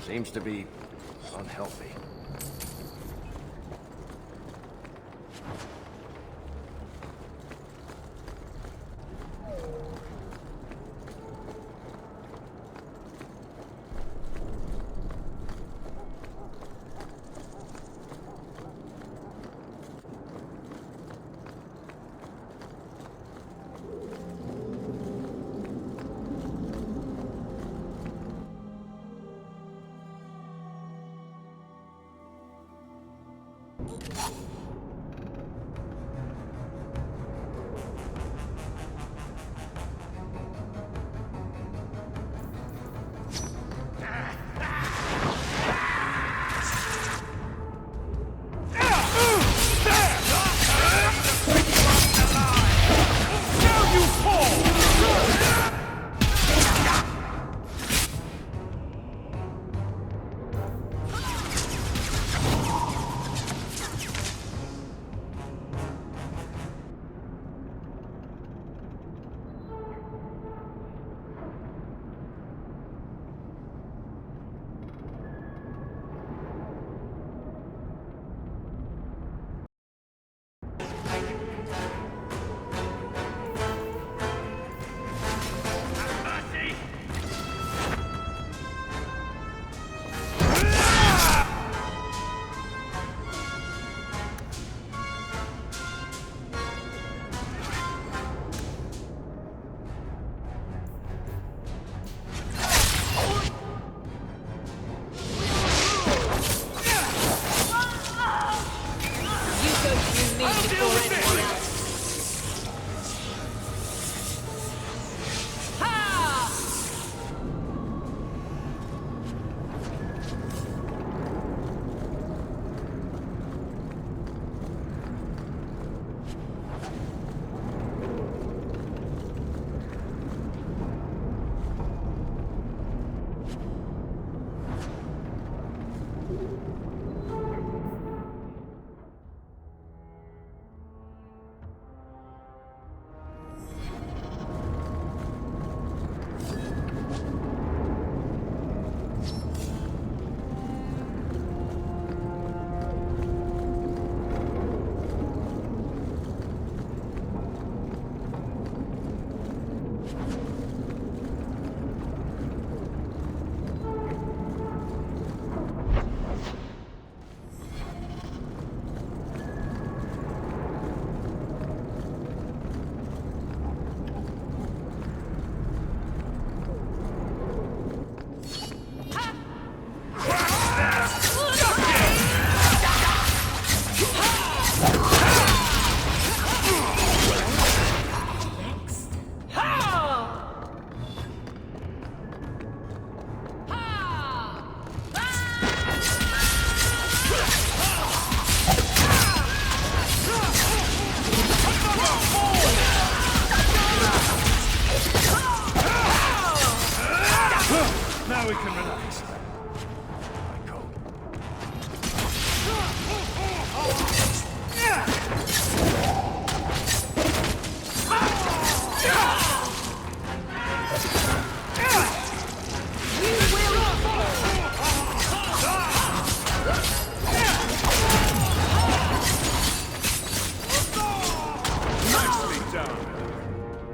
Seems to be unhealthy.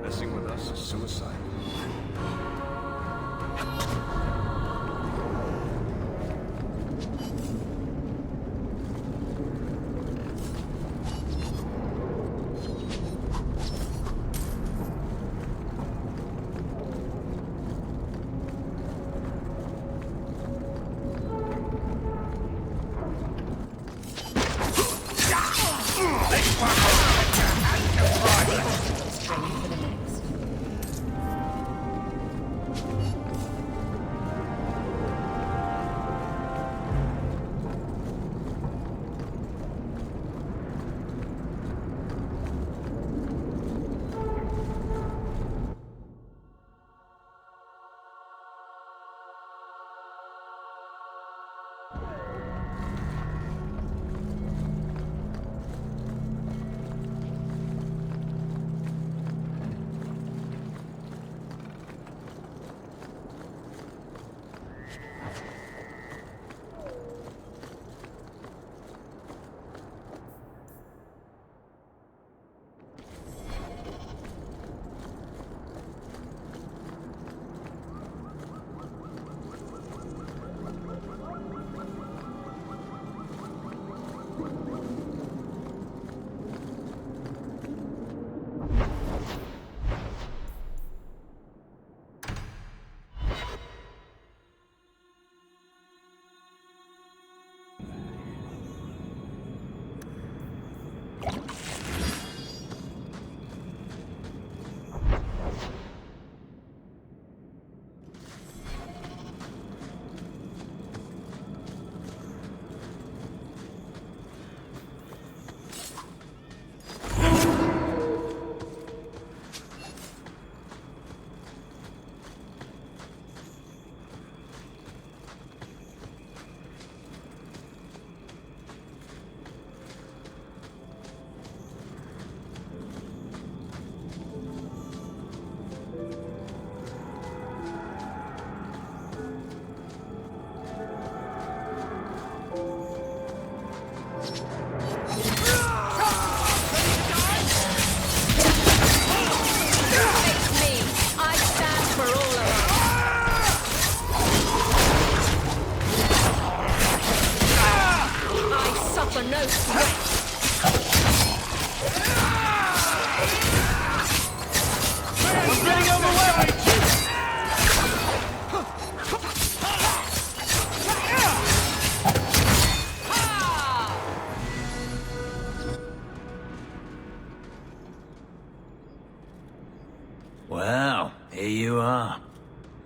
Messing with us is suicide.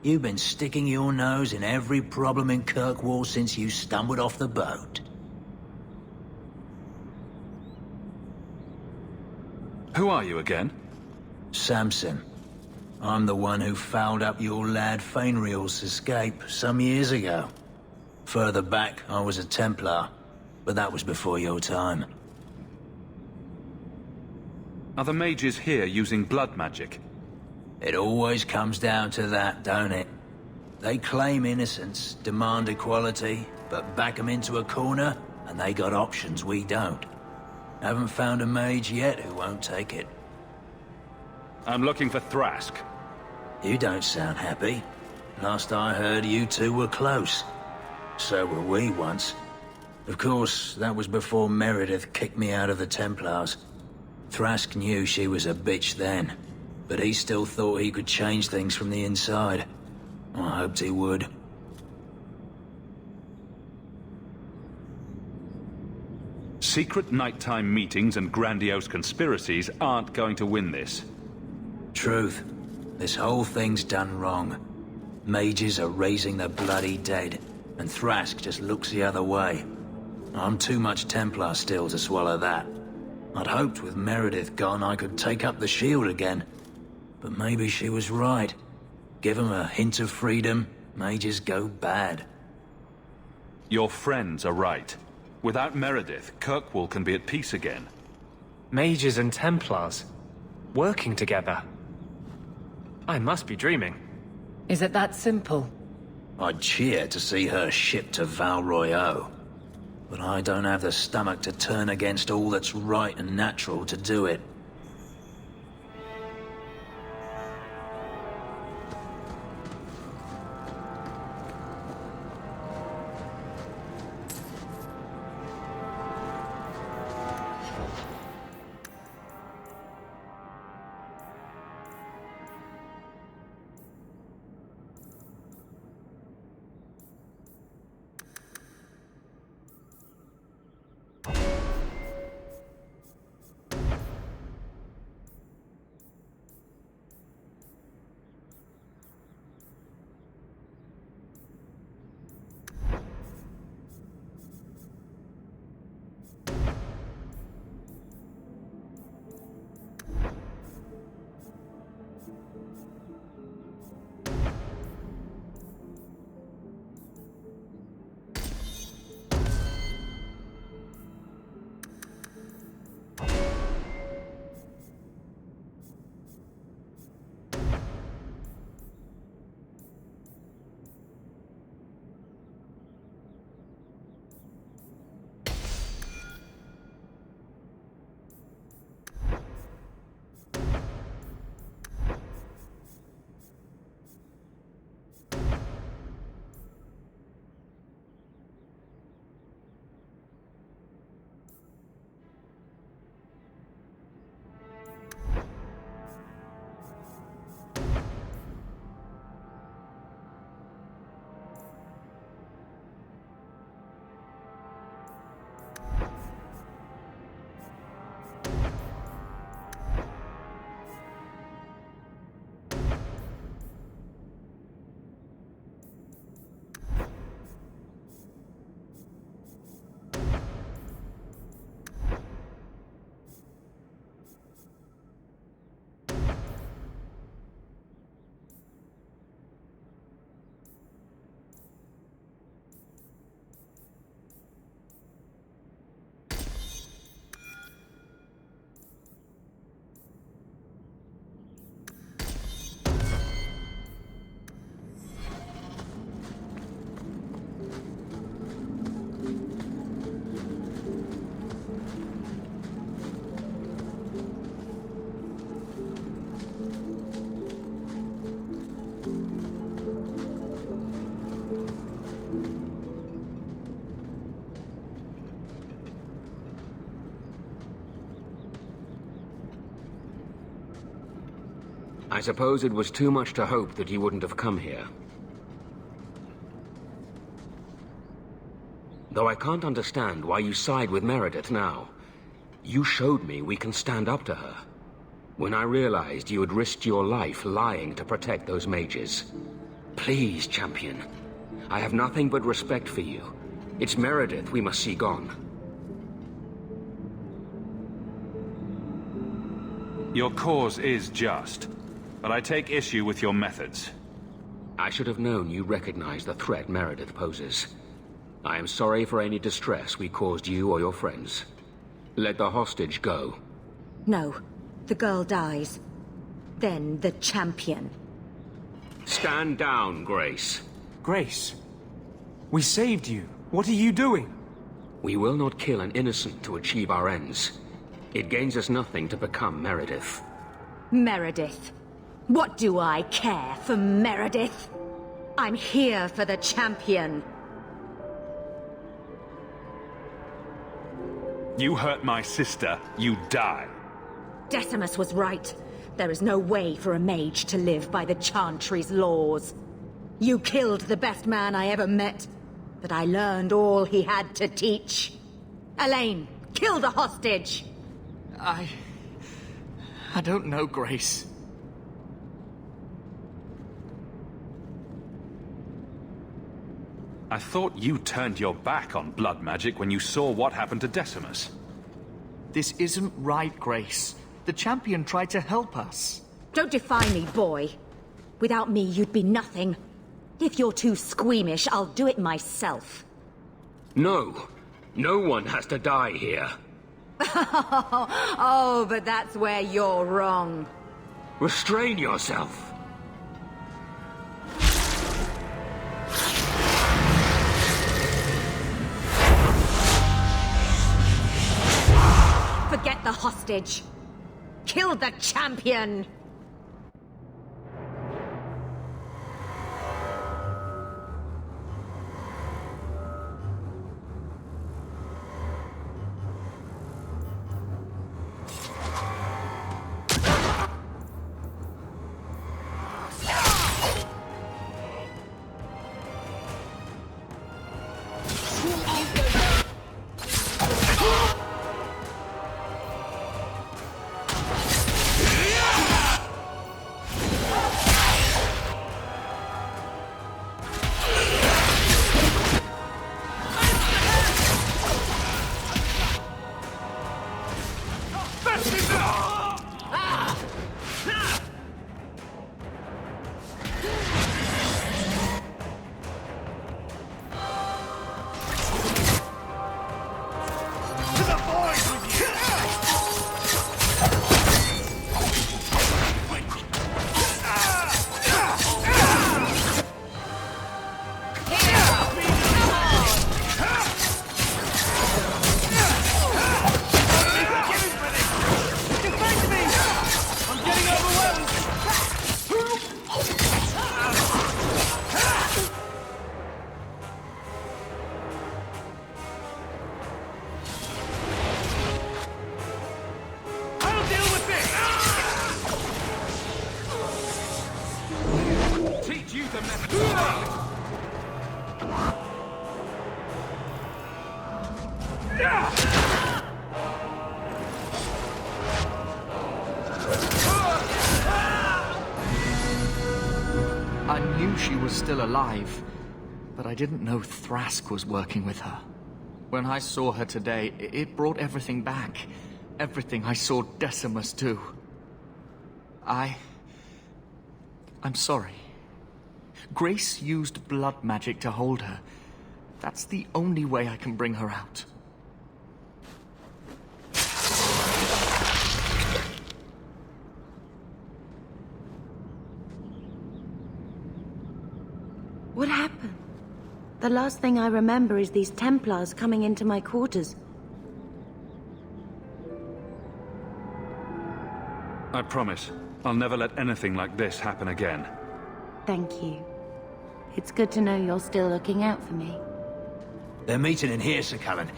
You've been sticking your nose in every problem in Kirkwall since you stumbled off the boat. Who are you again? Samson. I'm the one who fouled up your lad Fainriel's escape some years ago. Further back, I was a Templar, but that was before your time. Are the mages here using blood magic? It always comes down to that, don't it? They claim innocence, demand equality, but back 'em into a corner, and they got options we don't. Haven't found a mage yet who won't take it. I'm looking for Thrask. You don't sound happy. Last I heard, you two were close. So were we once. Of course, that was before Meredith kicked me out of the Templars. Thrask knew she was a bitch then, but he still thought he could change things from the inside. I hoped he would. Secret nighttime meetings and grandiose conspiracies aren't going to win this. Truth. This whole thing's done wrong. Mages are raising the bloody dead, and Thrask just looks the other way. I'm too much Templar still to swallow that. I'd hoped with Meredith gone I could take up the shield again. But maybe she was right. Give 'em a hint of freedom, mages go bad. Your friends are right. Without Meredith, Kirkwall can be at peace again. Mages and Templars. Working together. I must be dreaming. Is it that simple? I'd cheer to see her shipped to Val Royeaux. But I don't have the stomach to turn against all that's right and natural to do it. I suppose it was too much to hope that you wouldn't have come here. Though I can't understand why you side with Meredith now. You showed me we can stand up to her. When I realized you had risked your life lying to protect those mages. Please, champion. I have nothing but respect for you. It's Meredith we must see gone. Your cause is just, but I take issue with your methods. I should have known you recognize the threat Meredith poses. I am sorry for any distress we caused you or your friends. Let the hostage go. No. The girl dies. Then the champion. Stand down, Grace. Grace? We saved you. What are you doing? We will not kill an innocent to achieve our ends. It gains us nothing to become Meredith. Meredith. What do I care for Meredith? I'm here for the champion. You hurt my sister, you die. Decimus was right. There is no way for a mage to live by the Chantry's laws. You killed the best man I ever met, but I learned all he had to teach. Elaine, kill the hostage! I don't know, Grace. I thought you turned your back on blood magic when you saw what happened to Decimus. This isn't right, Grace. The champion tried to help us. Don't defy me, boy. Without me, you'd be nothing. If you're too squeamish, I'll do it myself. No. No one has to die here. Oh, but that's where you're wrong. Restrain yourself. Forget the hostage. Kill the champion! I knew she was still alive, but I didn't know Thrask was working with her. When I saw her today, it brought everything back. Everything I saw Decimus do. I'm sorry. Grace used blood magic to hold her. That's the only way I can bring her out. What happened? The last thing I remember is these Templars coming into my quarters. I promise, I'll never let anything like this happen again. Thank you. It's good to know you're still looking out for me. They're meeting in here, Sir Cullen.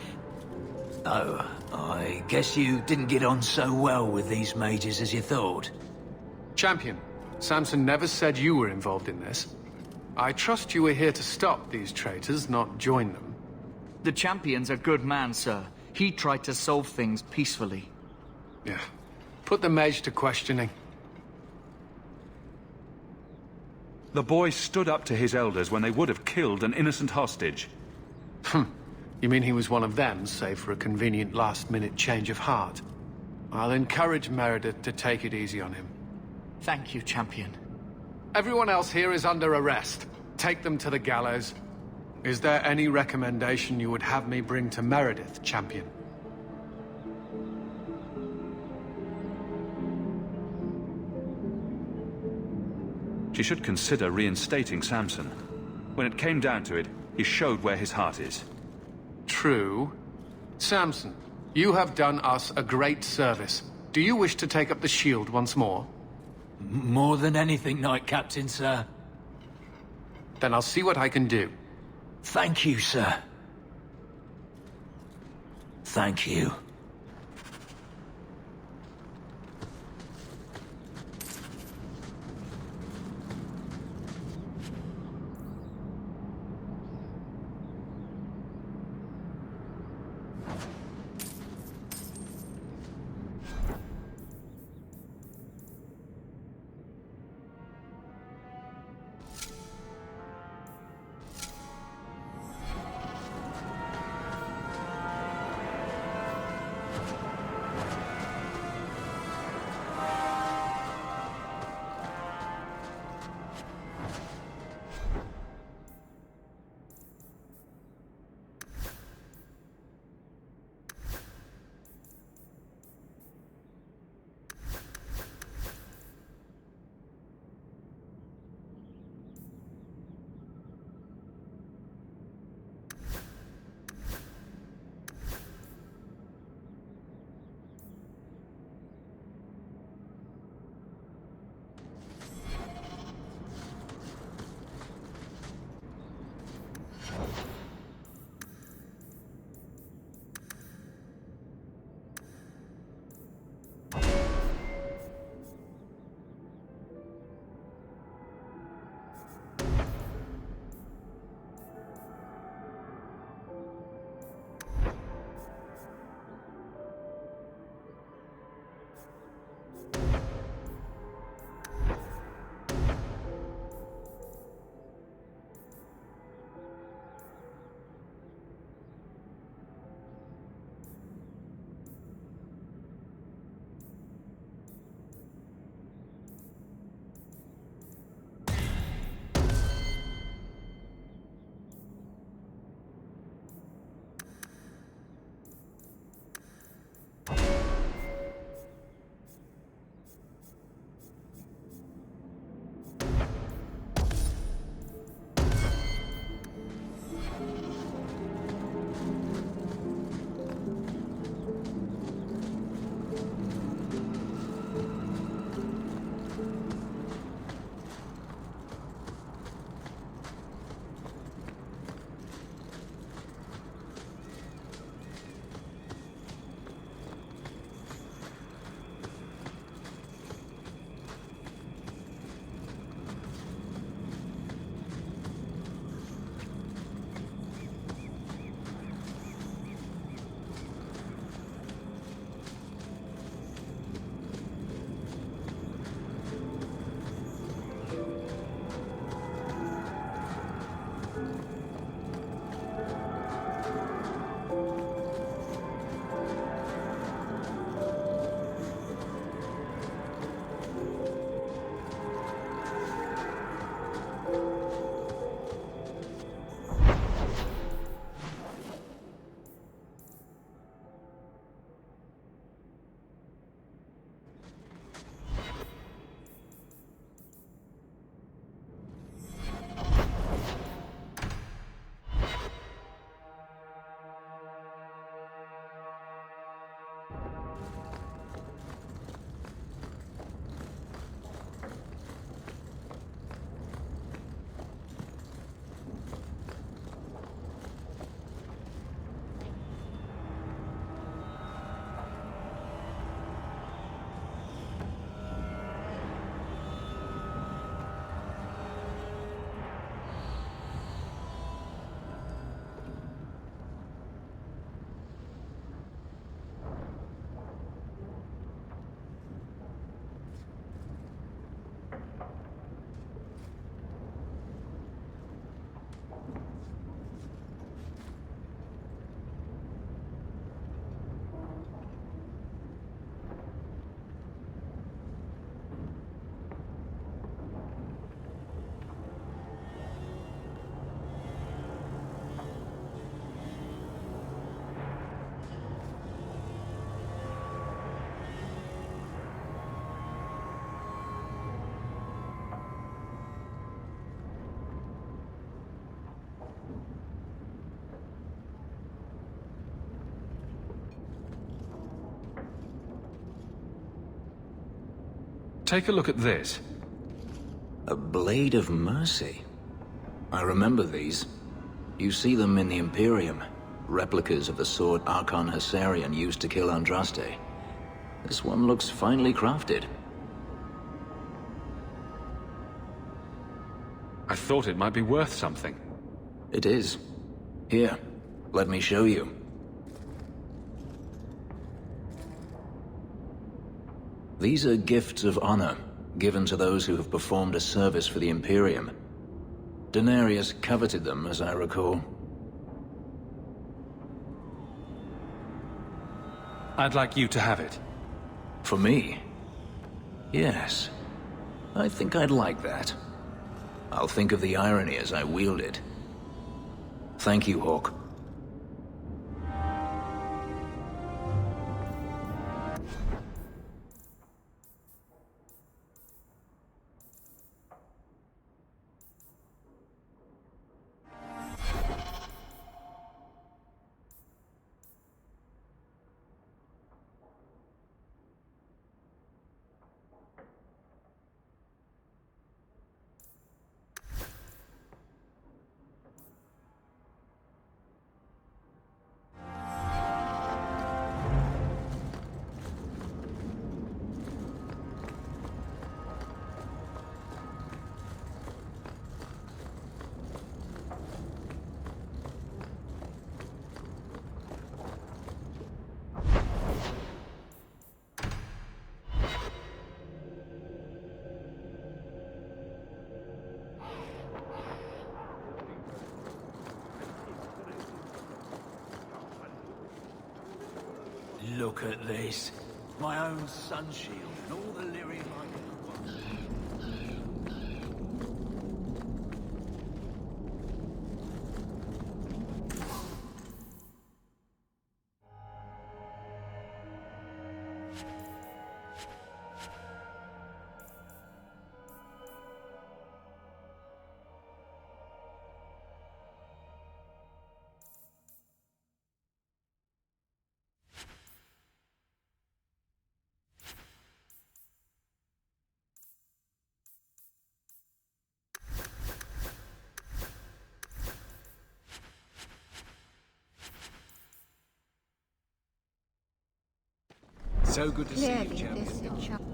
Oh, I guess you didn't get on so well with these mages as you thought. Champion, Samson never said you were involved in this. I trust you were here to stop these traitors, not join them. The champion's a good man, sir. He tried to solve things peacefully. Yeah. Put the mage to questioning. The boy stood up to his elders when they would have killed an innocent hostage. You mean he was one of them, save for a convenient last-minute change of heart? I'll encourage Meredith to take it easy on him. Thank you, Champion. Everyone else here is under arrest. Take them to the gallows. Is there any recommendation you would have me bring to Meredith, Champion? She should consider reinstating Samson. When it came down to it, he showed where his heart is. True. Samson, you have done us a great service. Do you wish to take up the shield once more? More than anything, Knight Captain, sir. Then I'll see what I can do. Thank you, sir. Thank you. Take a look at this. A Blade of Mercy. I remember these. You see them in the Imperium. Replicas of the sword Archon Hessarian used to kill Andraste. This one looks finely crafted. I thought it might be worth something. It is. Here, let me show you. These are gifts of honor, given to those who have performed a service for the Imperium. Denarius coveted them, as I recall. I'd like you to have it. For me? Yes. I think I'd like that. I'll think of the irony as I wield it. Thank you, Hawke. Look at this. My own sun shield and all the lyrium I can acquire. So good to see you, Clearly, champion. this enchant-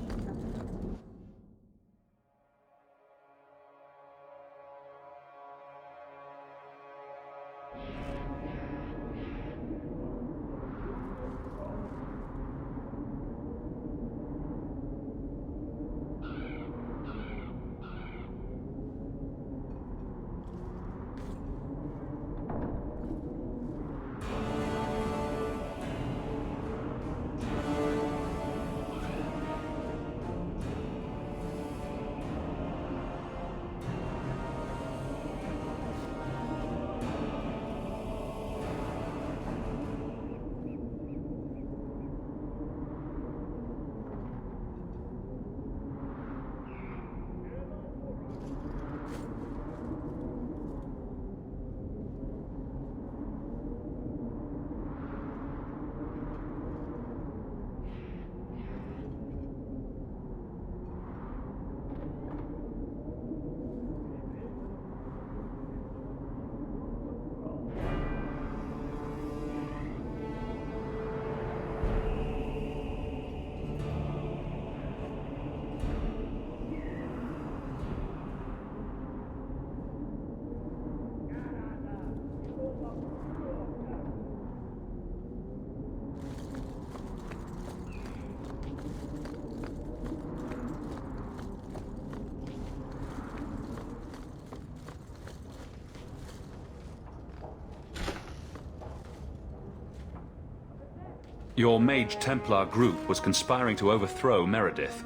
Your Mage Templar group was conspiring to overthrow Meredith.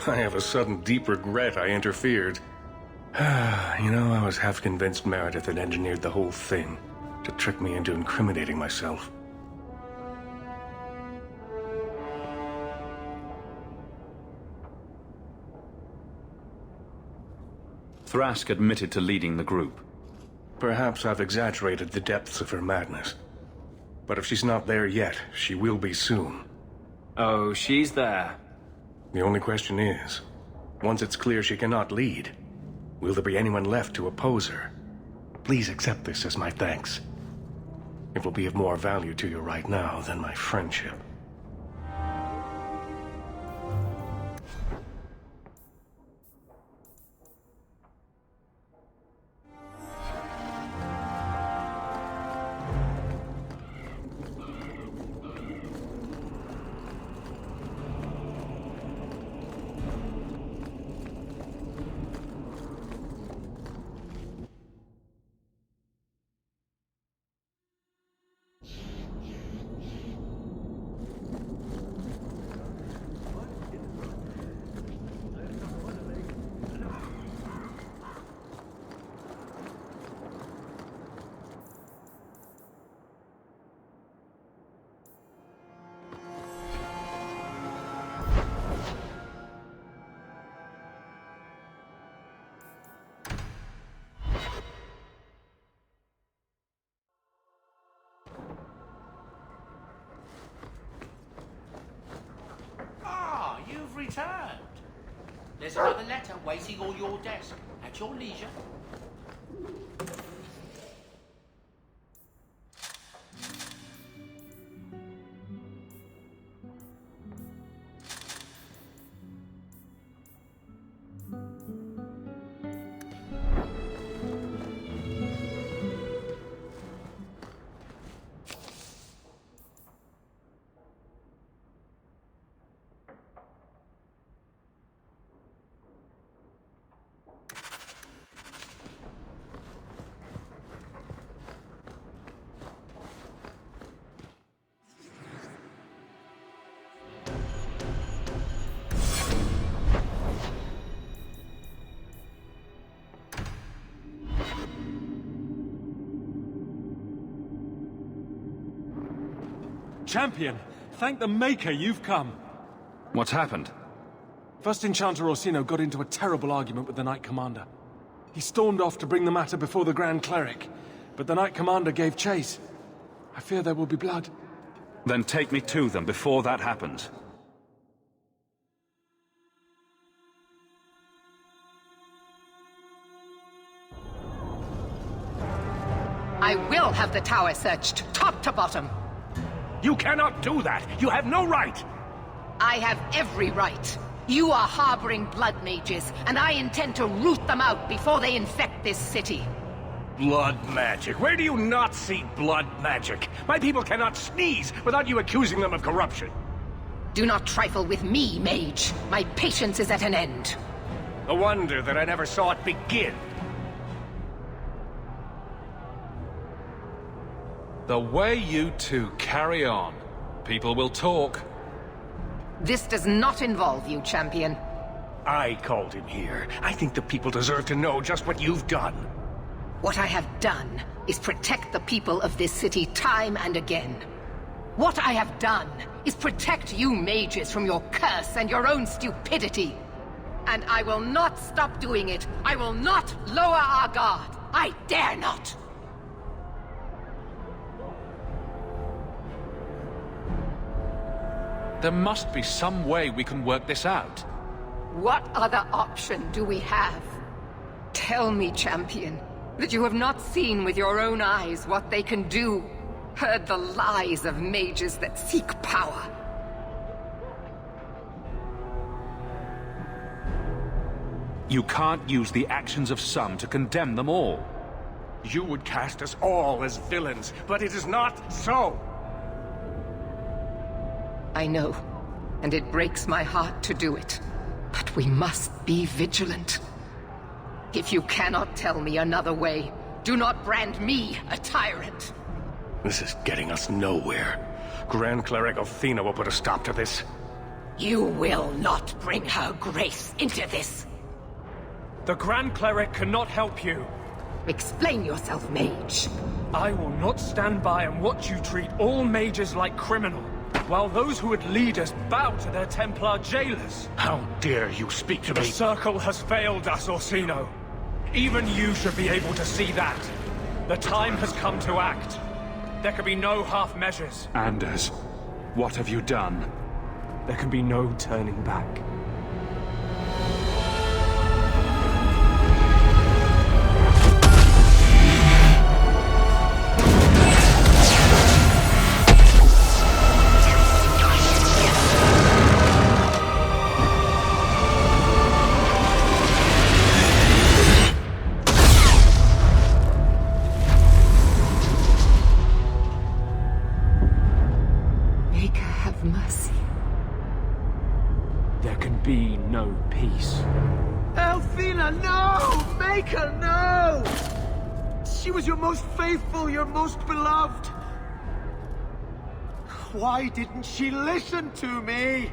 I have a sudden deep regret I interfered. You know, I was half convinced Meredith had engineered the whole thing to trick me into incriminating myself. Thrask admitted to leading the group. Perhaps I've exaggerated the depths of her madness. But if she's not there yet, she will be soon. Oh, she's there. The only question is, Once it's clear she cannot lead, will there be anyone left to oppose her? Please accept this as my thanks. It will be of more value to you right now than my friendship. You've returned. There's another letter waiting on your desk, at your leisure. Champion, thank the Maker you've come. What's happened? First Enchanter Orsino got into a terrible argument with the Knight Commander. He stormed off to bring the matter before the Grand Cleric, but the Knight Commander gave chase. I fear there will be blood. Then take me to them before that happens. I will have the tower searched, top to bottom. You cannot do that! You have no right! I have every right. You are harboring blood mages, and I intend to root them out before they infect this city. Blood magic? Where do you not see blood magic? My people cannot sneeze without you accusing them of corruption. Do not trifle with me, mage. My patience is at an end. A wonder that I never saw it begin. The way you two carry on, people will talk. This does not involve you, champion. I called him here. I think the people deserve to know just what you've done. What I have done is protect the people of this city time and again. What I have done is protect you mages from your curse and your own stupidity. And I will not stop doing it. I will not lower our guard. I dare not. There must be some way we can work this out. What other option do we have? Tell me, champion, that you have not seen with your own eyes what they can do, heard the lies of mages that seek power. You can't use the actions of some to condemn them all. You would cast us all as villains, but it is not so! I know, and it breaks my heart to do it. But we must be vigilant. If you cannot tell me another way, do not brand me a tyrant. This is getting us nowhere. Grand Cleric Othina will put a stop to this. You will not bring her grace into this. The Grand Cleric cannot help you. Explain yourself, mage. I will not stand by and watch you treat all mages like criminal, while those who would lead us bow to their Templar jailers. How dare you speak to me? The Circle has failed us, Orsino. Even you should be able to see that. The time has come to act. There can be no half measures. Anders, what have you done? There can be no turning back. no peace. Elfina, no! Maker, no! She was your most faithful, your most beloved. Why didn't she listen to me?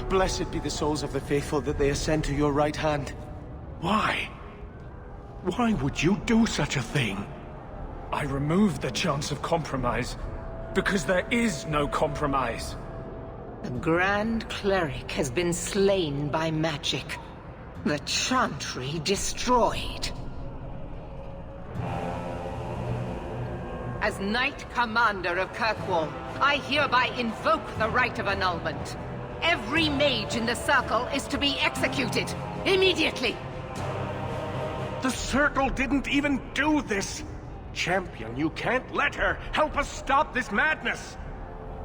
Blessed be the souls of the faithful that they ascend to your right hand. Why? Why would you do such a thing? I removed the chance of compromise, because there is no compromise. The Grand Cleric has been slain by magic. The Chantry destroyed. As Knight Commander of Kirkwall, I hereby invoke the right of annulment. Every mage in the Circle is to be executed, immediately! The Circle didn't even do this! Champion, you can't let her! Help us stop this madness!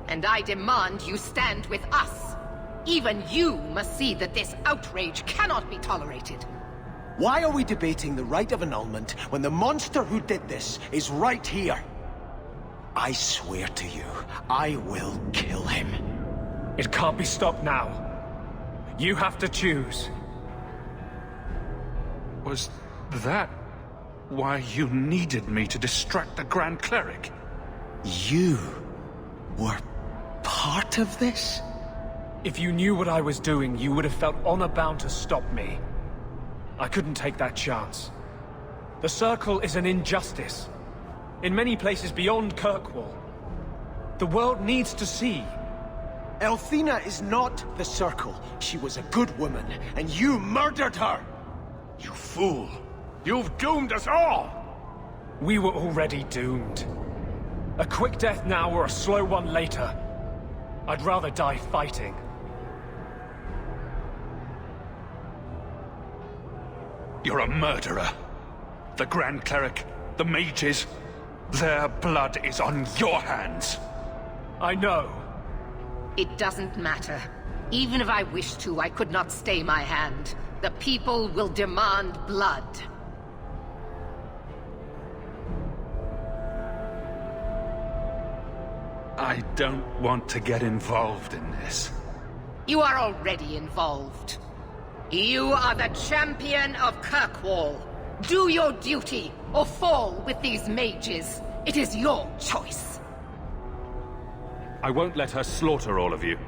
And I demand you stand with us. Even you must see that this outrage cannot be tolerated. Why are we debating the right of annulment when the monster who did this is right here? I swear to you, I will kill him. It can't be stopped now. You have to choose. Was that why you needed me to distract the Grand Cleric? You were part of this? If you knew what I was doing, you would have felt honor-bound to stop me. I couldn't take that chance. The Circle is an injustice. In many places beyond Kirkwall. The world needs to see. Elfina is not the Circle. She was a good woman, and you murdered her! You fool! You've doomed us all! We were already doomed. A quick death now or a slow one later. I'd rather die fighting. You're a murderer. The Grand Cleric, the mages, their blood is on your hands. I know. It doesn't matter. Even if I wished to, I could not stay my hand. The people will demand blood. I don't want to get involved in this. You are already involved. You are the champion of Kirkwall. Do your duty, or fall with these mages. It is your choice. I won't let her slaughter all of you.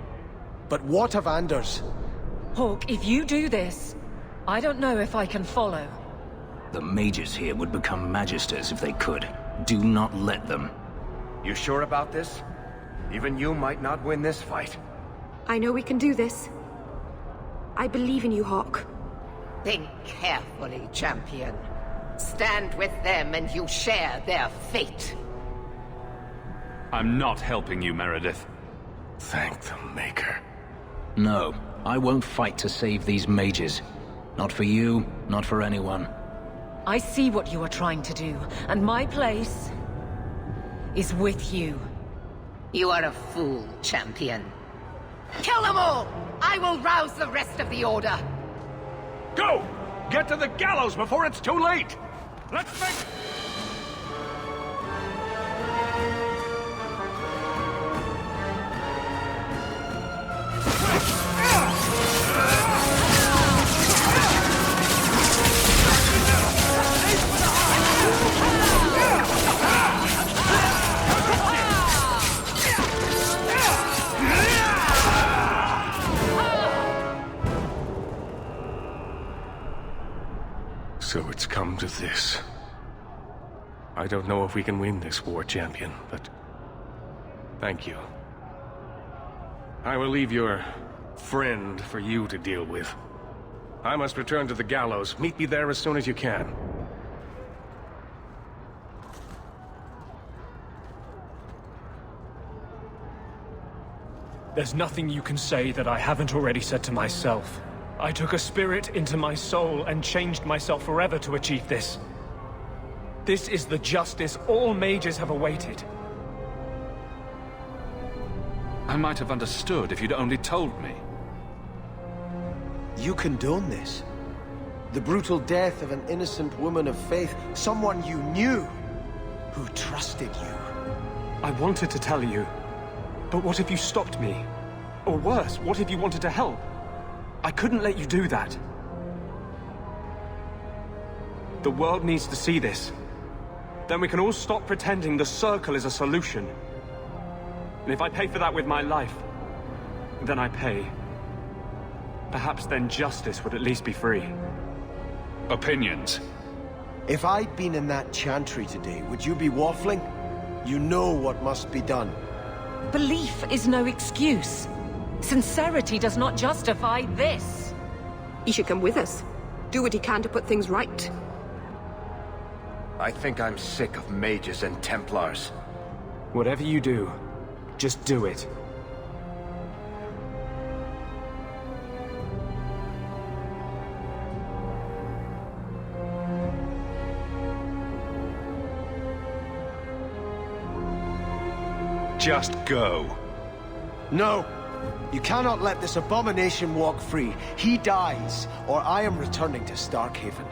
But what of Anders? Hawk, if you do this, I don't know if I can follow. The mages here would become magisters if they could. Do not let them. You sure about this? Even you might not win this fight. I know we can do this. I believe in you, Hawk. Think carefully, champion. Stand with them and you share their fate. I'm not helping you, Meredith. Thank the Maker. No, I won't fight to save these mages. Not for you, not for anyone. I see what you are trying to do, and my place is with you. You are a fool, champion. Kill them all! I will rouse the rest of the Order. Go! Get to the gallows before it's too late! Let's make... So it's come to this. I don't know if we can win this war, champion, but... thank you. I will leave your friend for you to deal with. I must return to the gallows. Meet me there as soon as you can. There's nothing you can say that I haven't already said to myself. I took a spirit into my soul and changed myself forever to achieve this. This is the justice all mages have awaited. I might have understood if you'd only told me. You condone this? The brutal death of an innocent woman of faith, someone you knew, who trusted you. I wanted to tell you. But what if you stopped me? Or worse, what if you wanted to help? I couldn't let you do that. The world needs to see this. Then we can all stop pretending the Circle is a solution. And if I pay for that with my life, then I pay. Perhaps then justice would at least be free. Opinions? If I'd been in that chantry today, would you be waffling? You know what must be done. Belief is no excuse. Sincerity does not justify this. He should come with us. Do what he can to put things right. I think I'm sick of mages and Templars. Whatever you do, just do it. Just go. No! You cannot let this abomination walk free. He dies, or I am returning to Starkhaven.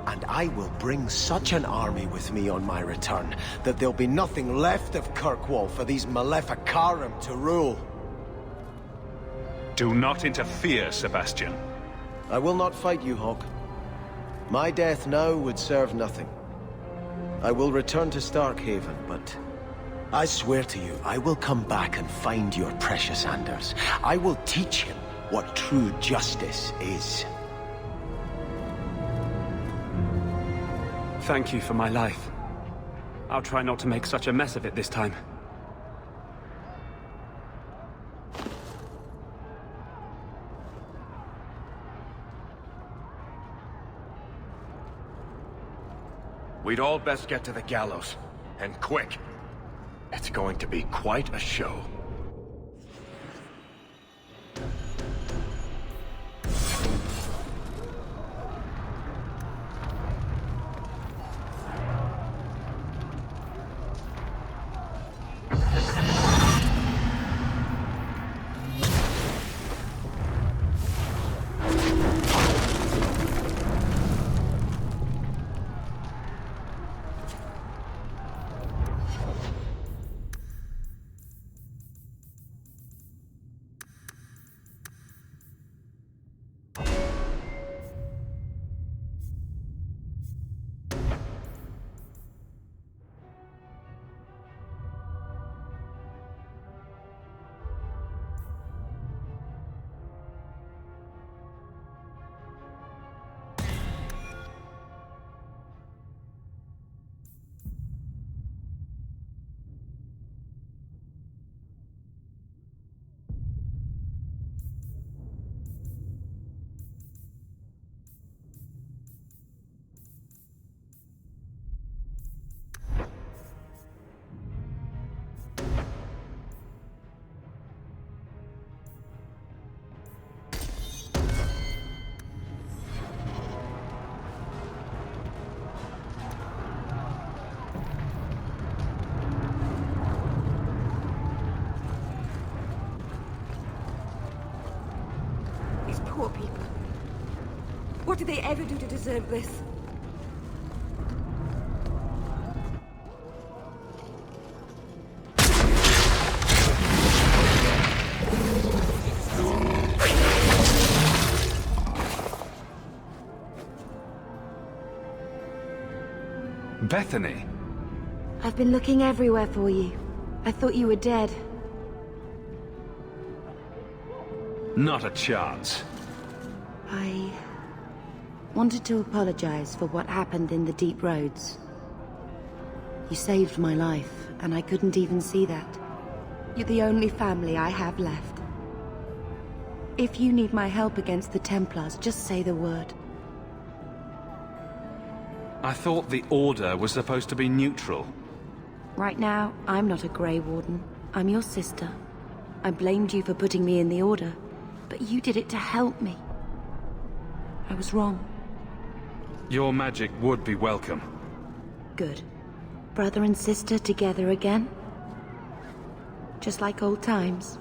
And I will bring such an army with me on my return, that there'll be nothing left of Kirkwall for these Maleficarum to rule. Do not interfere, Sebastian. I will not fight you, Hawke. My death now would serve nothing. I will return to Starkhaven, but I swear to you, I will come back and find your precious Anders. I will teach him what true justice is. Thank you for my life. I'll try not to make such a mess of it this time. We'd all best get to the gallows. And quick. It's going to be quite a show. Poor people. What did they ever do to deserve this? Bethany? I've been looking everywhere for you. I thought you were dead. Not a chance. I wanted to apologize for what happened in the Deep Roads. You saved my life, and I couldn't even see that. You're the only family I have left. If you need my help against the Templars, just say the word. I thought the Order was supposed to be neutral. Right now, I'm not a Grey Warden. I'm your sister. I blamed you for putting me in the Order, but you did it to help me. I was wrong. Your magic would be welcome. Good. Brother and sister together again? Just like old times.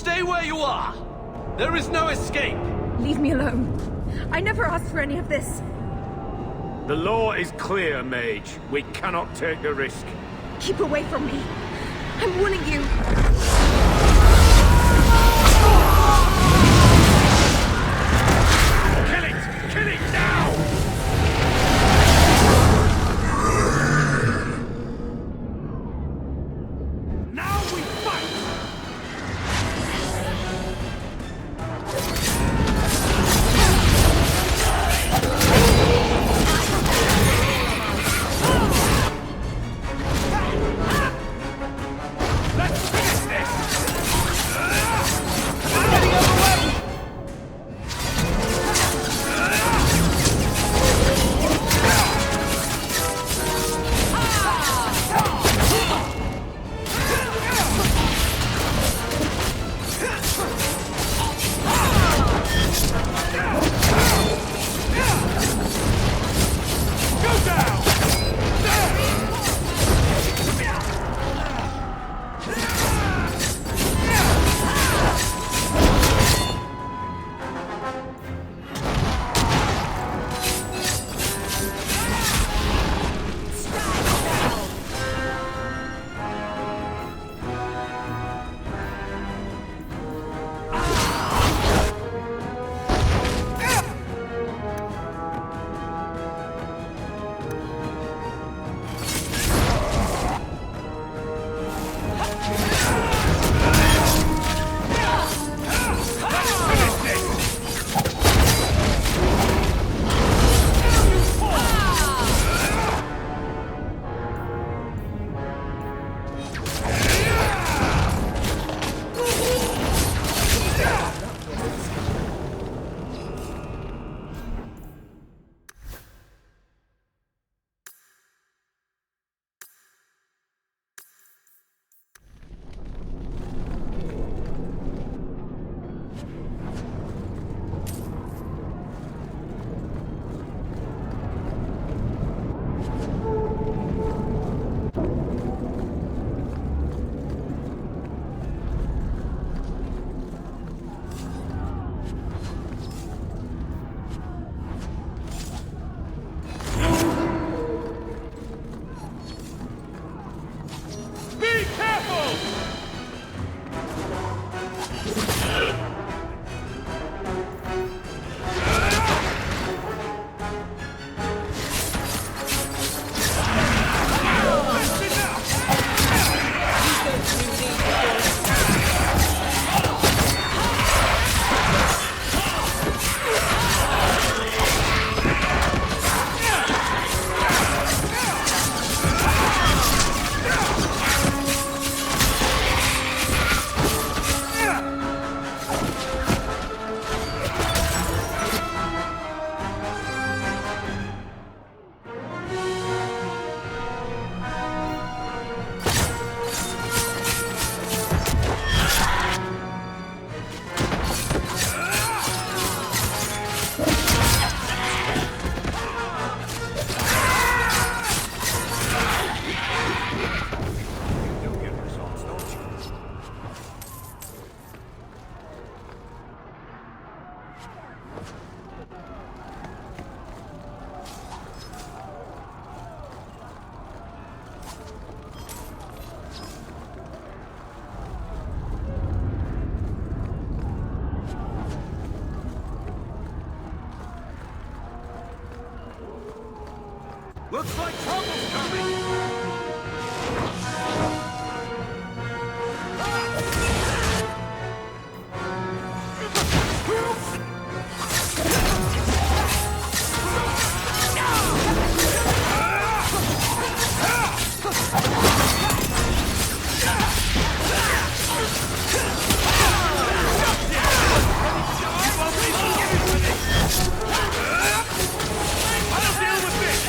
Stay where you are! There is no escape! Leave me alone. I never asked for any of this. The law is clear, Mage. We cannot take the risk. Keep away from me. I'm warning you. Kill it! Kill it now! Now we fight! Let's finish this! I'm getting overwhelmed! Go down! Be careful! Looks like trouble's coming! I'll deal with this!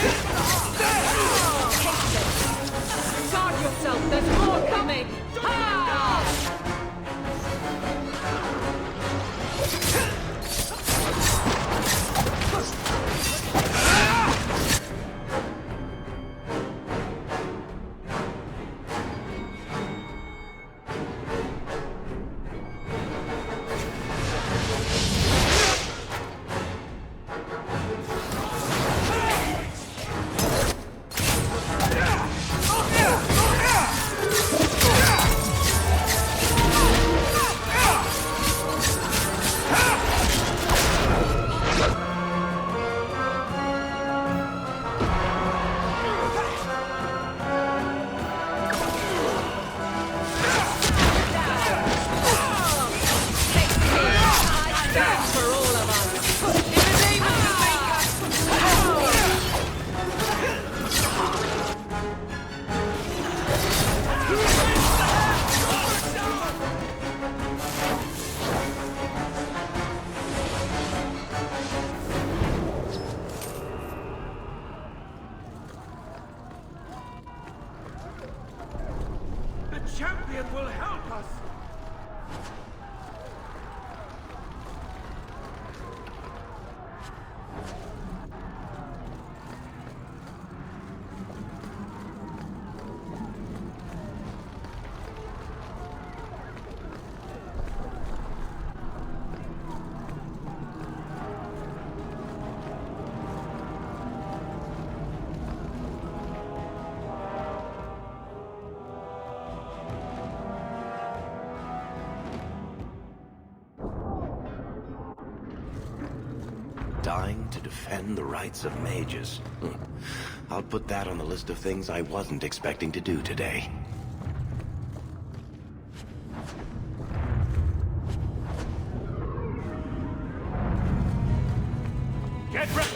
champion will help us! Dying to defend the rights of mages. I'll put that on the list of things I wasn't expecting to do today. Get ready!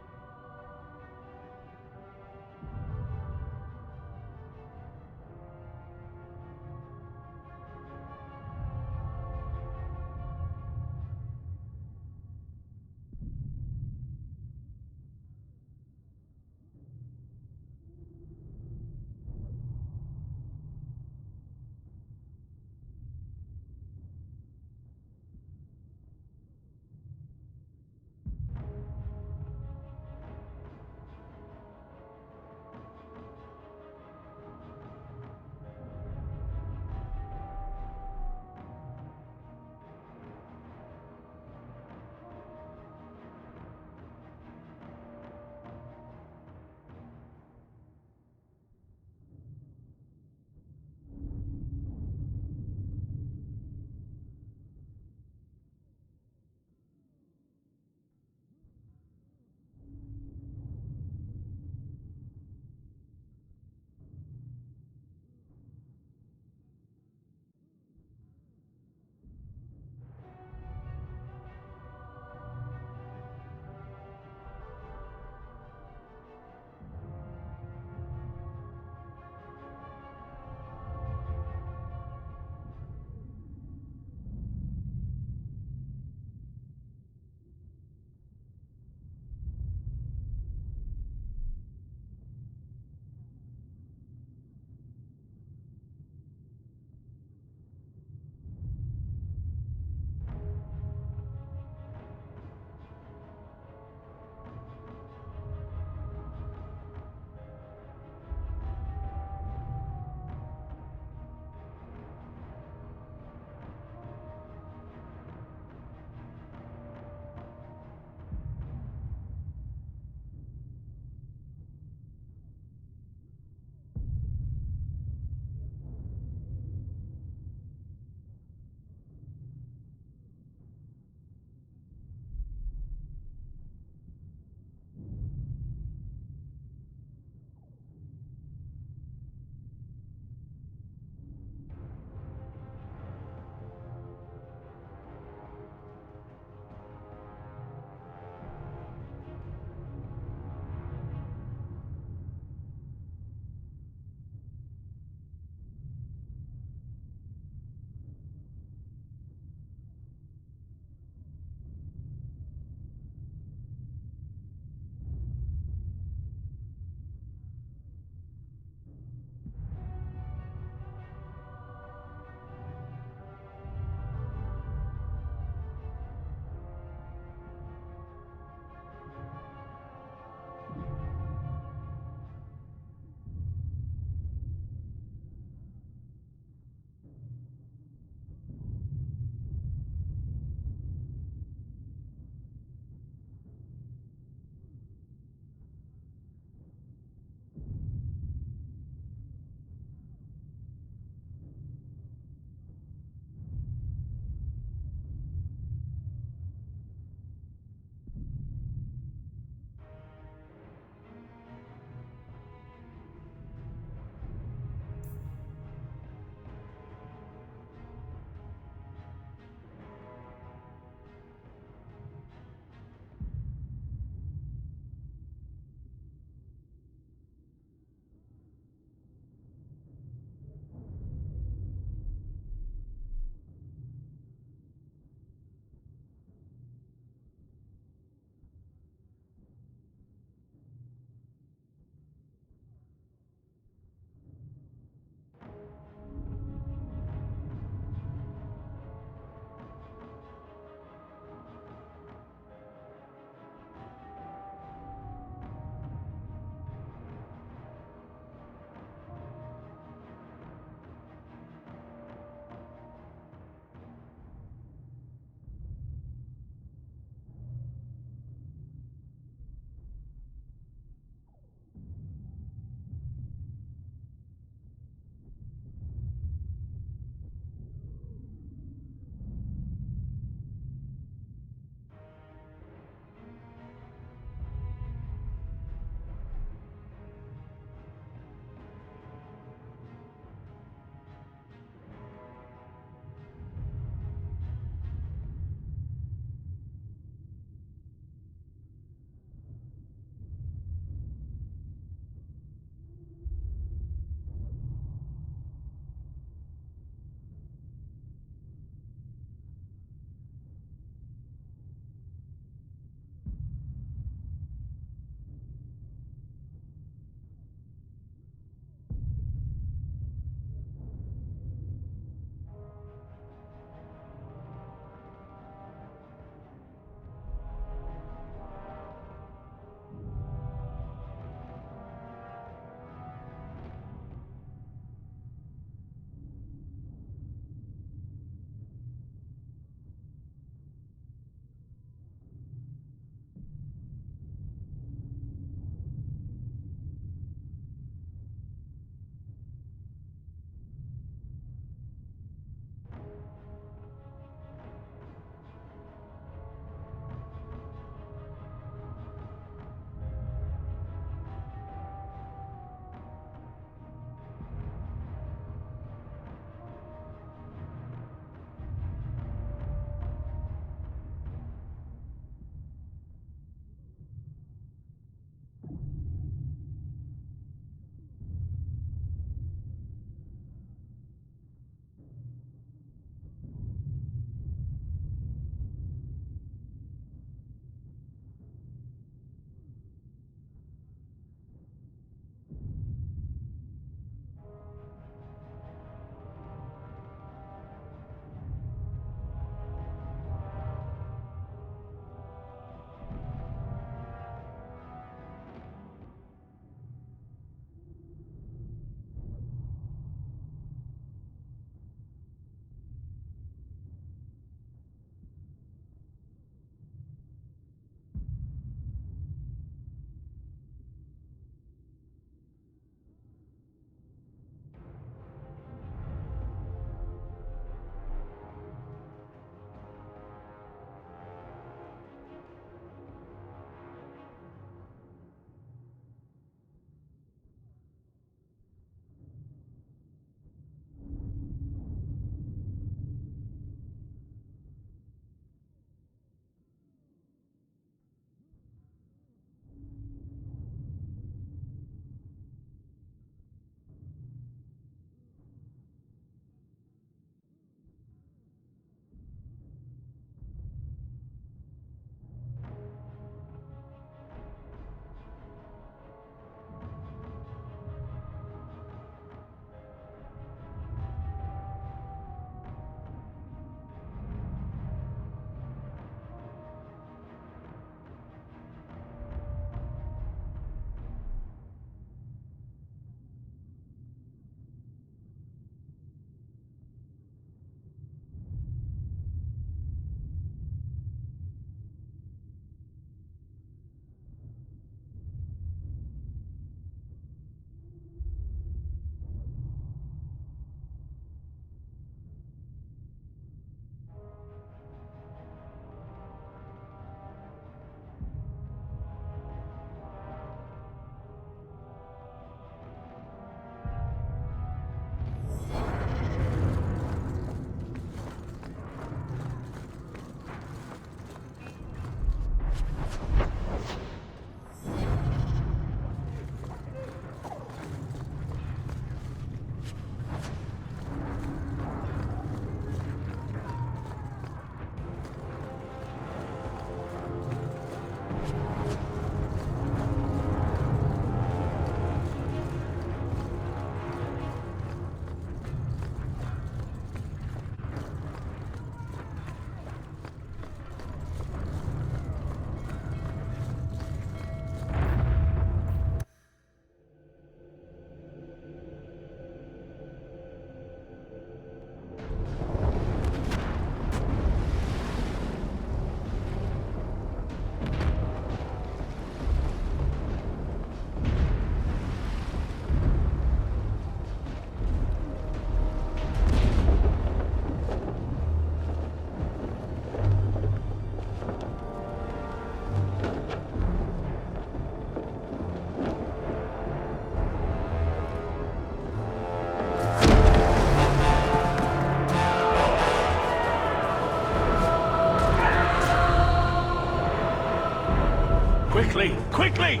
Quickly! Quickly!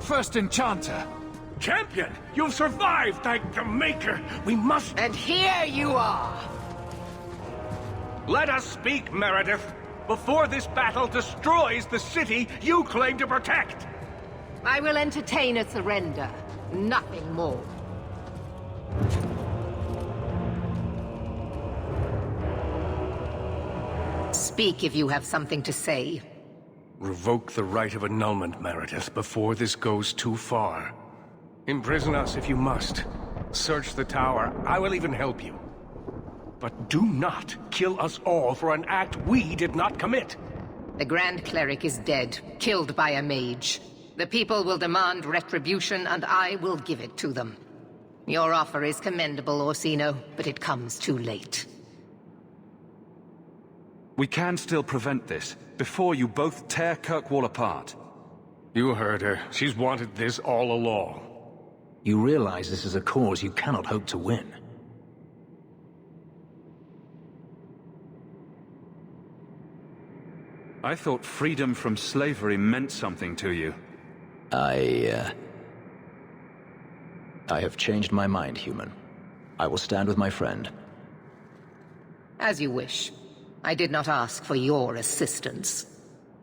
First Enchanter! Champion! You've survived, thank the Maker! We must... And here you are! Let us speak, Meredith! Before this battle destroys the city you claim to protect! I will entertain a surrender. Nothing more. Speak if you have something to say. Revoke the right of annulment, Meredith, before this goes too far. Imprison us if you must. Search the tower. I will even help you. But do not kill us all for an act we did not commit. The Grand Cleric is dead, killed by a mage. The people will demand retribution, and I will give it to them. Your offer is commendable, Orsino, but it comes too late. We can still prevent this, before you both tear Kirkwall apart. You heard her. She's wanted this all along. You realize this is a cause you cannot hope to win. I thought freedom from slavery meant something to you. I have changed my mind, human. I will stand with my friend. As you wish. I did not ask for your assistance.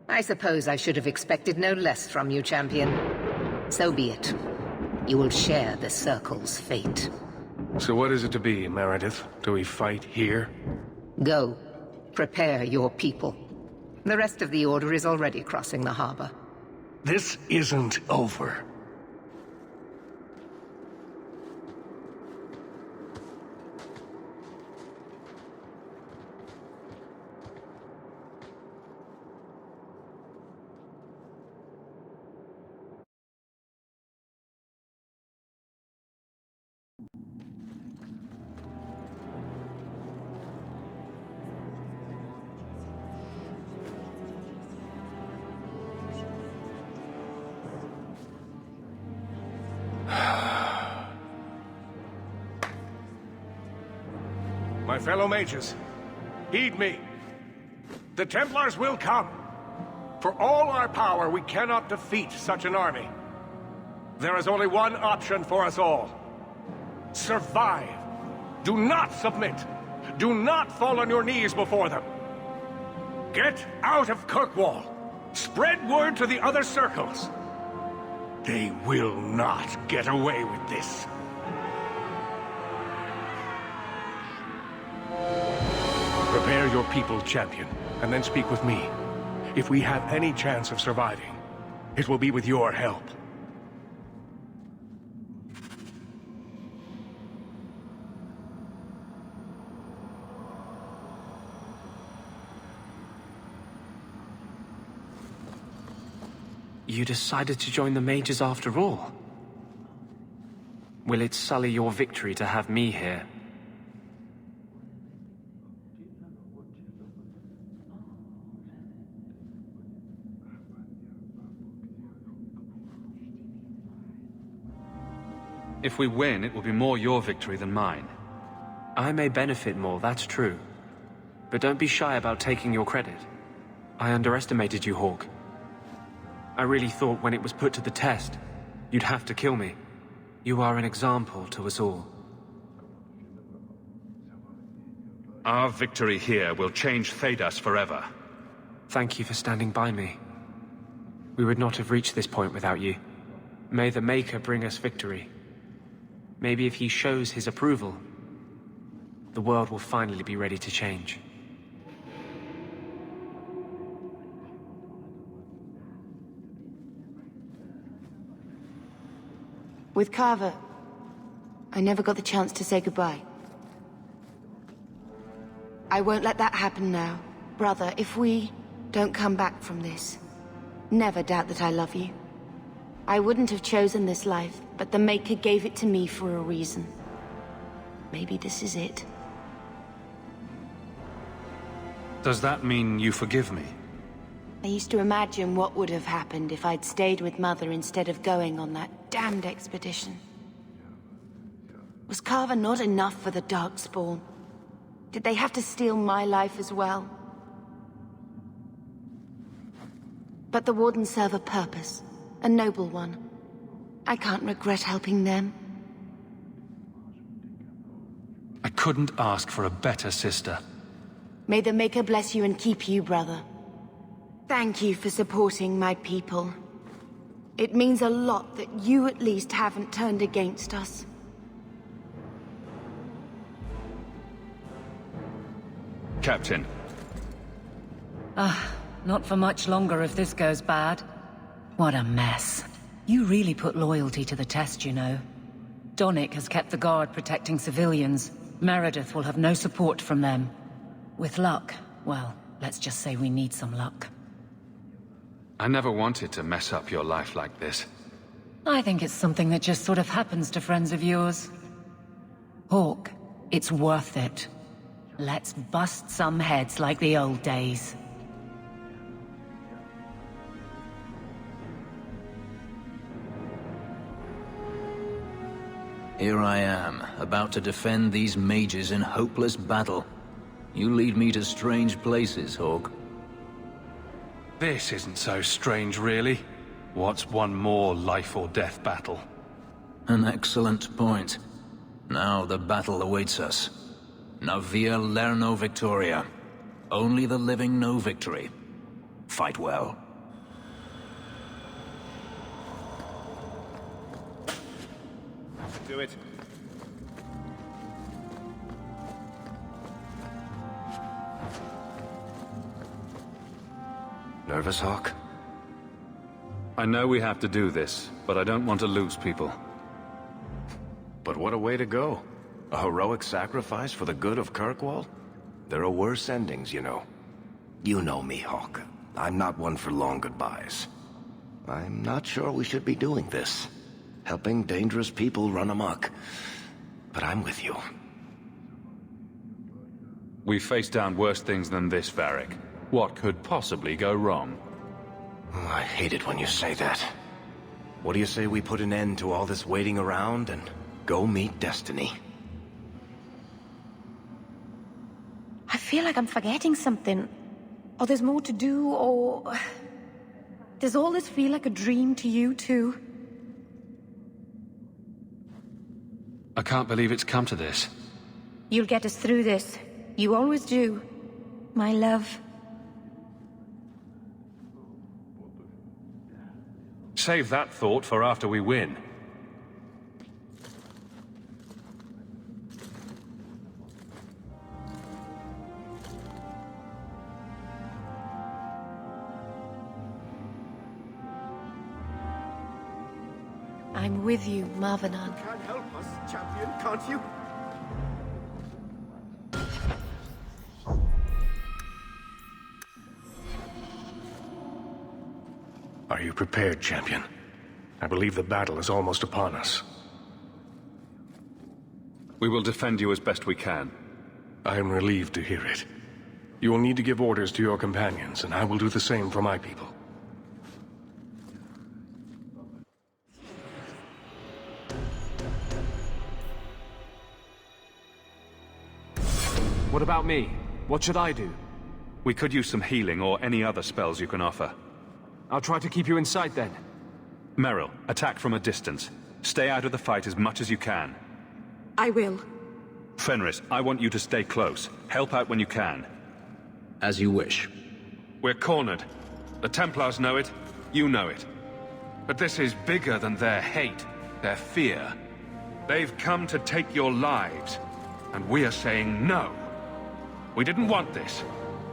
I suppose I should have expected no less from you, champion. So be it. You will share the Circle's fate. So what is it to be, Meredith? Do we fight here? Go. Prepare your people. The rest of the Order is already crossing the harbor. This isn't over. My fellow mages, heed me. The Templars will come. For all our power, we cannot defeat such an army. There is only one option for us all. Survive. Do not submit. Do not fall on your knees before them. Get out of Kirkwall. Spread word to the other circles. They will not get away with this. Prepare your people, champion, and then speak with me. If we have any chance of surviving, it will be with your help. You decided to join the mages after all? Will it sully your victory to have me here? If we win, it will be more your victory than mine. I may benefit more, that's true. But don't be shy about taking your credit. I underestimated you, Hawke. I really thought when it was put to the test, you'd have to kill me. You are an example to us all. Our victory here will change Thedas forever. Thank you for standing by me. We would not have reached this point without you. May the Maker bring us victory. Maybe if he shows his approval, the world will finally be ready to change. With Carver, I never got the chance to say goodbye. I won't let that happen now. Brother, if we don't come back from this, never doubt that I love you. I wouldn't have chosen this life, but the Maker gave it to me for a reason. Maybe this is it. Does that mean you forgive me? I used to imagine what would have happened if I'd stayed with Mother instead of going on that damned expedition. Was Carver not enough for the Darkspawn? Did they have to steal my life as well? But the Wardens serve a purpose, a noble one. I can't regret helping them. I couldn't ask for a better sister. May the Maker bless you and keep you, brother. Thank you for supporting my people. It means a lot that you at least haven't turned against us. Captain. Not for much longer if this goes bad. What a mess. You really put loyalty to the test, you know. Donnic has kept the Guard protecting civilians. Meredith will have no support from them. With luck, well, let's just say we need some luck. I never wanted to mess up your life like this. I think it's something that just sort of happens to friends of yours. Hawke, it's worth it. Let's bust some heads like the old days. Here I am, about to defend these mages in hopeless battle. You lead me to strange places, Hawke. This isn't so strange, really. What's one more life or death battle? An excellent point. Now the battle awaits us. Navia Lerno Victoria. Only the living know victory. Fight well. Do it. Nervous, Hawke? I know we have to do this, but I don't want to lose people. But what a way to go. A heroic sacrifice for the good of Kirkwall? There are worse endings, you know. You know me, Hawke. I'm not one for long goodbyes. I'm not sure we should be doing this. Helping dangerous people run amok. But I'm with you. We faced down worse things than this, Varric. What could possibly go wrong? Oh, I hate it when you say that. What do you say we put an end to all this waiting around and go meet Destiny? I feel like I'm forgetting something. Or there's more to do, or... Does all this feel like a dream to you, too? I can't believe it's come to this. You'll get us through this. You always do. My love. Save that thought for after we win. I'm with you, Marvenon. You can't help us, champion, can't you? Are you prepared, champion? I believe the battle is almost upon us. We will defend you as best we can. I am relieved to hear it. You will need to give orders to your companions, and I will do the same for my people. What about me? What should I do? We could use some healing or any other spells you can offer. I'll try to keep you in sight then. Merrill, attack from a distance. Stay out of the fight as much as you can. I will. Fenris, I want you to stay close. Help out when you can. As you wish. We're cornered. The Templars know it, you know it. But this is bigger than their hate, their fear. They've come to take your lives, and we are saying no. We didn't want this,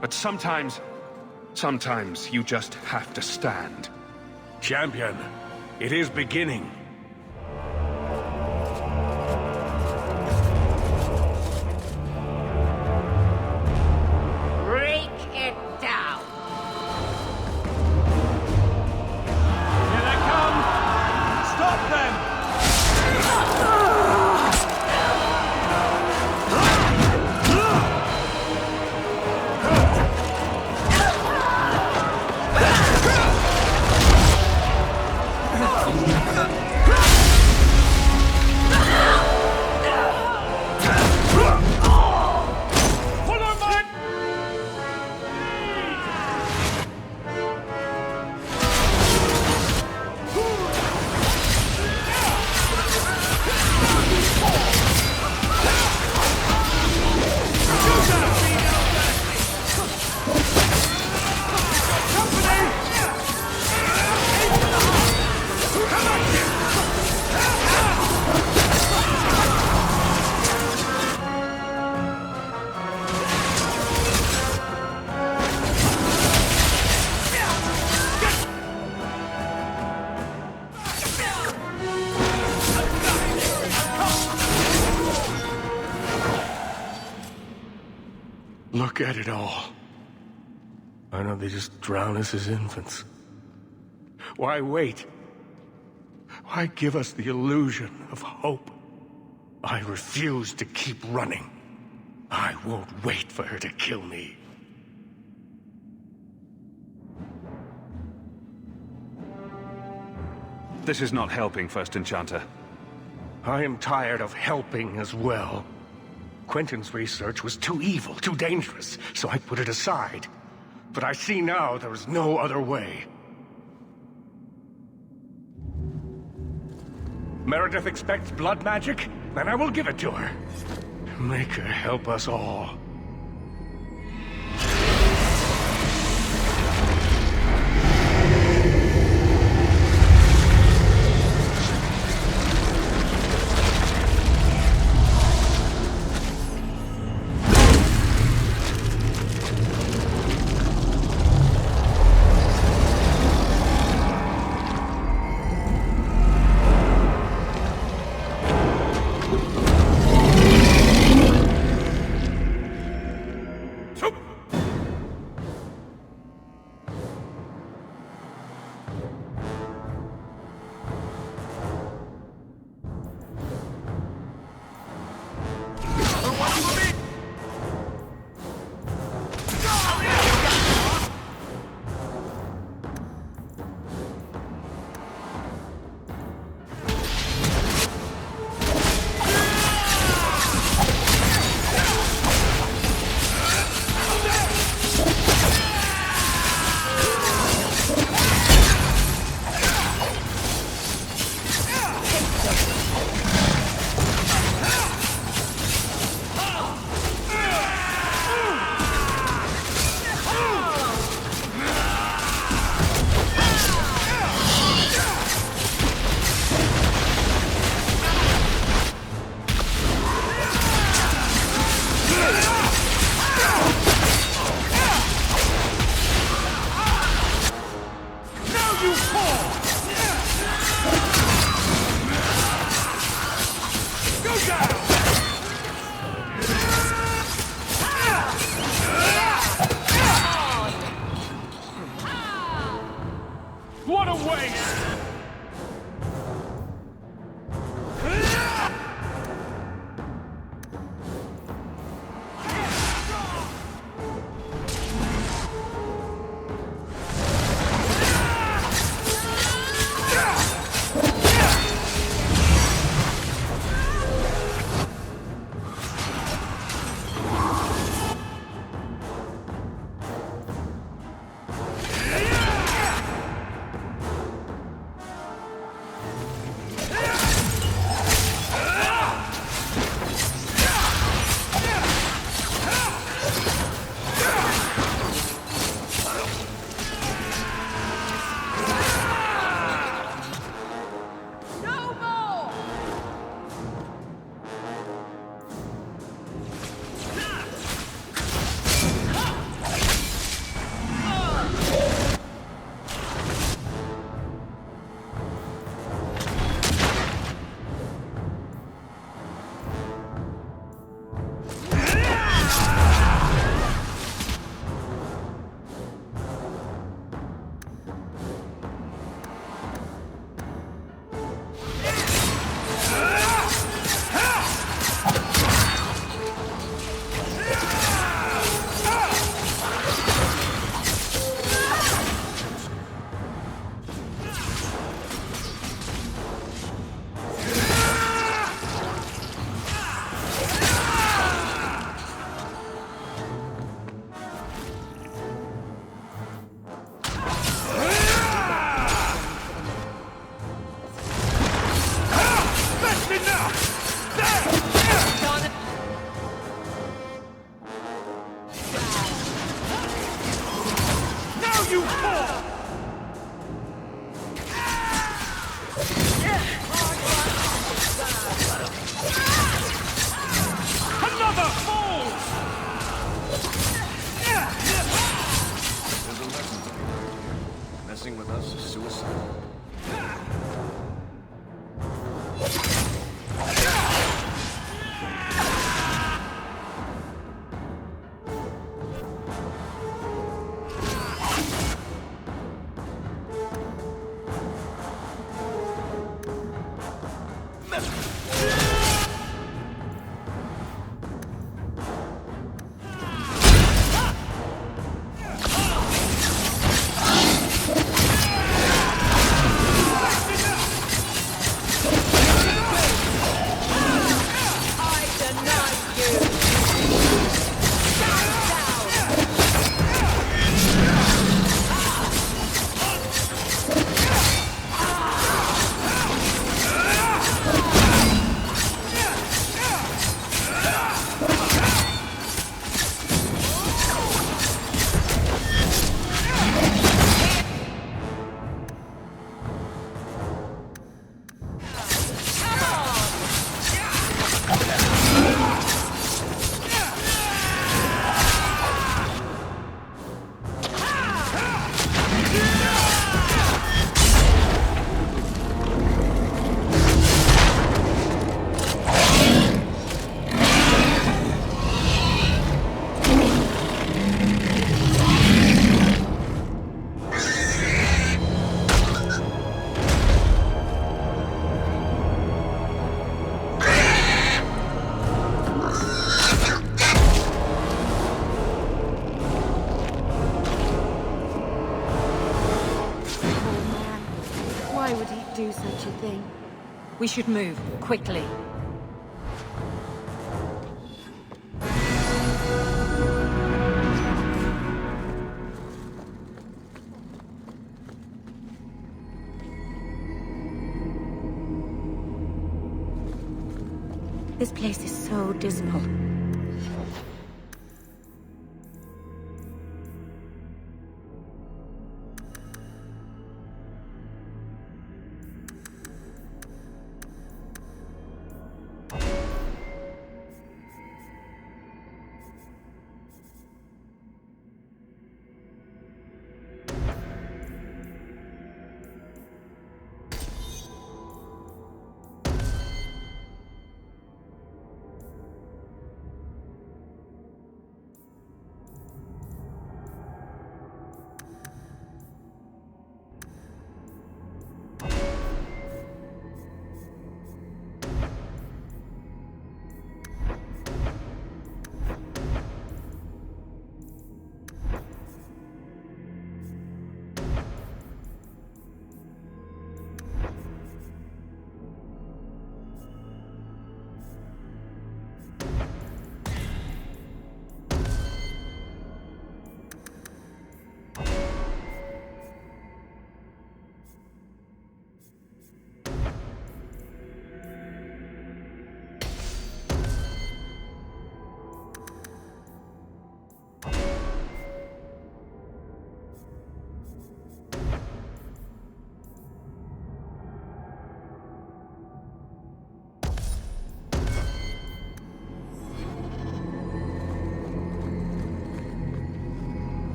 but sometimes you just have to stand. Champion, it is beginning. Break it down. Here they come! Stop them! Look at it all. Why don't they just drown us as infants? Why wait? Why give us the illusion of hope? I refuse to keep running. I won't wait for her to kill me. This is not helping, First Enchanter. I am tired of helping as well. Quentin's research was too evil, too dangerous, so I put it aside. But I see now there is no other way. Meredith expects blood magic, then I will give it to her. Make her help us all. What a waste! Messing with us is suicide. everything. We should move, quickly. This place is so dismal.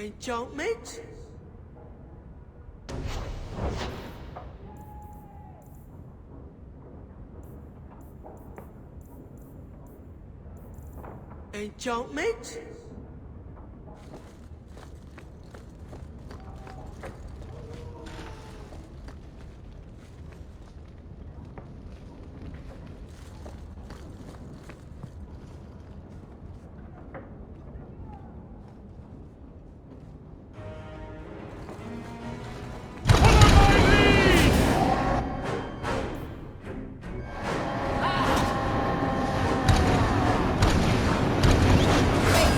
Enchantment? Enchantment?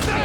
Stay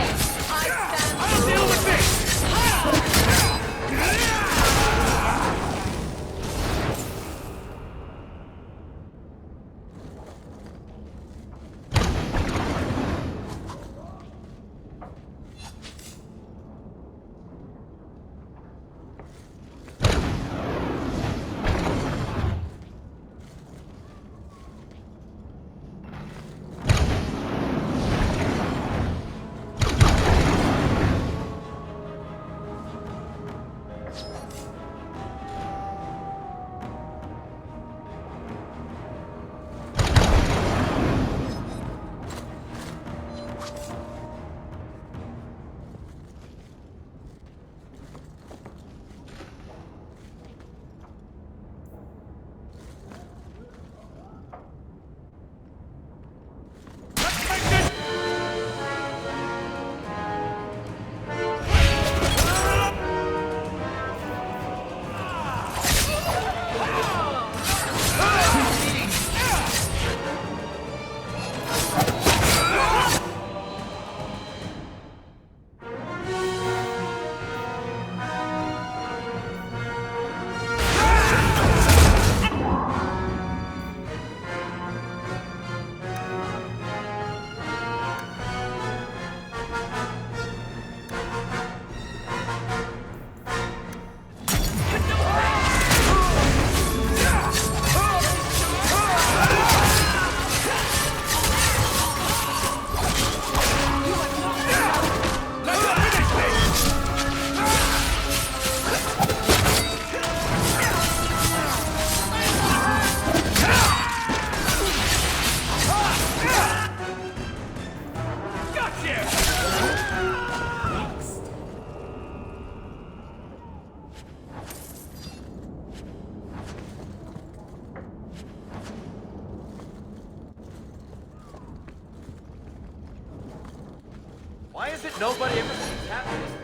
is it nobody ever seems happy?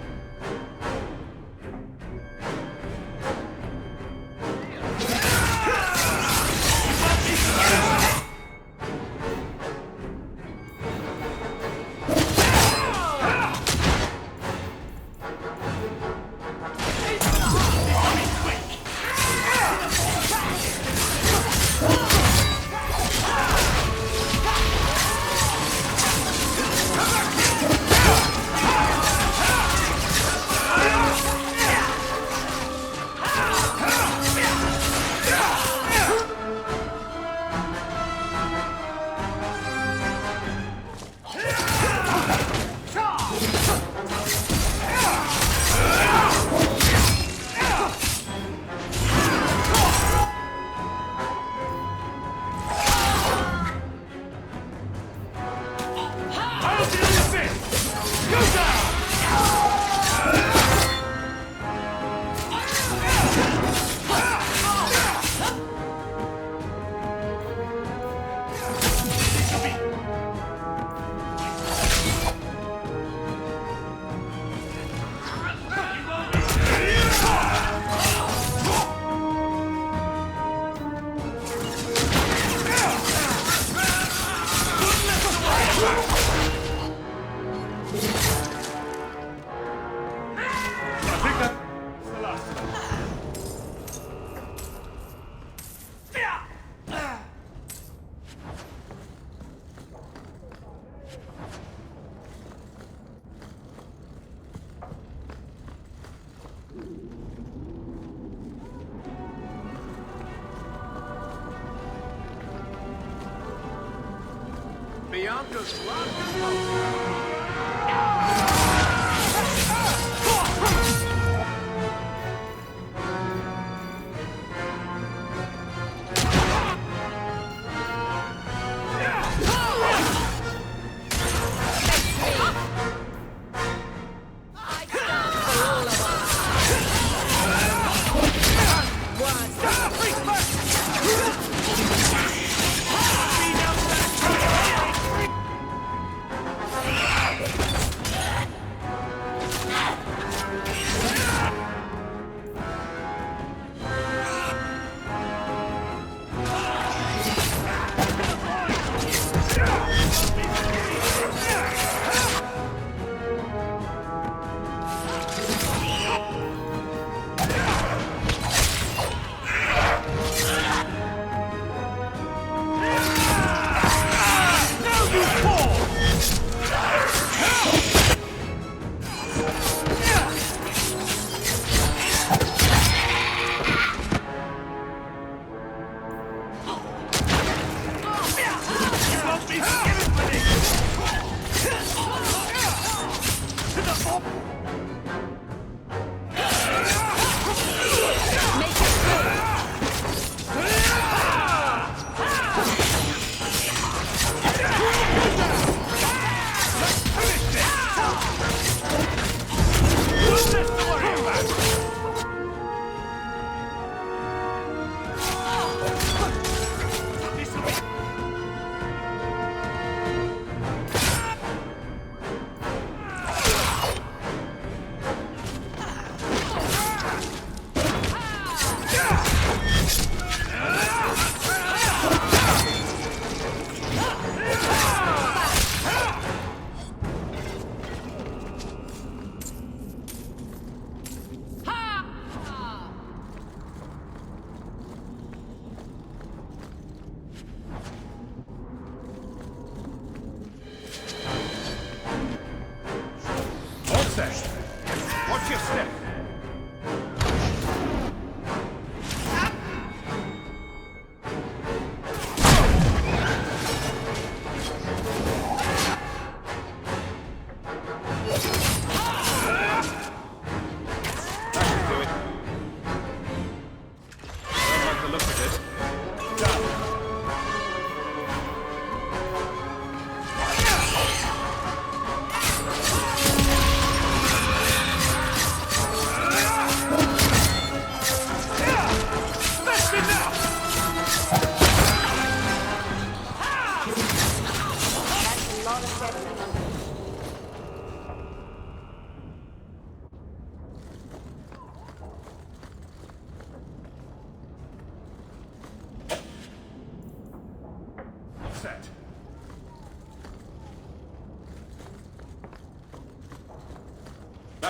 Bianca's rock.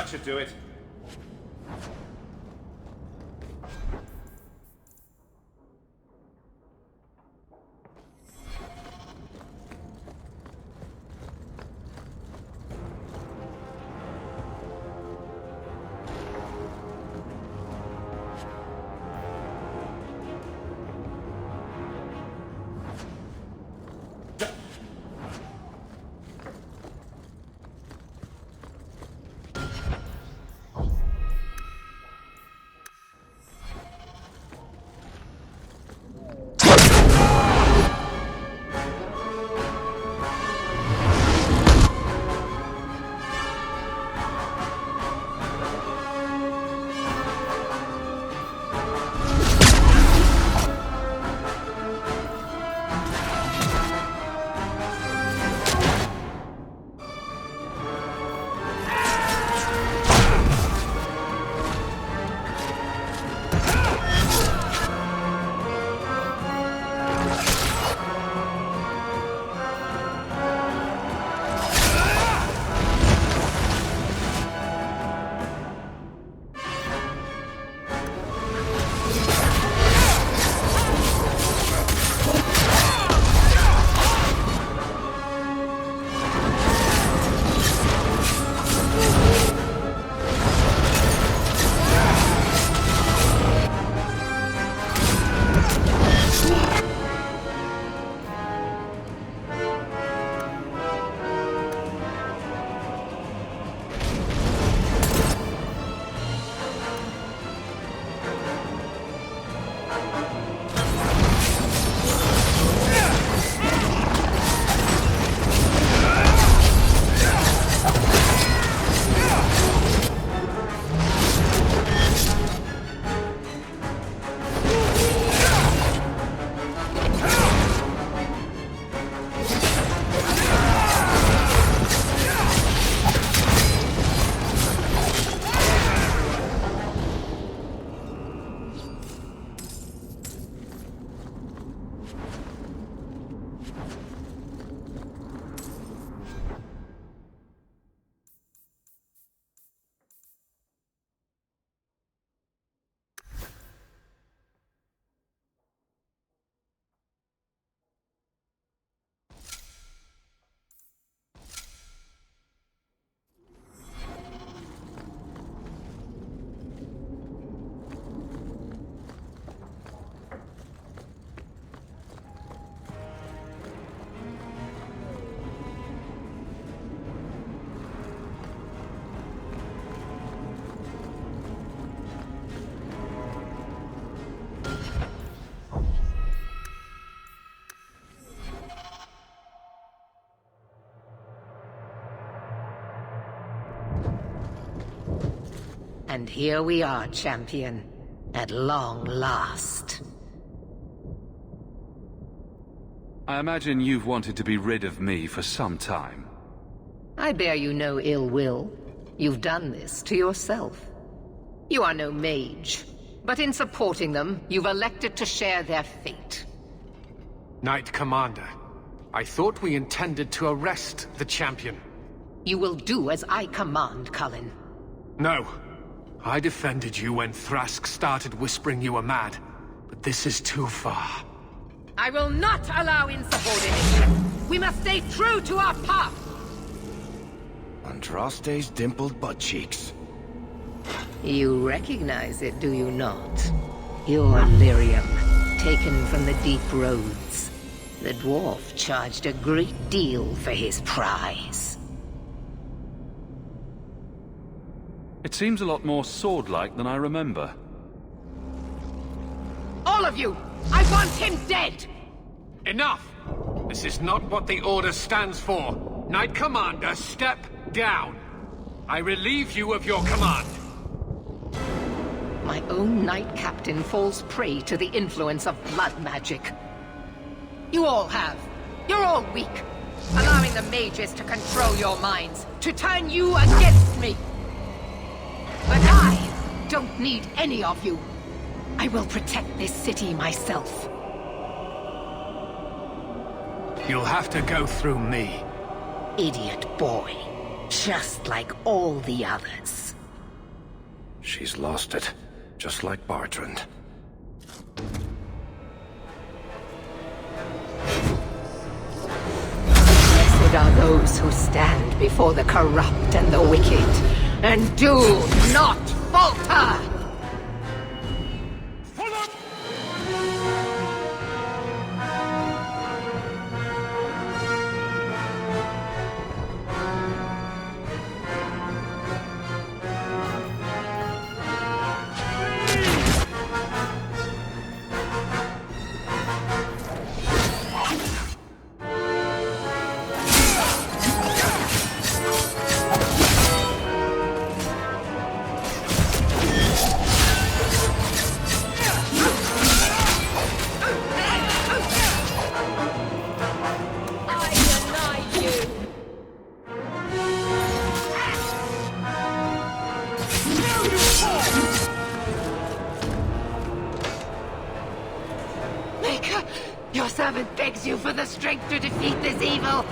That should do it. And here we are, champion. At long last. I imagine you've wanted to be rid of me for some time. I bear you no ill will. You've done this to yourself. You are no mage, but in supporting them, you've elected to share their fate. Knight Commander, I thought we intended to arrest the champion. You will do as I command, Cullen. No. I defended you when Thrask started whispering you were mad, but this is too far. I will not allow insubordination. We must stay true to our path. Andraste's dimpled butt cheeks. You recognize it, do you not? Your lyrium, taken from the deep roads. The dwarf charged a great deal for his prize. It seems a lot more sword-like than I remember. All of you! I want him dead! Enough! This is not what the Order stands for. Knight Commander, step down. I relieve you of your command. My own Knight Captain falls prey to the influence of blood magic. You all have. You're all weak. Allowing the mages to control your minds, to turn you against me. But I don't need any of you. I will protect this city myself. You'll have to go through me. Idiot boy. Just like all the others. She's lost it, just like Bertrand. Blessed are those who stand before the corrupt and the wicked, and do not falter! Your servant begs you for the strength to defeat this evil.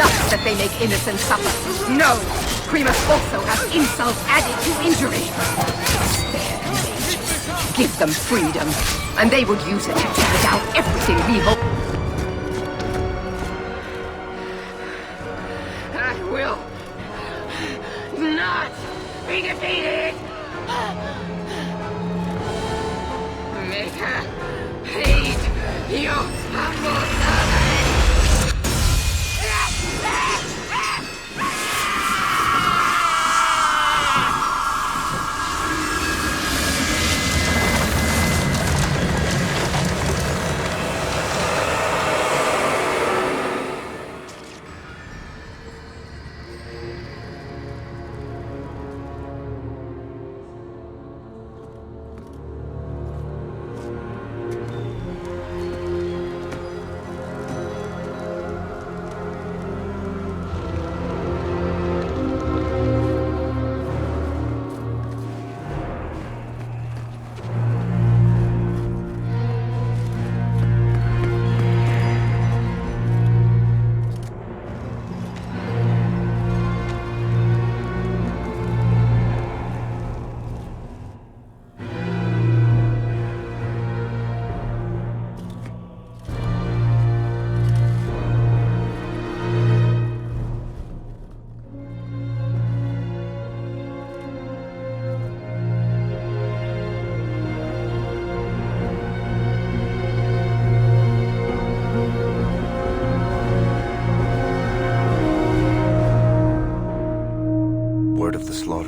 enough that they make innocents suffer. No! We must also have insult added to injury. Spare mages. Give them freedom, and they would use it to tear down everything we hope. I will not be defeated! Make her hate your humble servant!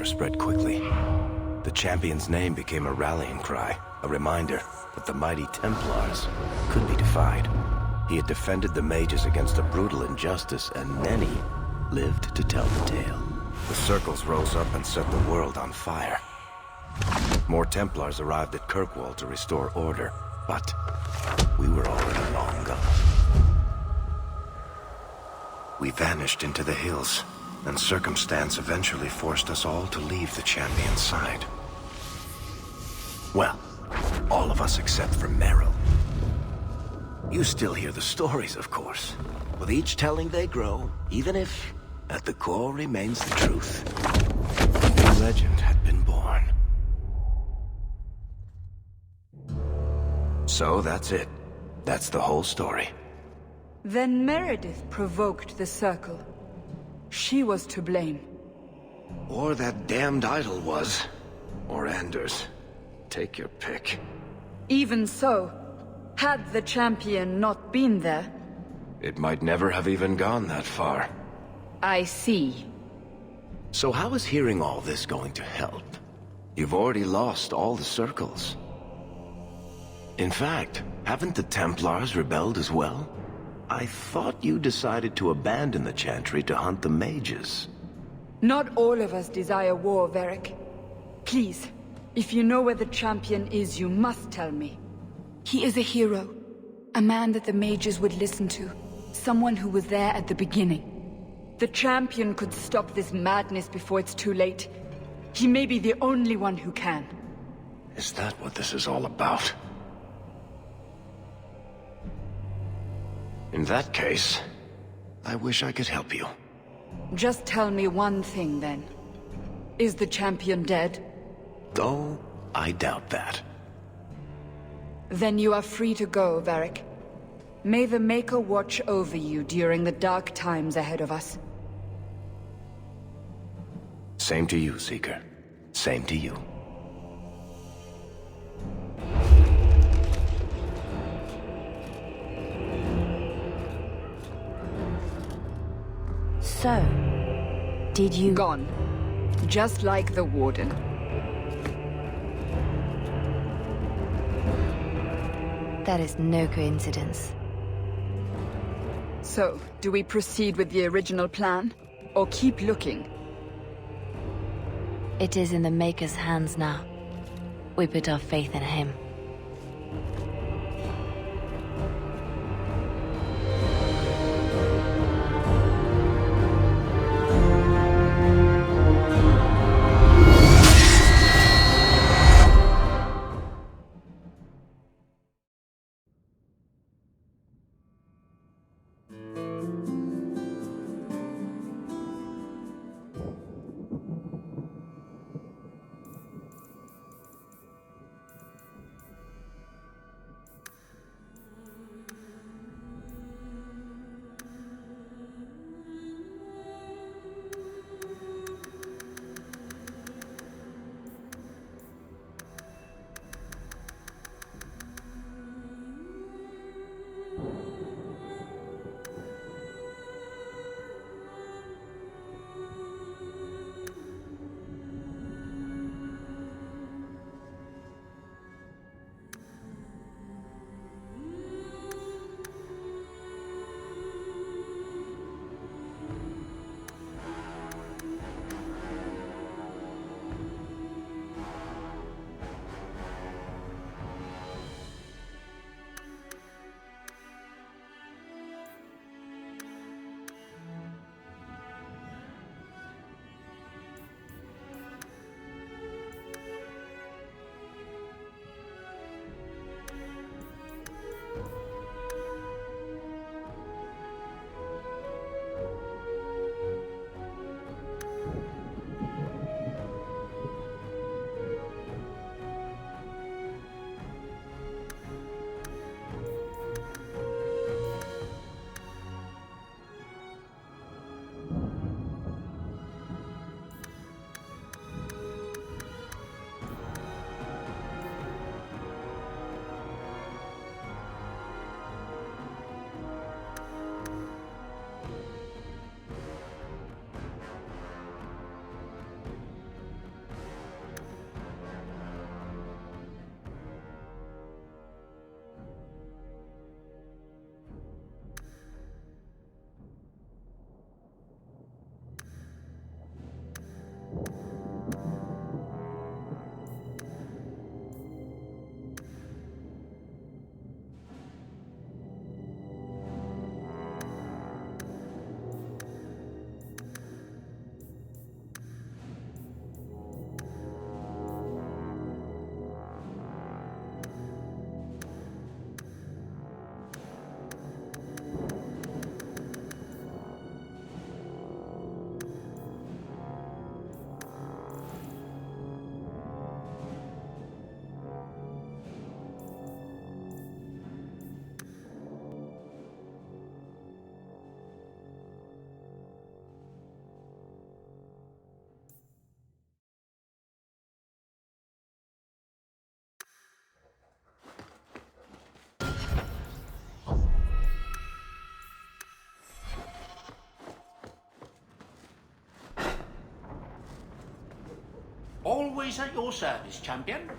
Spread quickly. The champion's name became a rallying cry, a reminder that the mighty Templars could be defied. He had defended the mages against a brutal injustice, and many lived to tell the tale. The circles rose up and set the world on fire. More Templars arrived at Kirkwall to restore order, but we were already long gone. We vanished into the hills, and circumstance eventually forced us all to leave the champion's side. Well, all of us except for Merrill. You still hear the stories, of course. With each telling they grow, even if, at the core, remains the truth. A legend had been born. So that's it. That's the whole story. Then Meredith provoked the Circle. She was to blame. Or that damned idol was. Or Anders. Take your pick. Even so, had the champion not been there... It might never have even gone that far. I see. So how is hearing all this going to help? You've already lost all the circles. In fact, haven't the Templars rebelled as well? I thought you decided to abandon the Chantry to hunt the mages. Not all of us desire war, Varric. Please, if you know where the champion is, you must tell me. He is a hero. A man that the mages would listen to. Someone who was there at the beginning. The champion could stop this madness before it's too late. He may be the only one who can. Is that what this is all about? In that case, I wish I could help you. Just tell me one thing, then. Is the champion dead? Oh, I doubt that. Then you are free to go, Varric. May the Maker watch over you during the dark times ahead of us. Same to you, Seeker. Same to you. So, did you... Gone. Just like the Warden. That is no coincidence. So, do we proceed with the original plan? Or keep looking? It is in the Maker's hands now. We put our faith in him. Always at your service, champion.